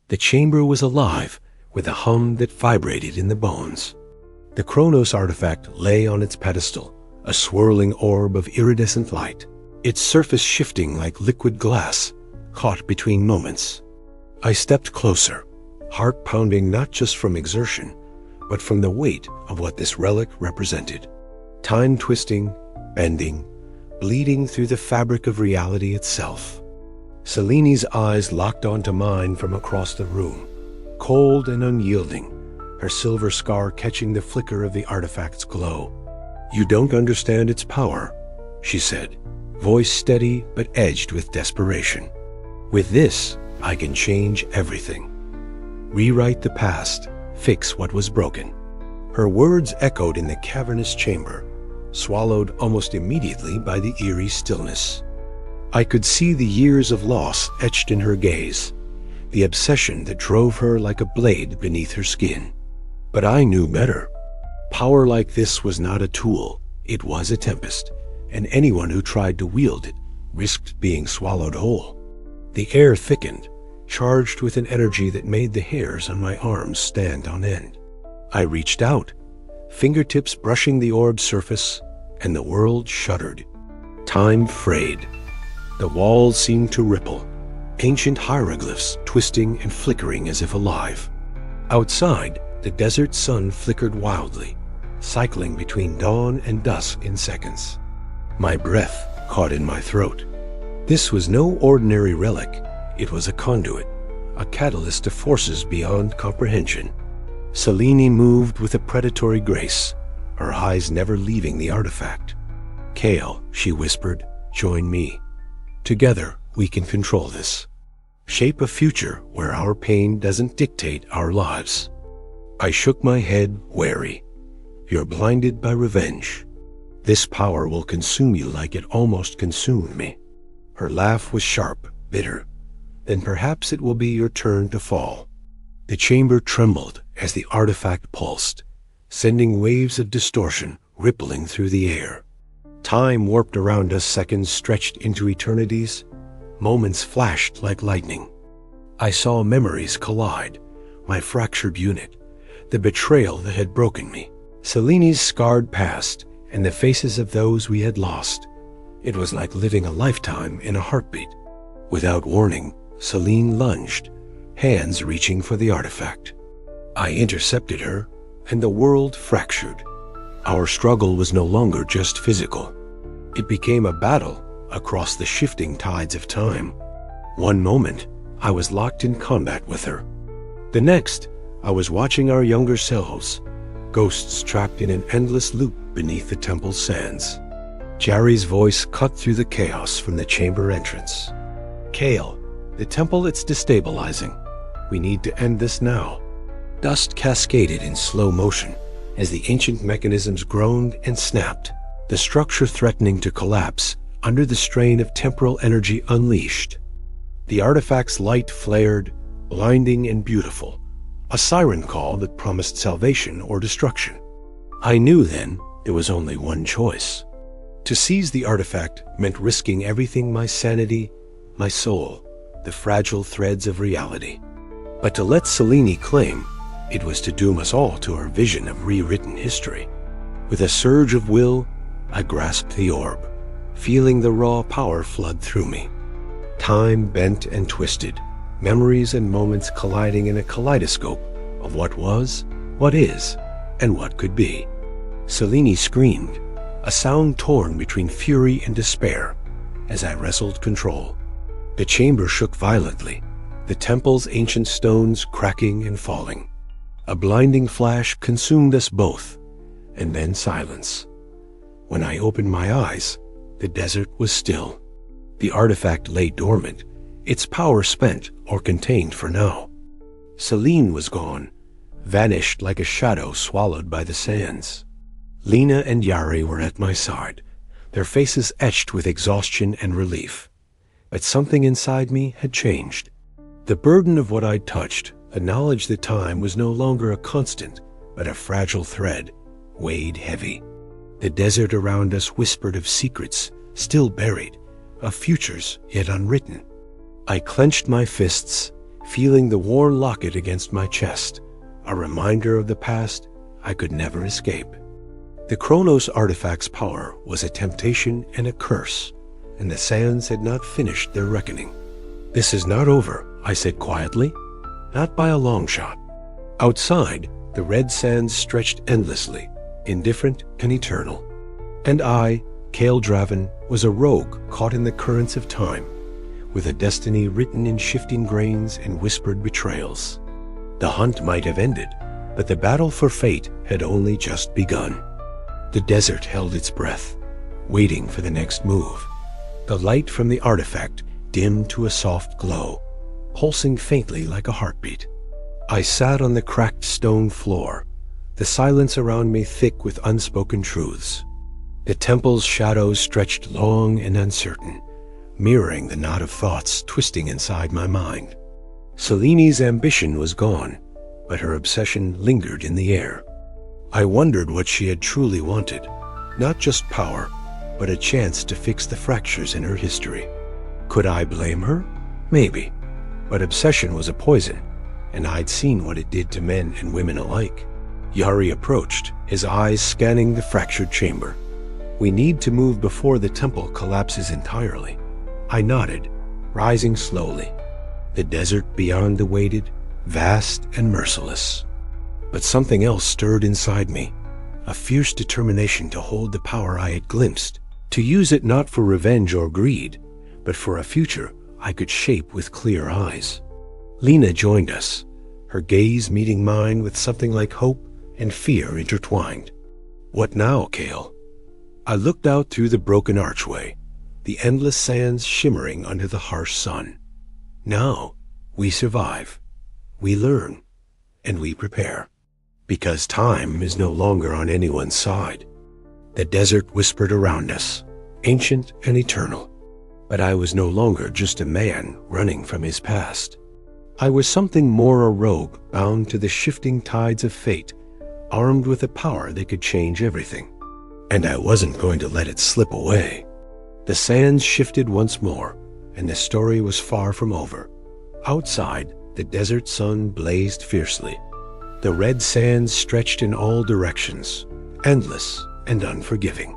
The chamber was alive, with a hum that vibrated in the bones. The Chronos artifact lay on its pedestal, a swirling orb of iridescent light, its surface shifting like liquid glass, caught between moments. I stepped closer, heart pounding not just from exertion, but from the weight of what this relic represented. Time twisting, bending, bleeding through the fabric of reality itself. Seleni's eyes locked onto mine from across the room, cold and unyielding, her silver scar catching the flicker of the artifact's glow. "You don't understand its power," she said, voice steady but edged with desperation. "With this, I can change everything. Rewrite the past, fix what was broken." Her words echoed in the cavernous chamber, swallowed almost immediately by the eerie stillness. I could see the years of loss etched in her gaze, the obsession that drove her like a blade beneath her skin. But I knew better. Power like this was not a tool, it was a tempest, and anyone who tried to wield it risked being swallowed whole. The air thickened, charged with an energy that made the hairs on my arms stand on end. I reached out, fingertips brushing the orb's surface, and the world shuddered. Time frayed. The walls seemed to ripple, ancient hieroglyphs twisting and flickering as if alive. Outside, the desert sun flickered wildly, cycling between dawn and dusk in seconds. My breath caught in my throat. This was no ordinary relic. It was a conduit, a catalyst to forces beyond comprehension. Selene moved with a predatory grace, her eyes never leaving the artifact. "Kale," she whispered, "join me. Together, we can control this. Shape a future where our pain doesn't dictate our lives." I shook my head, wary. "You're blinded by revenge. This power will consume you like it almost consumed me." Her laugh was sharp, bitter. "Then perhaps it will be your turn to fall." The chamber trembled as the artifact pulsed, sending waves of distortion rippling through the air. Time warped around us, seconds stretched into eternities. Moments flashed like lightning. I saw memories collide, my fractured unit, the betrayal that had broken me, Selene's scarred past, and the faces of those we had lost. It was like living a lifetime in a heartbeat. Without warning, Selene lunged, hands reaching for the artifact. I intercepted her, and the world fractured. Our struggle was no longer just physical. It became a battle across the shifting tides of time. One moment, I was locked in combat with her. The next, I was watching our younger selves, ghosts trapped in an endless loop beneath the temple's sands. Jerry's voice cut through the chaos from the chamber entrance. "Kale, the temple, it's destabilizing. We need to end this now." Dust cascaded in slow motion as the ancient mechanisms groaned and snapped, the structure threatening to collapse under the strain of temporal energy unleashed. The artifact's light flared, blinding and beautiful, a siren call that promised salvation or destruction. I knew then there was only one choice. To seize the artifact meant risking everything: my sanity, my soul, the fragile threads of reality. But to let Selene claim, it was to doom us all to our vision of rewritten history. With a surge of will, I grasped the orb, feeling the raw power flood through me. Time bent and twisted, memories and moments colliding in a kaleidoscope of what was, what is, and what could be. Selene screamed, a sound torn between fury and despair, as I wrestled control. The chamber shook violently, the temple's ancient stones cracking and falling. A blinding flash consumed us both, and then silence. When I opened my eyes, the desert was still. The artifact lay dormant, its power spent or contained for now. Selene was gone, vanished like a shadow swallowed by the sands. Lena and Yari were at my side, their faces etched with exhaustion and relief. But something inside me had changed. The burden of what I'd touched, the knowledge that time was no longer a constant, but a fragile thread, weighed heavy. The desert around us whispered of secrets still buried, of futures yet unwritten. I clenched my fists, feeling the worn locket against my chest, a reminder of the past I could never escape. The Chronos artifact's power was a temptation and a curse, and the sands had not finished their reckoning. "This is not over," I said quietly. Not by a long shot. Outside, the red sands stretched endlessly, indifferent and eternal. And I, Kale Draven, was a rogue caught in the currents of time, with a destiny written in shifting grains and whispered betrayals. The hunt might have ended, but the battle for fate had only just begun. The desert held its breath, waiting for the next move. The light from the artifact dimmed to a soft glow, pulsing faintly like a heartbeat. I sat on the cracked stone floor, the silence around me thick with unspoken truths. The temple's shadows stretched long and uncertain, mirroring the knot of thoughts twisting inside my mind. Selene's ambition was gone, but her obsession lingered in the air. I wondered what she had truly wanted, not just power, but a chance to fix the fractures in her history. Could I blame her? Maybe. But obsession was a poison, and I'd seen what it did to men and women alike. Yari approached, his eyes scanning the fractured chamber. "We need to move before the temple collapses entirely." I nodded, rising slowly. The desert beyond awaited, vast and merciless. But something else stirred inside me, a fierce determination to hold the power I had glimpsed, to use it not for revenge or greed, but for a future I could shape with clear eyes. Lena joined us, her gaze meeting mine with something like hope and fear intertwined. "What now, Kale?" I looked out through the broken archway, the endless sands shimmering under the harsh sun. Now, we survive, we learn, and we prepare. Because time is no longer on anyone's side. The desert whispered around us, ancient and eternal. But I was no longer just a man running from his past. I was something more, a rogue bound to the shifting tides of fate, armed with a power that could change everything. And I wasn't going to let it slip away. The sands shifted once more, and the story was far from over. Outside, the desert sun blazed fiercely. The red sands stretched in all directions, endless and unforgiving.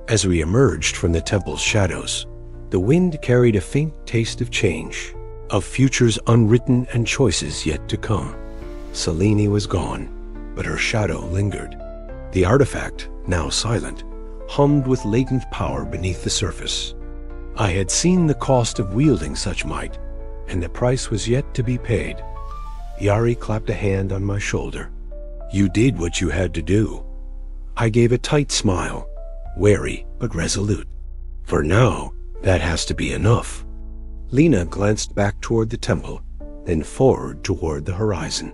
As we emerged from the temple's shadows, the wind carried a faint taste of change, of futures unwritten and choices yet to come. Selene was gone, but her shadow lingered. The artifact, now silent, hummed with latent power beneath the surface. I had seen the cost of wielding such might, and the price was yet to be paid. Yari clapped a hand on my shoulder. "You did what you had to do." I gave a tight smile, wary but resolute. For now, that has to be enough. Lena glanced back toward the temple, then forward toward the horizon.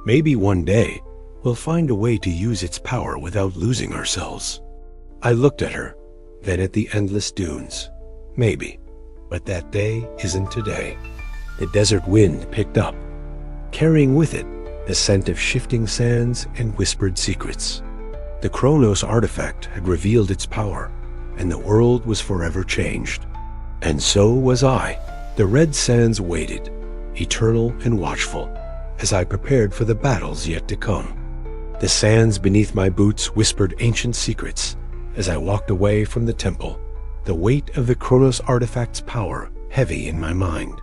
Maybe one day, we'll find a way to use its power without losing ourselves. I looked at her, then at the endless dunes. Maybe, but that day isn't today. The desert wind picked up, carrying with it the scent of shifting sands and whispered secrets. The Chronos artifact had revealed its power, and the world was forever changed. And so was I. The red sands waited, eternal and watchful, as I prepared for the battles yet to come. The sands beneath my boots whispered ancient secrets as I walked away from the temple, the weight of the Chronos artifact's power heavy in my mind.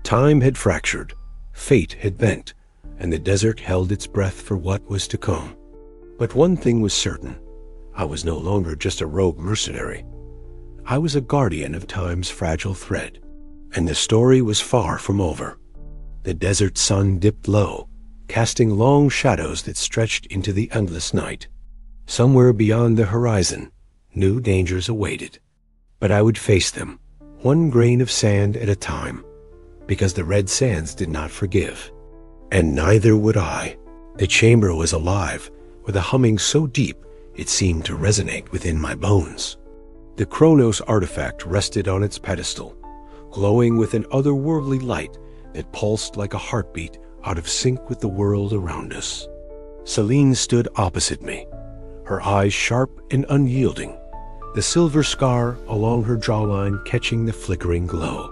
Time had fractured, fate had bent, and the desert held its breath for what was to come. But one thing was certain. I was no longer just a rogue mercenary. I was a guardian of time's fragile thread, and the story was far from over. The desert sun dipped low, casting long shadows that stretched into the endless night. Somewhere beyond the horizon, new dangers awaited. But I would face them, one grain of sand at a time, because the red sands did not forgive. And neither would I. The chamber was alive, with a humming so deep it seemed to resonate within my bones. The Chronos artifact rested on its pedestal, glowing with an otherworldly light that pulsed like a heartbeat out of sync with the world around us. Celine stood opposite me, her eyes sharp and unyielding, the silver scar along her jawline catching the flickering glow.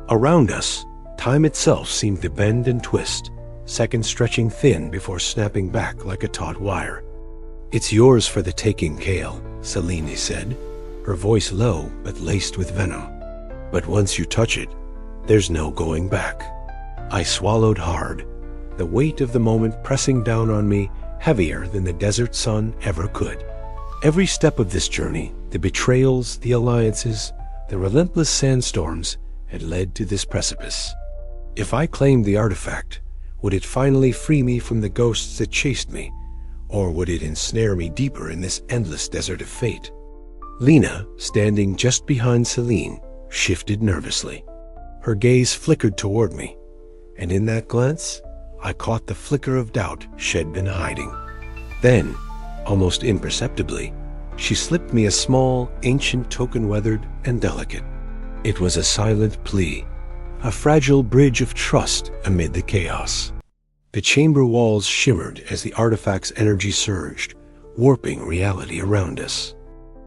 Around us, time itself seemed to bend and twist, seconds stretching thin before snapping back like a taut wire. "It's yours for the taking, Kale," Celine said, her voice low but laced with venom. "But once you touch it, there's no going back." I swallowed hard, the weight of the moment pressing down on me heavier than the desert sun ever could. Every step of this journey, the betrayals, the alliances, the relentless sandstorms, had led to this precipice. If I claimed the artifact, would it finally free me from the ghosts that chased me, or would it ensnare me deeper in this endless desert of fate? Lena, standing just behind Celine, shifted nervously. Her gaze flickered toward me, and in that glance, I caught the flicker of doubt she'd been hiding. Then, almost imperceptibly, she slipped me a small, ancient token, weathered and delicate. It was a silent plea, a fragile bridge of trust amid the chaos. The chamber walls shimmered as the artifact's energy surged, warping reality around us.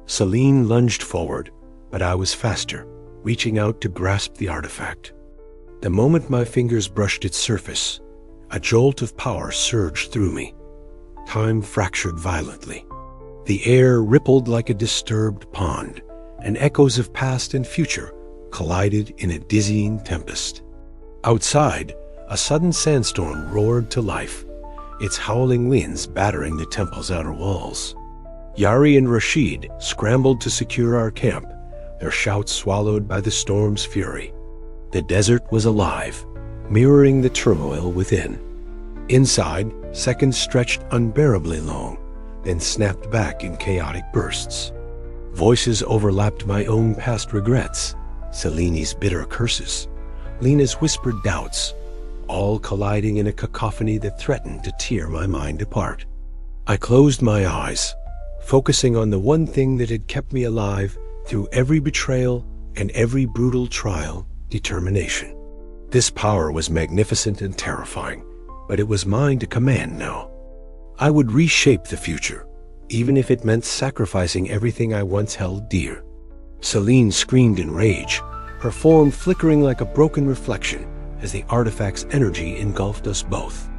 Celine lunged forward, but I was faster, reaching out to grasp the artifact. The moment my fingers brushed its surface, a jolt of power surged through me. Time fractured violently. The air rippled like a disturbed pond, and echoes of past and future collided in a dizzying tempest. Outside, a sudden sandstorm roared to life, its howling winds battering the temple's outer walls. Yari and Rashid scrambled to secure our camp, their shouts swallowed by the storm's fury. The desert was alive, mirroring the turmoil within. Inside, seconds stretched unbearably long, then snapped back in chaotic bursts. Voices overlapped my own past regrets, Celine's bitter curses, Lena's whispered doubts, all colliding in a cacophony that threatened to tear my mind apart. I closed my eyes, focusing on the one thing that had kept me alive through every betrayal and every brutal trial: determination. This power was magnificent and terrifying, but it was mine to command now. I would reshape the future, even if it meant sacrificing everything I once held dear. Celine screamed in rage, her form flickering like a broken reflection as the artifact's energy engulfed us both.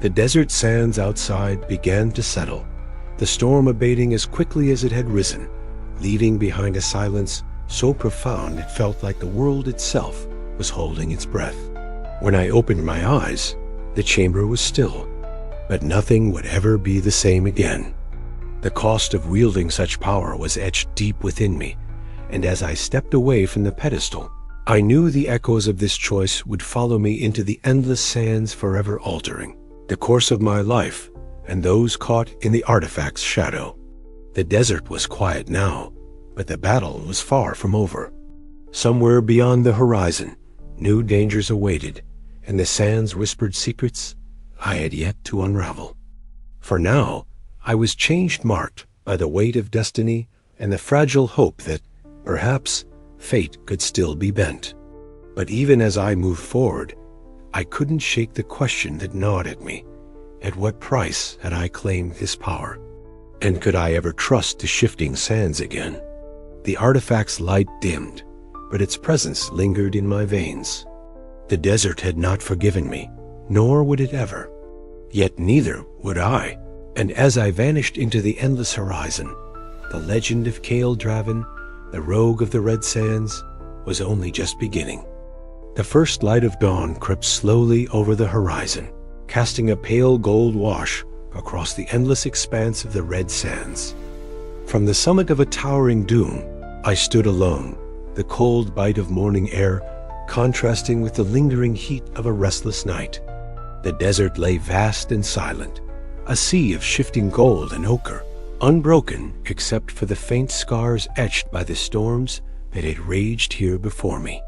The desert sands outside began to settle, the storm abating as quickly as it had risen, leaving behind a silence so profound it felt like the world itself was holding its breath. When I opened my eyes, the chamber was still, but nothing would ever be the same again. The cost of wielding such power was etched deep within me, and as I stepped away from the pedestal, I knew the echoes of this choice would follow me into the endless sands, forever altering the course of my life and those caught in the artifact's shadow. The desert was quiet now, but the battle was far from over. Somewhere beyond the horizon, new dangers awaited, and the sands whispered secrets I had yet to unravel. For now, I was changed, marked by the weight of destiny and the fragile hope that, perhaps, fate could still be bent. But even as I moved forward, I couldn't shake the question that gnawed at me. At what price had I claimed this power? And could I ever trust the shifting sands again? The artifact's light dimmed, but its presence lingered in my veins. The desert had not forgiven me, nor would it ever. Yet neither would I. And as I vanished into the endless horizon, the legend of Kale Draven, the rogue of the red sands, was only just beginning. The first light of dawn crept slowly over the horizon, casting a pale gold wash across the endless expanse of the red sands. From the summit of a towering dune, I stood alone, the cold bite of morning air contrasting with the lingering heat of a restless night. The desert lay vast and silent, a sea of shifting gold and ochre, unbroken except for the faint scars etched by the storms that had raged here before me.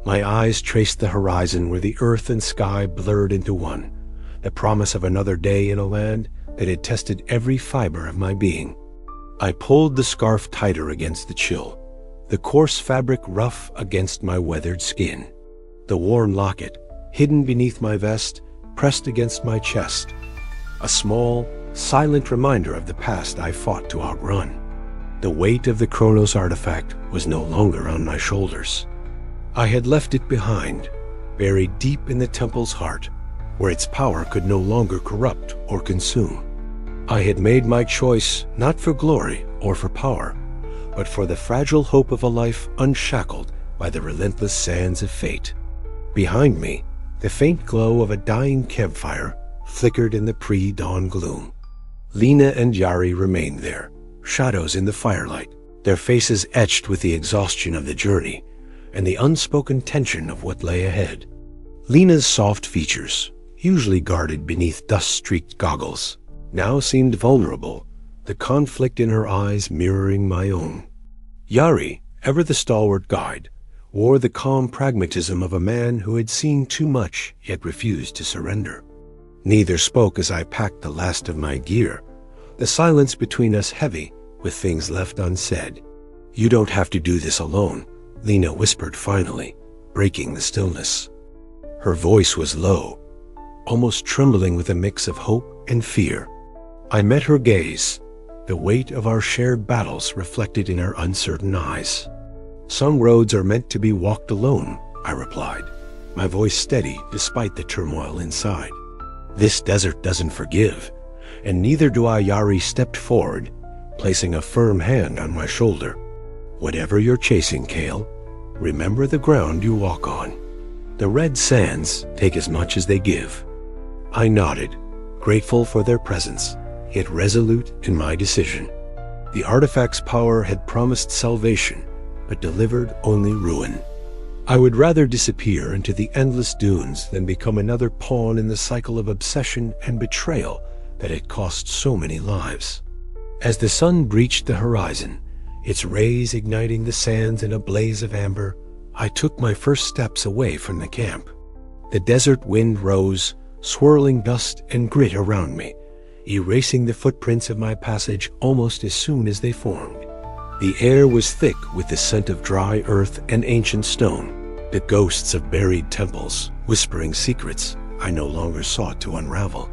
My eyes traced the horizon where the earth and sky blurred into one, the promise of another day in a land that had tested every fiber of my being. I pulled the scarf tighter against the chill, the coarse fabric rough against my weathered skin. The worn locket, hidden beneath my vest, pressed against my chest, a small, silent reminder of the past I fought to outrun. The weight of the Chronos artifact was no longer on my shoulders. I had left it behind, buried deep in the temple's heart, where its power could no longer corrupt or consume. I had made my choice not for glory or for power, but for the fragile hope of a life unshackled by the relentless sands of fate. Behind me, the faint glow of a dying campfire flickered in the pre-dawn gloom. Lena and Yari remained there, shadows in the firelight, their faces etched with the exhaustion of the journey and the unspoken tension of what lay ahead. Lena's soft features, usually guarded beneath dust-streaked goggles, now seemed vulnerable, the conflict in her eyes mirroring my own. Yari, ever the stalwart guide, wore the calm pragmatism of a man who had seen too much yet refused to surrender. Neither spoke as I packed the last of my gear, the silence between us heavy with things left unsaid. "You don't have to do this alone," Lena whispered finally, breaking the stillness. Her voice was low, almost trembling with a mix of hope and fear. I met her gaze, the weight of our shared battles reflected in her uncertain eyes. "Some roads are meant to be walked alone," I replied, my voice steady despite the turmoil inside. "This desert doesn't forgive, and neither do I." Yari stepped forward, placing a firm hand on my shoulder. "Whatever you're chasing, Kale, remember the ground you walk on. The red sands take as much as they give." I nodded, grateful for their presence, yet resolute in my decision. The artifact's power had promised salvation, but delivered only ruin. I would rather disappear into the endless dunes than become another pawn in the cycle of obsession and betrayal that had cost so many lives. As the sun breached the horizon, its rays igniting the sands in a blaze of amber, I took my first steps away from the camp. The desert wind rose, swirling dust and grit around me, erasing the footprints of my passage almost as soon as they formed. The air was thick with the scent of dry earth and ancient stone, the ghosts of buried temples, whispering secrets I no longer sought to unravel.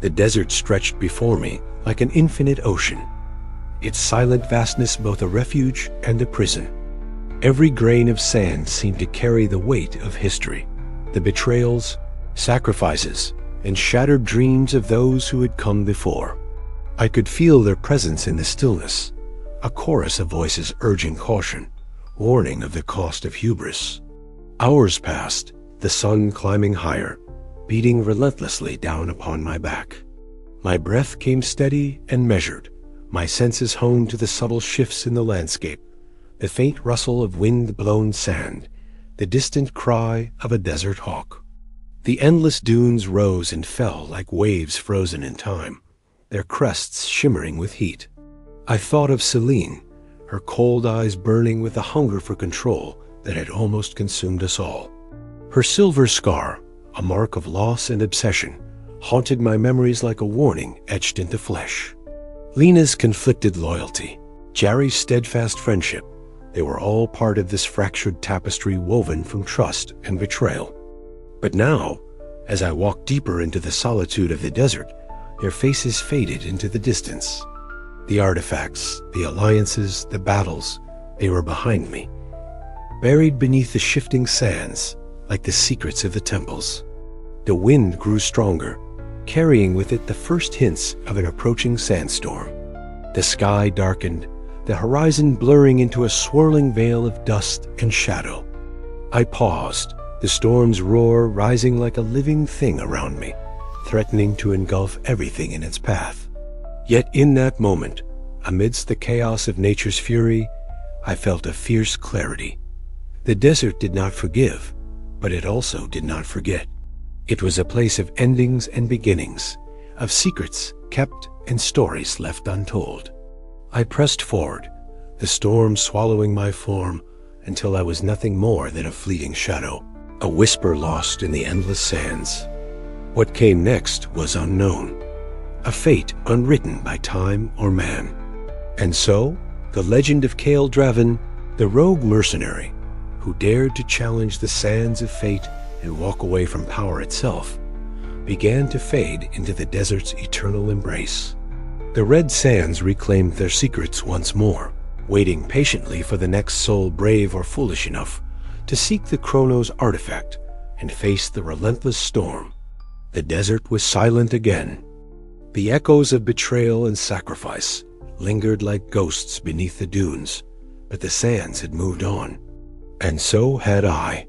The desert stretched before me like an infinite ocean, its silent vastness both a refuge and a prison. Every grain of sand seemed to carry the weight of history, the betrayals, sacrifices, and shattered dreams of those who had come before. I could feel their presence in the stillness, a chorus of voices urging caution, warning of the cost of hubris. Hours passed, the sun climbing higher, beating relentlessly down upon my back. My breath came steady and measured, my senses honed to the subtle shifts in the landscape, the faint rustle of wind-blown sand, the distant cry of a desert hawk. The endless dunes rose and fell like waves frozen in time, their crests shimmering with heat. I thought of Celine, her cold eyes burning with a hunger for control that had almost consumed us all. Her silver scar, a mark of loss and obsession, haunted my memories like a warning etched into flesh. Lena's conflicted loyalty, Jerry's steadfast friendship, they were all part of this fractured tapestry woven from trust and betrayal. But now, as I walked deeper into the solitude of the desert, their faces faded into the distance. The artifacts, the alliances, the battles, they were behind me, buried beneath the shifting sands like the secrets of the temples. The wind grew stronger, carrying with it the first hints of an approaching sandstorm. The sky darkened, the horizon blurring into a swirling veil of dust and shadow. I paused, the storm's roar rising like a living thing around me, threatening to engulf everything in its path. Yet in that moment, amidst the chaos of nature's fury, I felt a fierce clarity. The desert did not forgive, but it also did not forget. It was a place of endings and beginnings, of secrets kept and stories left untold. I pressed forward, the storm swallowing my form until I was nothing more than a fleeting shadow, a whisper lost in the endless sands. What came next was unknown, a fate unwritten by time or man. And so, the legend of Cale Draven, the rogue mercenary, who dared to challenge the sands of fate and walk away from power itself, began to fade into the desert's eternal embrace. The red sands reclaimed their secrets once more, waiting patiently for the next soul brave or foolish enough to seek the Chronos artifact and face the relentless storm. The desert was silent again. The echoes of betrayal and sacrifice lingered like ghosts beneath the dunes, but the sands had moved on. And so had I.